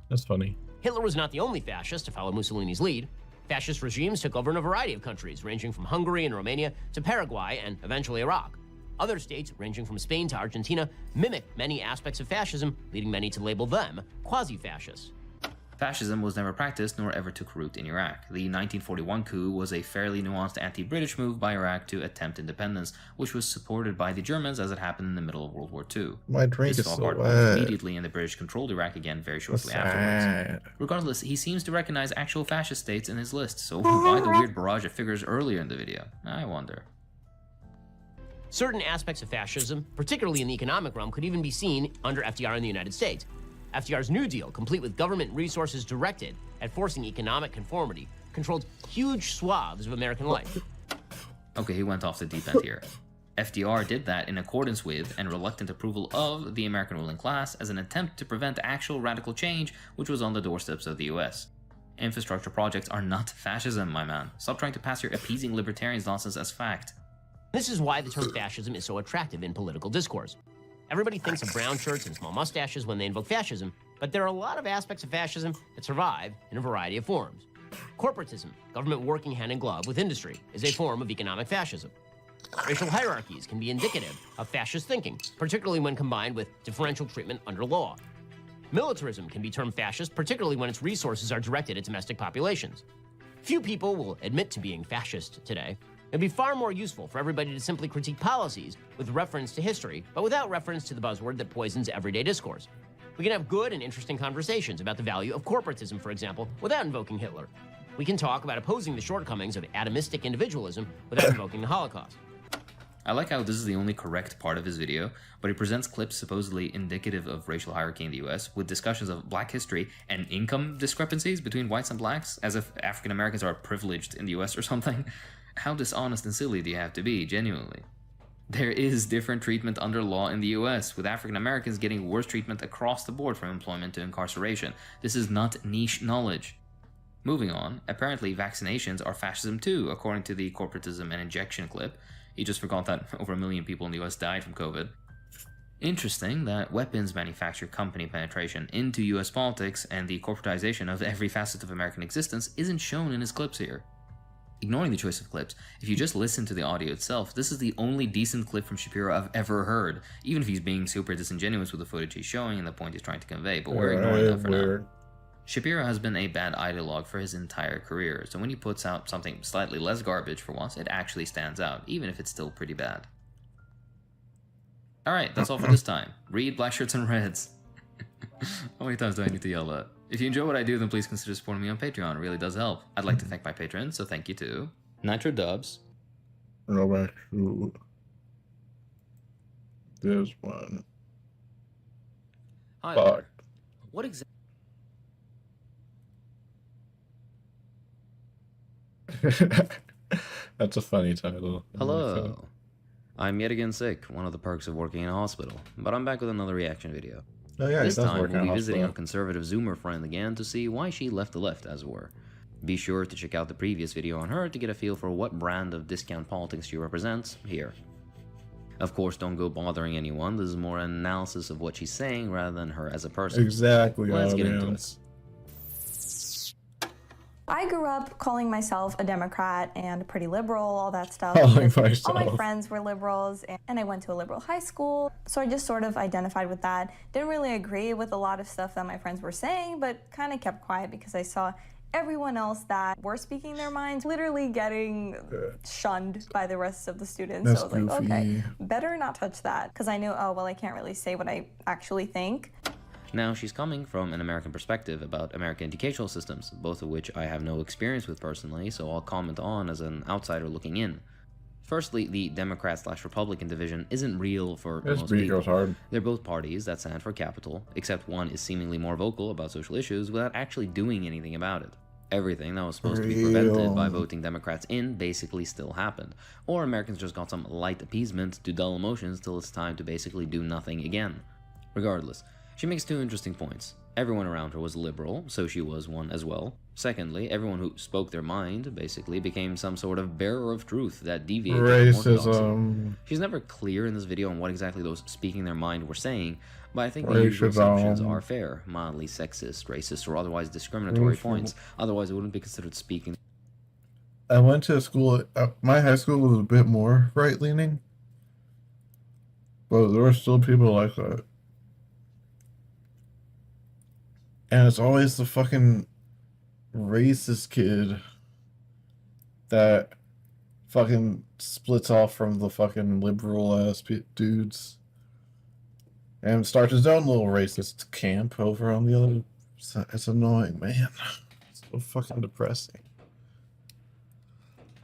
That's funny. Hitler was not the only fascist to follow Mussolini's lead. Fascist regimes took over in a variety of countries, ranging from Hungary and Romania to Paraguay and eventually Iraq. Other states, ranging from Spain to Argentina, mimicked many aspects of fascism, leading many to label them quasi-fascists. Fascism was never practiced nor ever took root in Iraq. The 1941 coup was a fairly nuanced anti-British move by Iraq to attempt independence, which was supported by the Germans as it happened in the middle of World War II. My drink this is fell so apart wet. immediately and the British controlled Iraq again very shortly afterwards. Regardless, he seems to recognize actual fascist states in his list, so why the weird barrage of figures earlier in the video? I wonder. Certain aspects of fascism, particularly in the economic realm, could even be seen under FDR in the United States. FDR's New Deal, complete with government resources directed at forcing economic conformity, controlled huge swaths of American life. Okay, he went off the deep end here. FDR did that in accordance with and reluctant approval of the American ruling class as an attempt to prevent actual radical change which was on the doorsteps of the US. Infrastructure projects are not fascism, my man. Stop trying to pass your appeasing libertarians nonsense as fact. This is why the term fascism is so attractive in political discourse. Everybody thinks of brown shirts and small mustaches when they invoke fascism, but there are a lot of aspects of fascism that survive in a variety of forms. Corporatism, government working hand in glove with industry, is a form of economic fascism. Racial hierarchies can be indicative of fascist thinking, particularly when combined with differential treatment under law. Militarism can be termed fascist, particularly when its resources are directed at domestic populations. Few people will admit to being fascist today. It'd be far more useful for everybody to simply critique policies with reference to history, but without reference to the buzzword that poisons everyday discourse. We can have good and interesting conversations about the value of corporatism, for example, without invoking Hitler. We can talk about opposing the shortcomings of atomistic individualism without invoking the Holocaust. I like how this is the only correct part of his video, but he presents clips supposedly indicative of racial hierarchy in the US with discussions of black history and income discrepancies between whites and blacks, as if African Americans are privileged in the US or something. How dishonest and silly do you have to be, genuinely? There is different treatment under law in the US, with African Americans getting worse treatment across the board from employment to incarceration. This is not niche knowledge. Moving on, apparently vaccinations are fascism too, according to the corporatism and injection clip. He just forgot that over 1 million people in the US died from COVID. Interesting that weapons manufacturer company penetration into US politics and the corporatization of every facet of American existence isn't shown in his clips here. Ignoring the choice of clips, if you just listen to the audio itself, this is the only decent clip from Shapiro I've ever heard, even if he's being super disingenuous with the footage he's showing and the point he's trying to convey, but we're ignoring that for now. Shapiro has been a bad ideologue for his entire career, so when he puts out something slightly less garbage for once, it actually stands out, even if it's still pretty bad. Alright, that's all for this time. Read Black Shirts and Reds. How many times do I need to yell that? If you enjoy what I do, then please consider supporting me on Patreon. It really does help. I'd like to thank my patrons, so thank you to Nitro Dubs. Go back to this one. Hi Fuck. there. What exactly? That's a funny title. Hello. I'm yet again sick, one of the perks of working in a hospital, but I'm back with another reaction video. Oh yeah, this he does time work in we'll a be visiting hospital. our conservative Zoomer friend again to see why she left the left, as it were. Be sure to check out the previous video on her to get a feel for what brand of discount politics she represents here. Of course, don't go bothering anyone, this is more an analysis of what she's saying rather than her as a person. Exactly. Let's get into it. audience. I grew up calling myself a Democrat and pretty liberal, all that stuff. Calling because all my myself. friends were liberals, and I went to a liberal high school, so I just sort of identified with that. Didn't really agree with a lot of stuff that my friends were saying, but kind of kept quiet because I saw everyone else that were speaking their minds literally getting shunned by the rest of the students. That's so I was like, okay, goofy. better not touch that, because I knew, oh, well, I can't really say what I actually think. Now, she's coming from an American perspective about American educational systems, both of which I have no experience with personally, so I'll comment on as an outsider looking in. Firstly, the Democrat/Republican division isn't real for This most beat people. goes hard. They're both parties that stand for capital, except one is seemingly more vocal about social issues without actually doing anything about it. Everything that was supposed to be prevented by voting Democrats in basically still happened, or Americans just got some light appeasement to dull emotions till it's time to basically do nothing again. Regardless, she makes two interesting points. Everyone around her was liberal, so she was one as well. Secondly, everyone who spoke their mind basically became some sort of bearer of truth that deviated from orthodoxy. Racism. She's never clear in this video on what exactly those speaking their mind were saying, but I think the usual assumptions are fair, mildly sexist, racist, or otherwise discriminatory points. Otherwise, it wouldn't be considered speaking. I went to a school, my high school was a bit more right-leaning, but there were still people like that. And it's always the fucking racist kid that fucking splits off from the fucking liberal-ass dudes and starts his own little racist camp over on the other side. It's annoying, man. It's so fucking depressing.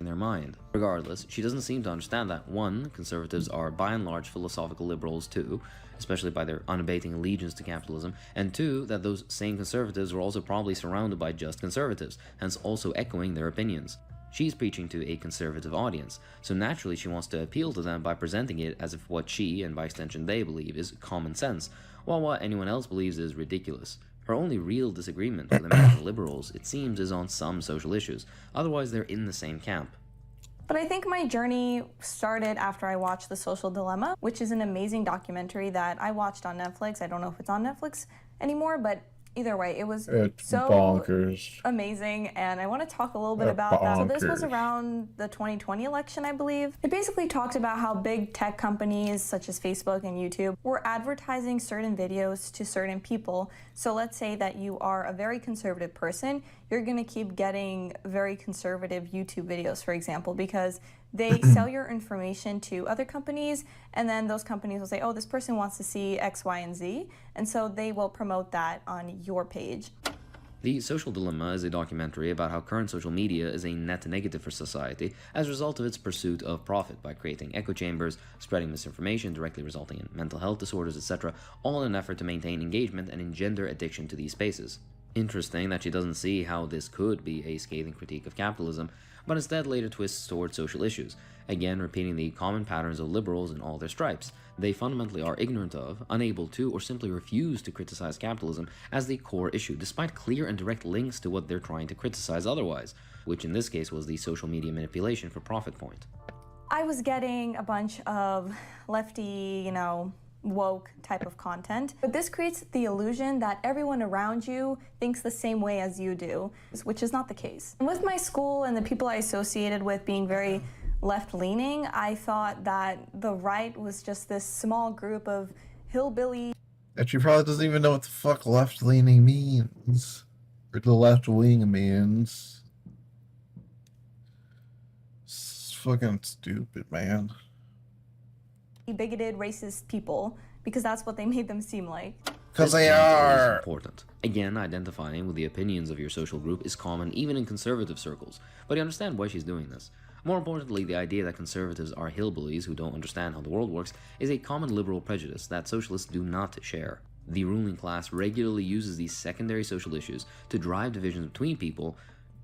In their mind. Regardless, she doesn't seem to understand that 1. Conservatives are by and large philosophical liberals too, especially by their unabating allegiance to capitalism, and 2. That those same conservatives were also probably surrounded by just conservatives, hence also echoing their opinions. She's preaching to a conservative audience, so naturally she wants to appeal to them by presenting it as if what she, and by extension they, believe is common sense, while what anyone else believes is ridiculous. Her only real disagreement with American liberals, it seems, is on some social issues. Otherwise, they're in the same camp. But I think my journey started after I watched The Social Dilemma, which is an amazing documentary that I watched on Netflix. I don't know if it's on Netflix anymore, but either way, it was It's so bonkers. amazing, and I want to talk a little bit about that. So this was Bonkers. around the 2020 election, I believe. It basically talked about how big tech companies such as Facebook and YouTube were advertising certain videos to certain people. So let's say that you are a very conservative person, you're going to keep getting very conservative YouTube videos, for example, because they sell your information to other companies, and then those companies will say, oh, this person wants to see X, Y, and Z, and so they will promote that on your page. The Social Dilemma is a documentary about how current social media is a net negative for society as a result of its pursuit of profit by creating echo chambers, spreading misinformation directly resulting in mental health disorders, etc., all in an effort to maintain engagement and engender addiction to these spaces. Interesting that she doesn't see how this could be a scathing critique of capitalism, but instead later twists toward social issues, again repeating the common patterns of liberals in all their stripes. They fundamentally are ignorant of, unable to, or simply refuse to criticize capitalism as the core issue, despite clear and direct links to what they're trying to criticize otherwise, which in this case was the social media manipulation for profit point. I was getting a bunch of lefty, woke type of content, but this creates the illusion that everyone around you thinks the same way as you do, which is not the case. And with my school and the people I associated with being very left-leaning, I thought that the right was just this small group of hillbilly. That she probably doesn't even know what the fuck left-leaning means, or the left wing means. It's fucking stupid, man. Bigoted, racist people, because that's what they made them seem like. Because they are important. Again, identifying with the opinions of your social group is common even in conservative circles, but you understand why she's doing this. More importantly, the idea that conservatives are hillbillies who don't understand how the world works is a common liberal prejudice that socialists do not share. The ruling class regularly uses these secondary social issues to drive divisions between people.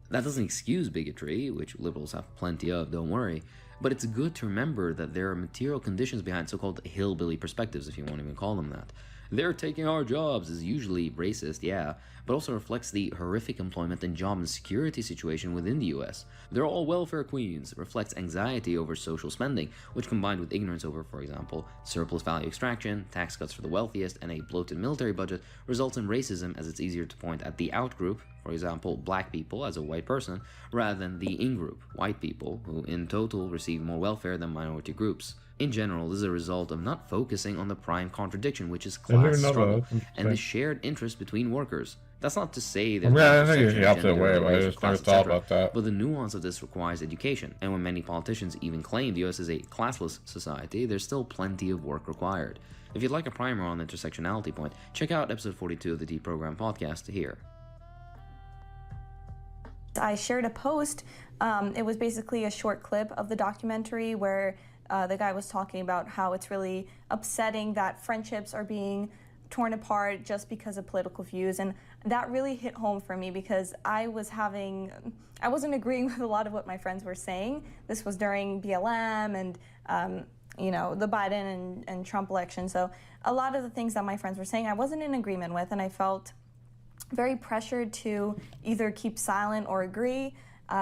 That doesn't excuse bigotry, which liberals have plenty of, don't worry, but it's good to remember that there are material conditions behind so-called hillbilly perspectives, if you won't even call them that. They're taking our jobs is usually racist, yeah, but also reflects the horrific employment and job insecurity situation within the US. They're all welfare queens, reflects anxiety over social spending, which combined with ignorance over, for example, surplus value extraction, tax cuts for the wealthiest, and a bloated military budget, results in racism as it's easier to point at the out group, for example, black people as a white person, rather than the in group, white people, who in total receive more welfare than minority groups. In general, this is a result of not focusing on the prime contradiction, which is class struggle and the shared interest between workers. That's not to say there's I think it's the opposite way, but I just never thought about that. But the nuance of this requires education, and when many politicians even claim the US is a classless society, there's still plenty of work required. If you'd like a primer on the intersectionality point, check out episode 42 of the Deprogram podcast here. I shared a post. It was basically a short clip of the documentary where the guy was talking about how it's really upsetting that friendships are being torn apart just because of political views, and that really hit home for me because I wasn't agreeing with a lot of what my friends were saying. This was during BLM and the Biden and Trump election, so a lot of the things that my friends were saying I wasn't in agreement with, and I felt very pressured to either keep silent or agree.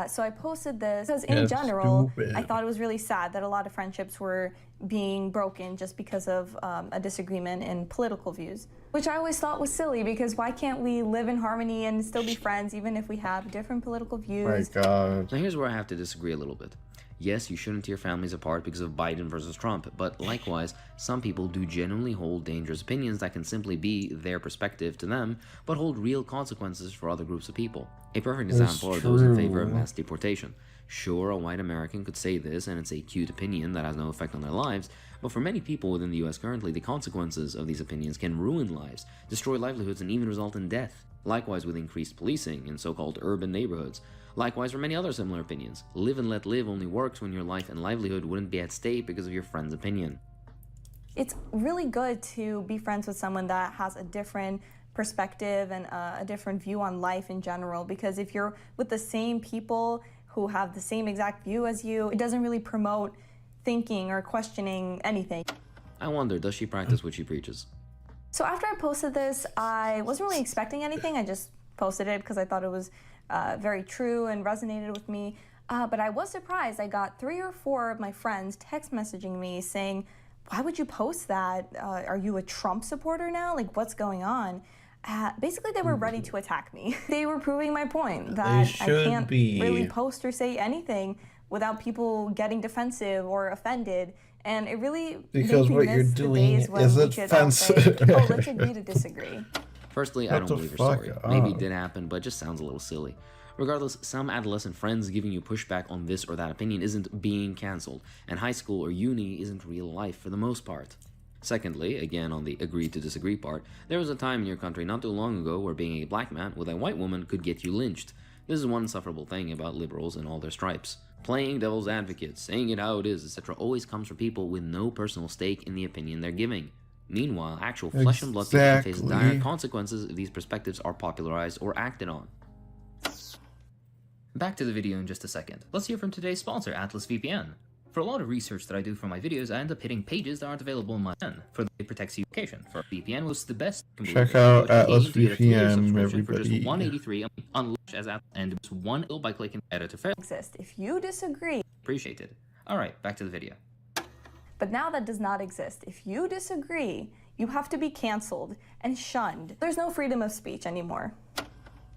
So I posted this because in general, I thought it was really sad that a lot of friendships were being broken just because of a disagreement in political views, which I always thought was silly because why can't we live in harmony and still be friends even if we have different political views? My God. Now here's where I have to disagree a little bit. Yes, you shouldn't tear families apart because of Biden versus Trump, but likewise, some people do genuinely hold dangerous opinions that can simply be their perspective to them, but hold real consequences for other groups of people. A perfect example are those in favor of mass deportation. Sure, a white American could say this, and it's a cute opinion that has no effect on their lives, but for many people within the US currently, the consequences of these opinions can ruin lives, destroy livelihoods, and even result in death. Likewise with increased policing in so-called urban neighborhoods. Likewise for many other similar opinions. Live and let live only works when your life and livelihood wouldn't be at stake because of your friend's opinion. It's really good to be friends with someone that has a different perspective and a different view on life in general, because if you're with the same people who have the same exact view as you, it doesn't really promote thinking or questioning anything. I wonder, does she practice what she preaches? So after I posted this, I wasn't really expecting anything. I just posted it because I thought it was very true and resonated with me. But I was surprised. I got 3 or 4 of my friends text messaging me saying, why would you post that? Are you a Trump supporter now? Like, what's going on? Basically, they were ready to attack me. They were proving my point that I can't really post or say anything without people getting defensive or offended. And it really because what you're doing is offensive. Oh, let's agree to disagree. Firstly, I don't believe your story. Maybe it did happen, but it just sounds a little silly. Regardless, some adolescent friends giving you pushback on this or that opinion isn't being cancelled, and high school or uni isn't real life for the most part. Secondly, again on the agree to disagree part, there was a time in your country not too long ago where being a black man with a white woman could get you lynched. This is one insufferable thing about liberals and all their stripes. Playing devil's advocate, saying it how it is, etc. always comes from people with no personal stake in the opinion they're giving. Meanwhile, actual flesh and blood people face dire consequences if these perspectives are popularized or acted on. Back to the video in just a second. Let's hear from today's sponsor, Atlas VPN. For a lot of research that I do for my videos, I end up hitting pages that aren't available in my VPN. For the it protects you location. For VPN was the best. Check out Atlas VPN, for everybody. just $183 unleash as app and it's one by clicking editor fail. Exist. If you disagree. Appreciated. Alright, back to the video. But now that does not exist. If you disagree, you have to be cancelled and shunned. There's no freedom of speech anymore.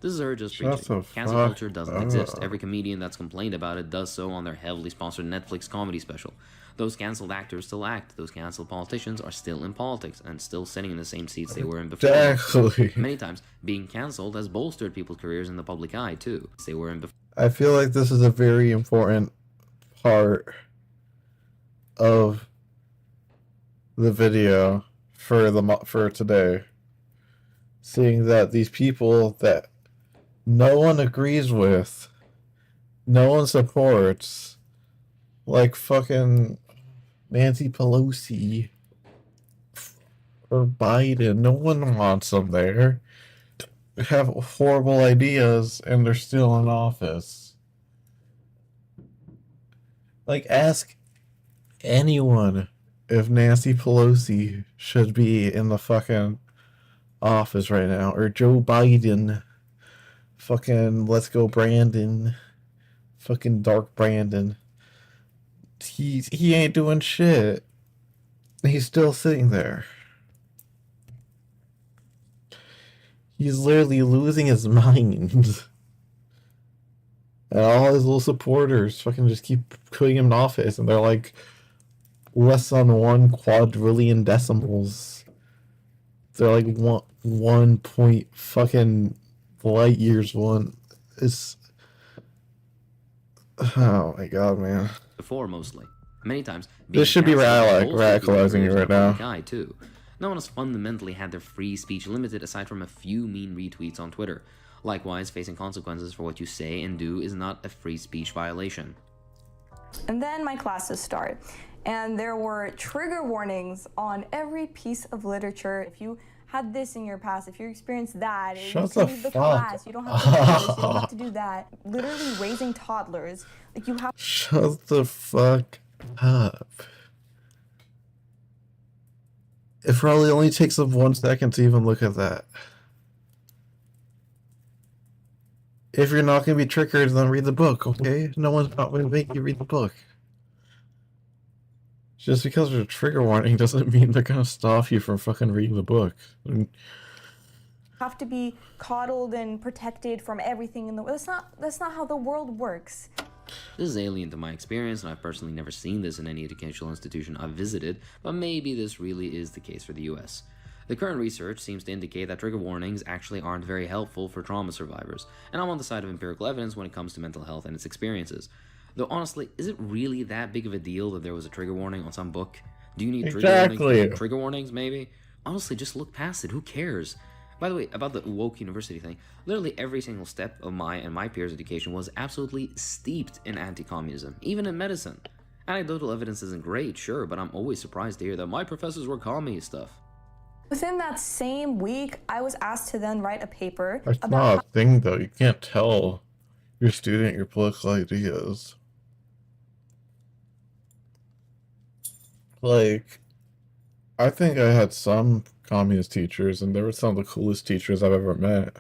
This is her just preaching. Cancel culture doesn't exist. Every comedian that's complained about it does so on their heavily sponsored Netflix comedy special. Those cancelled actors still act. Those cancelled politicians are still in politics and still sitting in the same seats they were in before. Exactly. Many times, being cancelled has bolstered people's careers in the public eye too. They were in before. I feel like this is a very important part of the video for today. Seeing that these people that no one agrees with, no one supports, like fucking Nancy Pelosi or Biden, no one wants them there. They have horrible ideas and they're still in office. Like, ask anyone if Nancy Pelosi should be in the fucking office right now, or Joe Biden. Fucking let's go Brandon. Fucking Dark Brandon. He ain't doing shit. He's still sitting there. He's literally losing his mind. And all his little supporters fucking just keep putting him in office, and they're like less than 1 quadrillion decimals. They're like one point fucking light years one. It's oh my god, man. Before mostly. Many times. This should be radicalizing you right now. Guy too. No one has fundamentally had their free speech limited aside from a few mean retweets on Twitter. Likewise, facing consequences for what you say and do is not a free speech violation. And then my classes start. And there were trigger warnings on every piece of literature. If you had this in your past, if you experienced that, shut the fuck class, you don't have to do this, you don't have to do that. Literally raising toddlers, like you have. Shut the fuck up. It probably only takes up 1 second to even look at that. If you're not gonna be triggered, then read the book, okay? No one's not gonna make you read the book. Just because there's a trigger warning doesn't mean they're gonna stop you from fucking reading the book. Have to be coddled and protected from everything in the world. That's not how the world works. This is alien to my experience, and I've personally never seen this in any educational institution I've visited, but maybe this really is the case for the US. The current research seems to indicate that trigger warnings actually aren't very helpful for trauma survivors, and I'm on the side of empirical evidence when it comes to mental health and its experiences. Though honestly, is it really that big of a deal that there was a trigger warning on some book? Do you need trigger warnings, maybe? Honestly, just look past it, who cares? By the way, about the woke university thing, literally every single step of my and my peers' education was absolutely steeped in anti-communism, even in medicine. Anecdotal evidence isn't great, sure, but I'm always surprised to hear that my professors were commie stuff. Within that same week, I was asked to then write a paper That's not a thing, though. You can't tell your student your political ideas. Like, I think I had some communist teachers, and they were some of the coolest teachers I've ever met.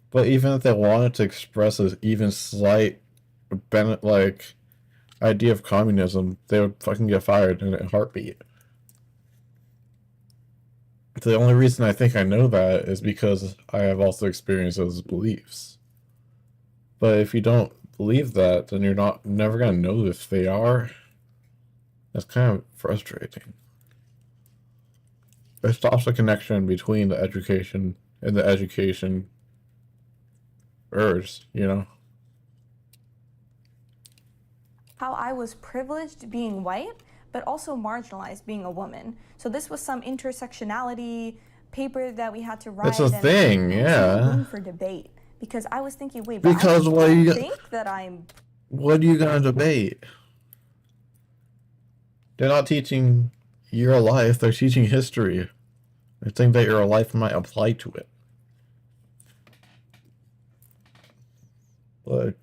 But even if they wanted to express an even slight, like, idea of communism, they would fucking get fired in a heartbeat. The only reason I think I know that is because I have also experienced those beliefs. But if you don't believe that, then you're never gonna know if they are. That's kind of frustrating. It stops the connection between the education and the education urge, you know? How I was privileged being white, but also marginalized being a woman. So this was some intersectionality paper that we had to write. It's a thing, yeah. Room for debate, because I was thinking, wait, because I don't think that I'm. What are you gonna debate? They're not teaching your life; they're teaching history. They think that your life might apply to it. Like,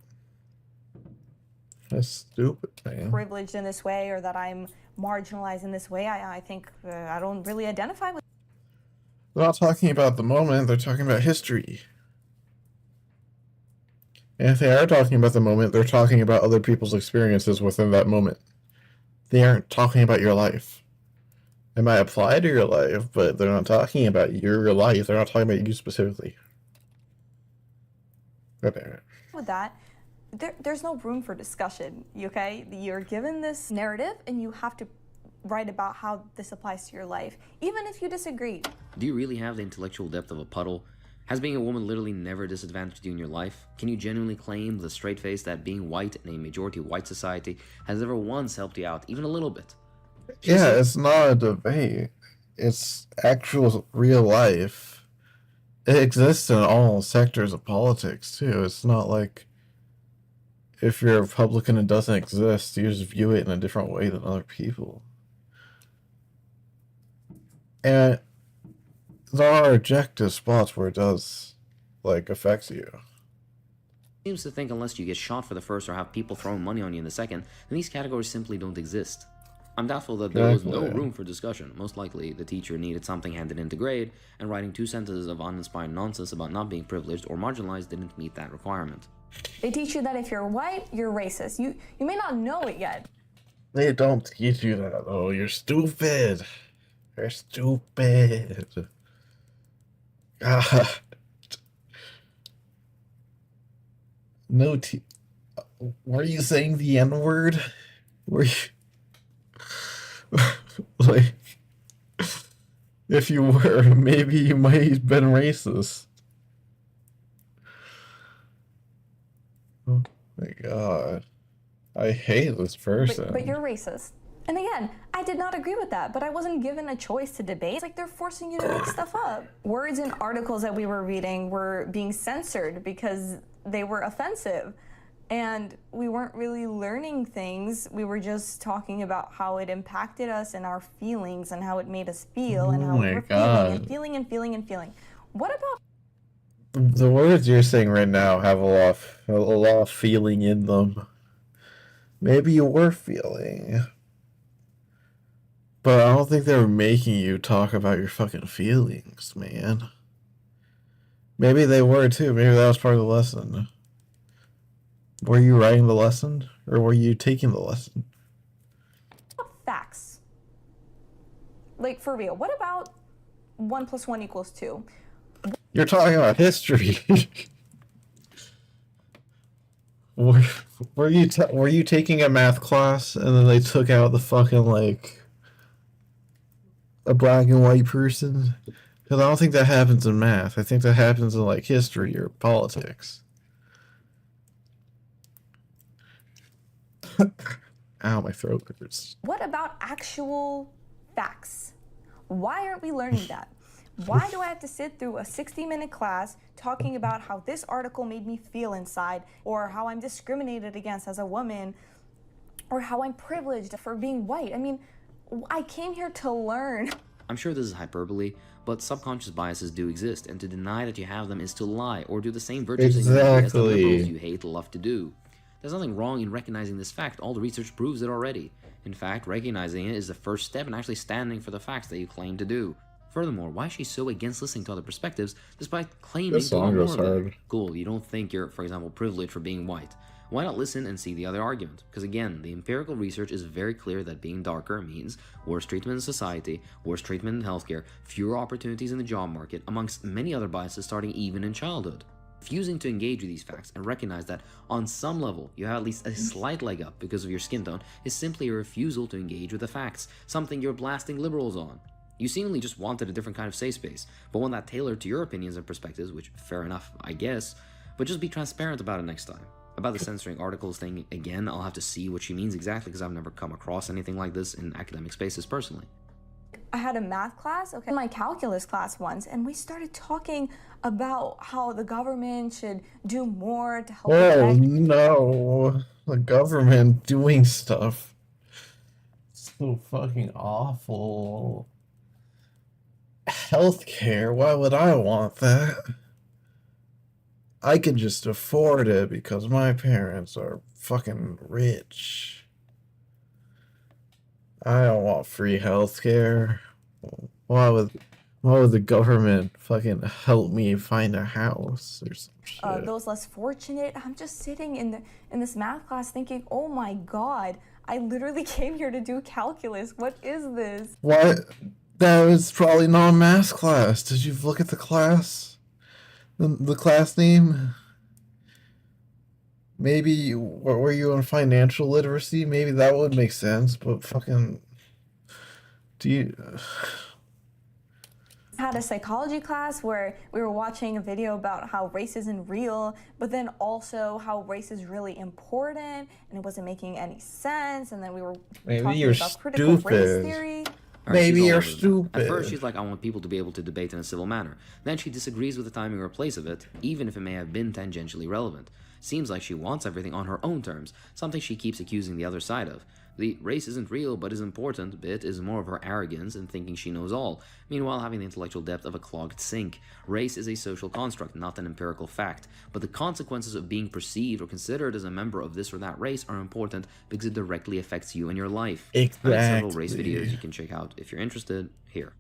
that's stupid, man. Privileged in this way or that I'm marginalized in this way. I think I don't really identify with. They're not talking about the moment, they're talking about history. And if they are talking about the moment, they're talking about other people's experiences within that moment. They aren't talking about your life. It might apply to your life, but they're not talking about your life. They're not talking about you specifically. With that, there's no room for discussion, okay? You're given this narrative and you have to write about how this applies to your life, even if you disagree. Do you really have the intellectual depth of a puddle? Has being a woman literally never disadvantaged you in your life? Can you genuinely claim with a straight face that being white in a majority white society has ever once helped you out, even a little bit? Yeah, it's not a debate. It's actual real life. It exists in all sectors of politics, too. It's not like if you're a Republican and doesn't exist, you just view it in a different way than other people. And there are objective spots where it does, like, affect you. Seems to think unless you get shot for the first or have people throwing money on you in the second, then these categories simply don't exist. I'm doubtful that there was no room for discussion. Most likely, the teacher needed something handed into grade, and writing 2 sentences of uninspired nonsense about not being privileged or marginalized didn't meet that requirement. They teach you that if you're white, you're racist. You may not know it yet. They don't teach you that. Oh, you're stupid. You're stupid. God. No were you saying the N-word? Were you... like, if you were, maybe you might have been racist. Oh my god. I hate this person. But you're racist. And again, I did not agree with that, but I wasn't given a choice to debate. It's like they're forcing you to make stuff up. Words in articles that we were reading were being censored because they were offensive. And we weren't really learning things. We were just talking about how it impacted us and our feelings and how it made us feel and how we were feeling and feeling. What about the words you're saying right now have a lot of feeling in them. Maybe you were feeling. But I don't think they were making you talk about your fucking feelings, man. Maybe they were too. Maybe that was part of the lesson. Were you writing the lesson, or were you taking the lesson? facts? Like, for real, what about 1 + 1 = 2? You're talking about history. Were you taking a math class and then they took out the fucking, like, a black and white person? Because I don't think that happens in math. I think that happens in, like, history or politics. Ow, my throat hurts. What about actual facts? Why aren't we learning that? Why do I have to sit through a 60-minute class talking about how this article made me feel inside, or how I'm discriminated against as a woman, or how I'm privileged for being white? I mean, I came here to learn. I'm sure this is hyperbole, but subconscious biases do exist, and to deny that you have them is to lie or do the same virtuous thing as the liberals you hate love to do. There's nothing wrong in recognizing this fact. All the research proves it already. In fact, recognizing it is the first step in actually standing for the facts that you claim to do. Furthermore, why is she so against listening to other perspectives despite claiming to know more of them? Cool, you don't think you're, for example, privileged for being white. Why not listen and see the other argument? Because again, the empirical research is very clear that being darker means worse treatment in society, worse treatment in healthcare, fewer opportunities in the job market, amongst many other biases starting even in childhood. Refusing to engage with these facts and recognize that on some level you have at least a slight leg up because of your skin tone is simply a refusal to engage with the facts, something you're blasting liberals on. You seemingly just wanted a different kind of safe space, but one that tailored to your opinions and perspectives, which fair enough, I guess, but just be transparent about it next time. About the censoring articles thing, again, I'll have to see what she means exactly because I've never come across anything like this in academic spaces personally. I had a math class, my calculus class once, and we started talking about how the government should do more to help protect. No, the government doing stuff. So fucking awful. Healthcare, why would I want that? I can just afford it because my parents are fucking rich. I don't want free healthcare. Why would the government fucking help me find a house or some shit? Those less fortunate. I'm just sitting in this math class thinking, oh my god, I literally came here to do calculus. What is this? What? That was probably not a math class. Did you look at the class? The class name? Maybe, were you on financial literacy? Maybe that would make sense, but fucking... Do you... Had a psychology class where we were watching a video about how race isn't real, but then also how race is really important, and it wasn't making any sense, and then we were talking about critical race theory. Maybe you're stupid. At first, she's like, I want people to be able to debate in a civil manner. Then she disagrees with the timing or place of it, even if it may have been tangentially relevant. Seems like she wants everything on her own terms, something she keeps accusing the other side of. The race isn't real but is important bit is more of her arrogance and thinking she knows all, meanwhile having the intellectual depth of a clogged sink. Race is a social construct, not an empirical fact, but the consequences of being perceived or considered as a member of this or that race are important because it directly affects you and your life. Exactly. I have several race videos you can check out if you're interested here.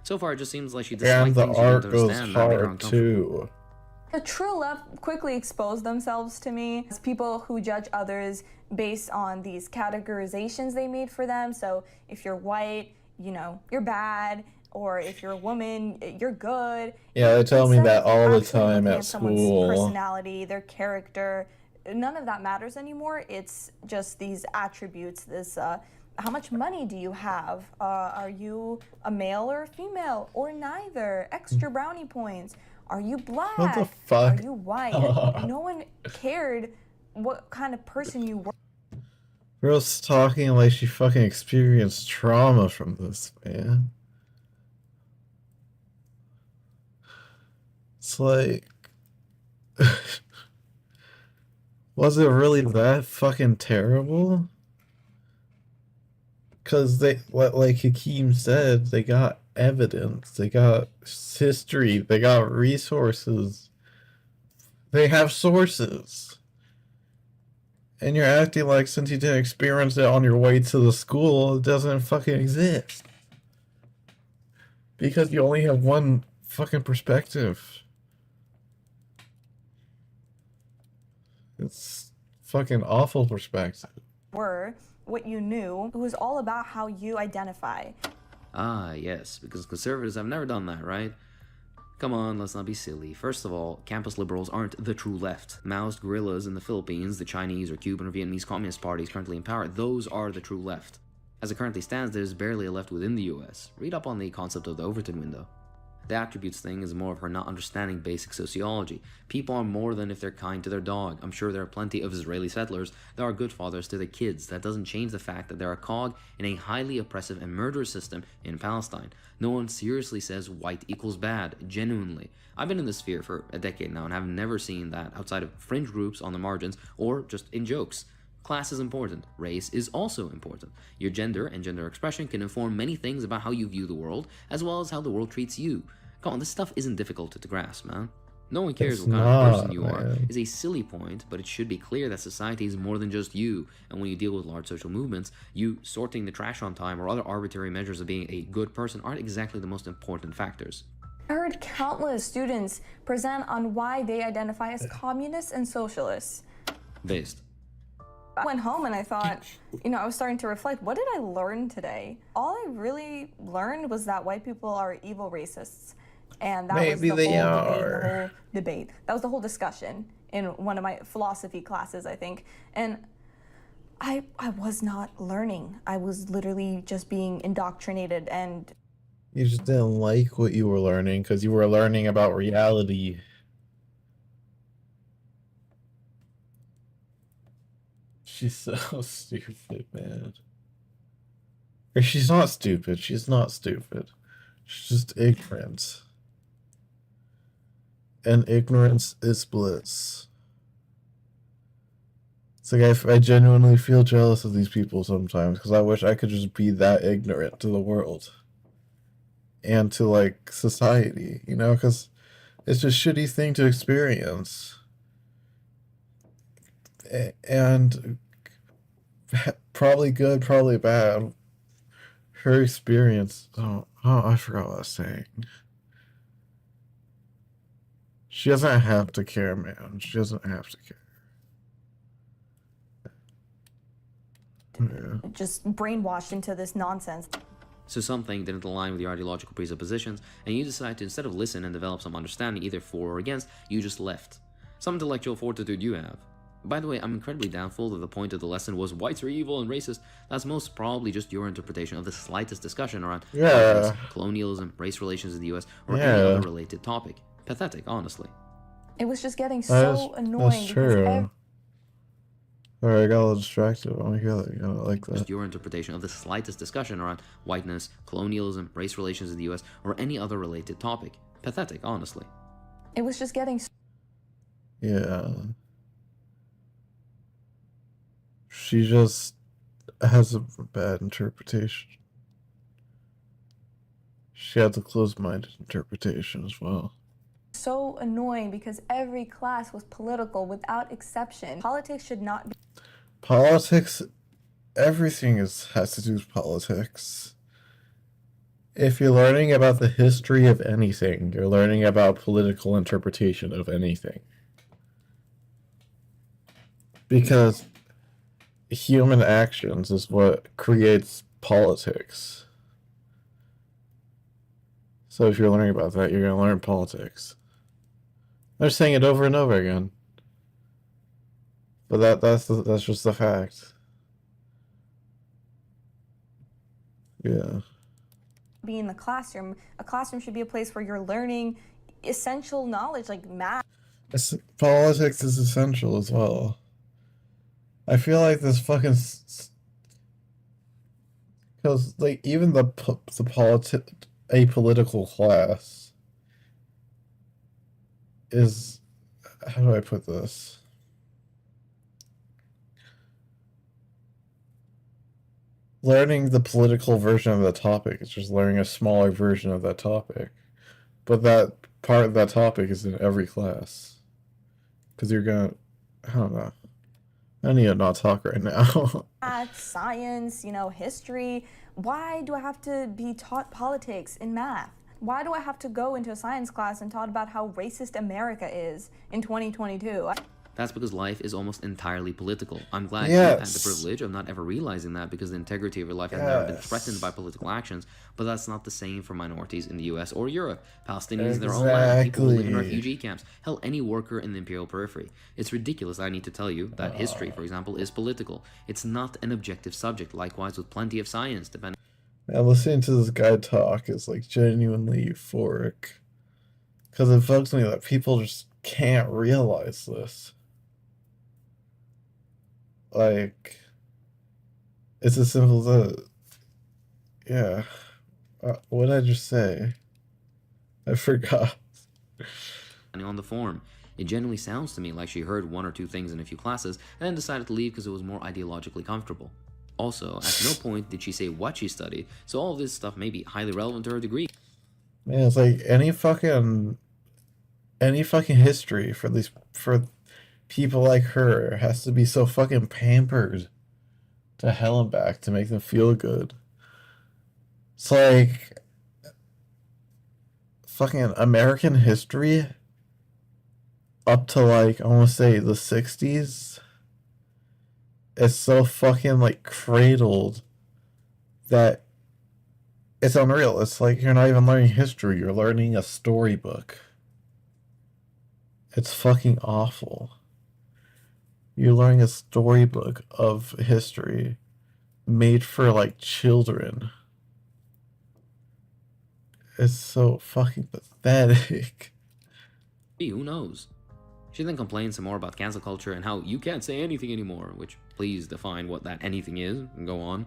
So far, it just seems like she dislikes things she didn't understand. Hard too. The true left quickly exposed themselves to me as people who judge others based on these categorizations they made for them. So if you're white, you know, you're bad, or if you're a woman, you're good. Yeah, they tell me that all the time at someone's school. Personality, their character, none of that matters anymore. It's just these attributes, this how much money do you have? Are you a male or a female, or neither? Extra brownie points. Are you black? What the fuck? Are you white? No one cared what kind of person you were. Girl's talking like she fucking experienced trauma from this, man. It's like... Was it really that fucking terrible? Because they, like Hakeem said, they got evidence, they got history, they got resources. They have sources. And you're acting like since you didn't experience it on your way to the school, it doesn't fucking exist. Because you only have one fucking perspective. It's fucking awful perspective. What you knew, it was all about how you identify. Ah, yes, because conservatives have never done that, right? Come on, let's not be silly. First of all, campus liberals aren't the true left. Maoist guerrillas in the Philippines, the Chinese or Cuban or Vietnamese communist parties currently in power, those are the true left. As it currently stands, there's barely a left within the US. Read up on the concept of the Overton window. The attributes thing is more of her not understanding basic sociology. People are more than if they're kind to their dog. I'm sure there are plenty of Israeli settlers that are good fathers to their kids. That doesn't change the fact that they're a cog in a highly oppressive and murderous system in Palestine. No one seriously says white equals bad, genuinely. I've been in this sphere for a decade now and have never seen that outside of fringe groups on the margins or just in jokes. Class is important. Race is also important. Your gender and gender expression can inform many things about how you view the world, as well as how the world treats you. Come on, this stuff isn't difficult to grasp, man. No one cares what kind of person you are. It's a silly point, but it should be clear that society is more than just you, and when you deal with large social movements, you sorting the trash on time or other arbitrary measures of being a good person aren't exactly the most important factors. I heard countless students present on why they identify as communists and socialists. Based. I went home and I thought, you know, I was starting to reflect, what did I learn today? All I really learned was that white people are evil racists. And that was the whole debate. That was the whole discussion in one of my philosophy classes, I think. And I was not learning. I was literally just being indoctrinated, and you just didn't like what you were learning because you were learning about reality. She's so stupid, man. Or she's not stupid. She's not stupid. She's just ignorant. And ignorance is bliss. It's like I genuinely feel jealous of these people sometimes because I wish I could just be that ignorant to the world. and to like society, you know, because it's a shitty thing to experience. And probably good, probably bad. Her experience. Oh, I forgot what I was saying. She doesn't have to care, man. She doesn't have to care. Yeah. Just brainwashed into this nonsense. So something didn't align with your ideological presuppositions, and you decide to, instead of listen and develop some understanding either for or against, you just left. Some intellectual fortitude you have. By the way, I'm incredibly doubtful that the point of the lesson was whites are evil and racist. That's most probably just your interpretation of the slightest discussion around colonialism, race relations in the US, or any other related topic. Pathetic, honestly. It was just getting so annoying. That's true. Alright, I got a little distracted. Oh my god, I like that. Just your interpretation of the slightest discussion around whiteness, colonialism, race relations in the US, or any other related topic. Pathetic, honestly. It was just getting... Yeah. She just has a bad interpretation. She has a closed-minded interpretation as well. So annoying because every class was political without exception. Politics should not be... Politics, everything has to do with politics. If you're learning about the history of anything, you're learning about political interpretation of anything. Because human actions is what creates politics. So if you're learning about that, you're going to learn politics. They're saying it over and over again. But that's just the fact. Yeah. Be in the classroom. A classroom should be a place where you're learning essential knowledge like math. Politics is essential as well. I feel like this fucking... Because, like, even the apolitical class is... How do I put this? Learning the political version of the topic is just learning a smaller version of that topic. But that part of that topic is in every class. Because you're gonna... I don't know. I need to not talk right now. Math, science, you know, history. Why do I have to be taught politics in math? Why do I have to go into a science class and taught about how racist America is in 2022? That's because life is almost entirely political. I'm glad you had the privilege of not ever realizing that because the integrity of your life has never been threatened by political actions, but that's not the same for minorities in the US or Europe. Palestinians in their own land, people who live in refugee camps, hell, any worker in the imperial periphery. It's ridiculous I need to tell you that history, for example, is political. It's not an objective subject, likewise with plenty of science, depending... Yeah, listening to this guy talk is like genuinely euphoric. Because it bugs me that people just can't realize this. Like, it's as simple as that. Yeah. What did I just say? I forgot. On the form. It genuinely sounds to me like she heard one or two things in a few classes and then decided to leave because it was more ideologically comfortable. Also, at no point did she say what she studied, so all of this stuff may be highly relevant to her degree. Man, it's like any fucking history for people like her has to be so fucking pampered to hell and back to make them feel good. It's like fucking American history up to like, I want to say the 60s. It's so fucking like cradled that it's unreal. It's like you're not even learning history, you're learning a storybook. It's fucking awful. You're learning a storybook of history made for like children. It's so fucking pathetic. Who knows? She then complains some more about cancel culture and how you can't say anything anymore, which please define what that anything is and go on.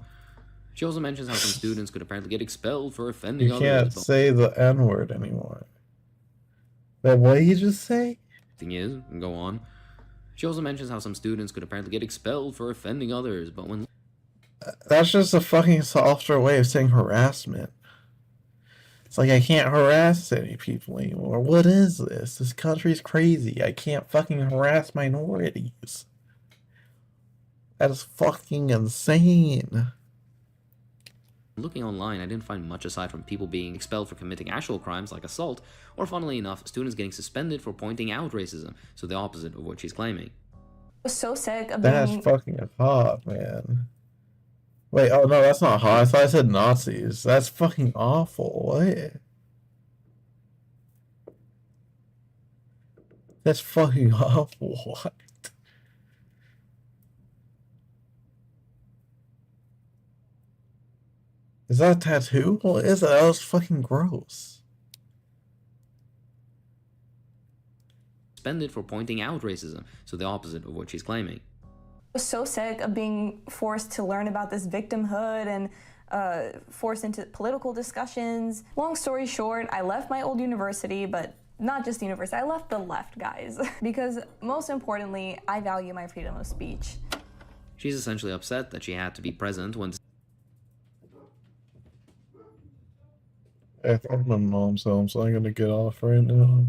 She also mentions how some students could apparently get expelled for offending others. You can't say the N-word anymore. That what you just say? Thing is, and go on. She also mentions how some students could apparently get expelled for offending others, but when... That's just a fucking softer way of saying harassment. It's like I can't harass any people anymore. What is this? This country's crazy. I can't fucking harass minorities. That is fucking insane. Looking online, I didn't find much aside from people being expelled for committing actual crimes like assault, or funnily enough, students getting suspended for pointing out racism, so the opposite of what she's claiming. I was so sick of That's being... fucking hot, man. Wait, oh no, that's not hot. I thought I said Nazis. That's fucking awful. What? That's fucking awful. What? Is that a tattoo? What is that? That was fucking gross. Suspended for pointing out racism, so the opposite of what she's claiming. I was so sick of being forced to learn about this victimhood and forced into political discussions. Long story short, I left my old university, but not just the university, I left the left, guys. Because most importantly, I value my freedom of speech. She's essentially upset that she had to be present when... I think my mom's home, so I'm gonna get off right now.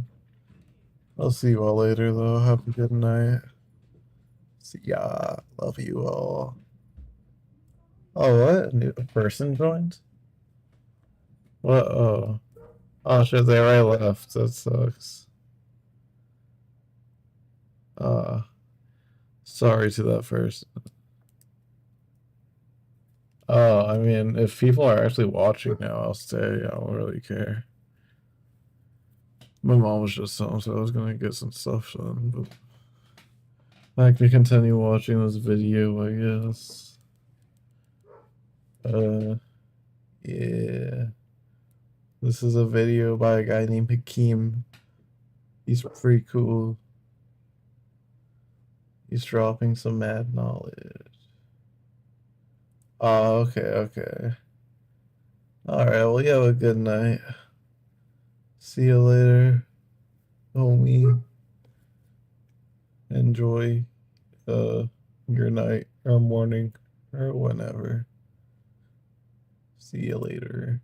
I'll see you all later, though. Have a good night. See ya. Love you all. Oh, what? A new person joined? What? Oh. Oh, shit, they already left. That sucks. Sorry to that person. Oh, I mean, if people are actually watching now, I'll stay. I don't really care. My mom was just home, so I was gonna get some stuff done, but I can continue watching this video, I guess. Yeah. This is a video by a guy named Hakeem. He's pretty cool. He's dropping some mad knowledge. Oh, okay. Alright, well, you have a good night. See you later, homie. Enjoy your night or morning or whenever. See you later.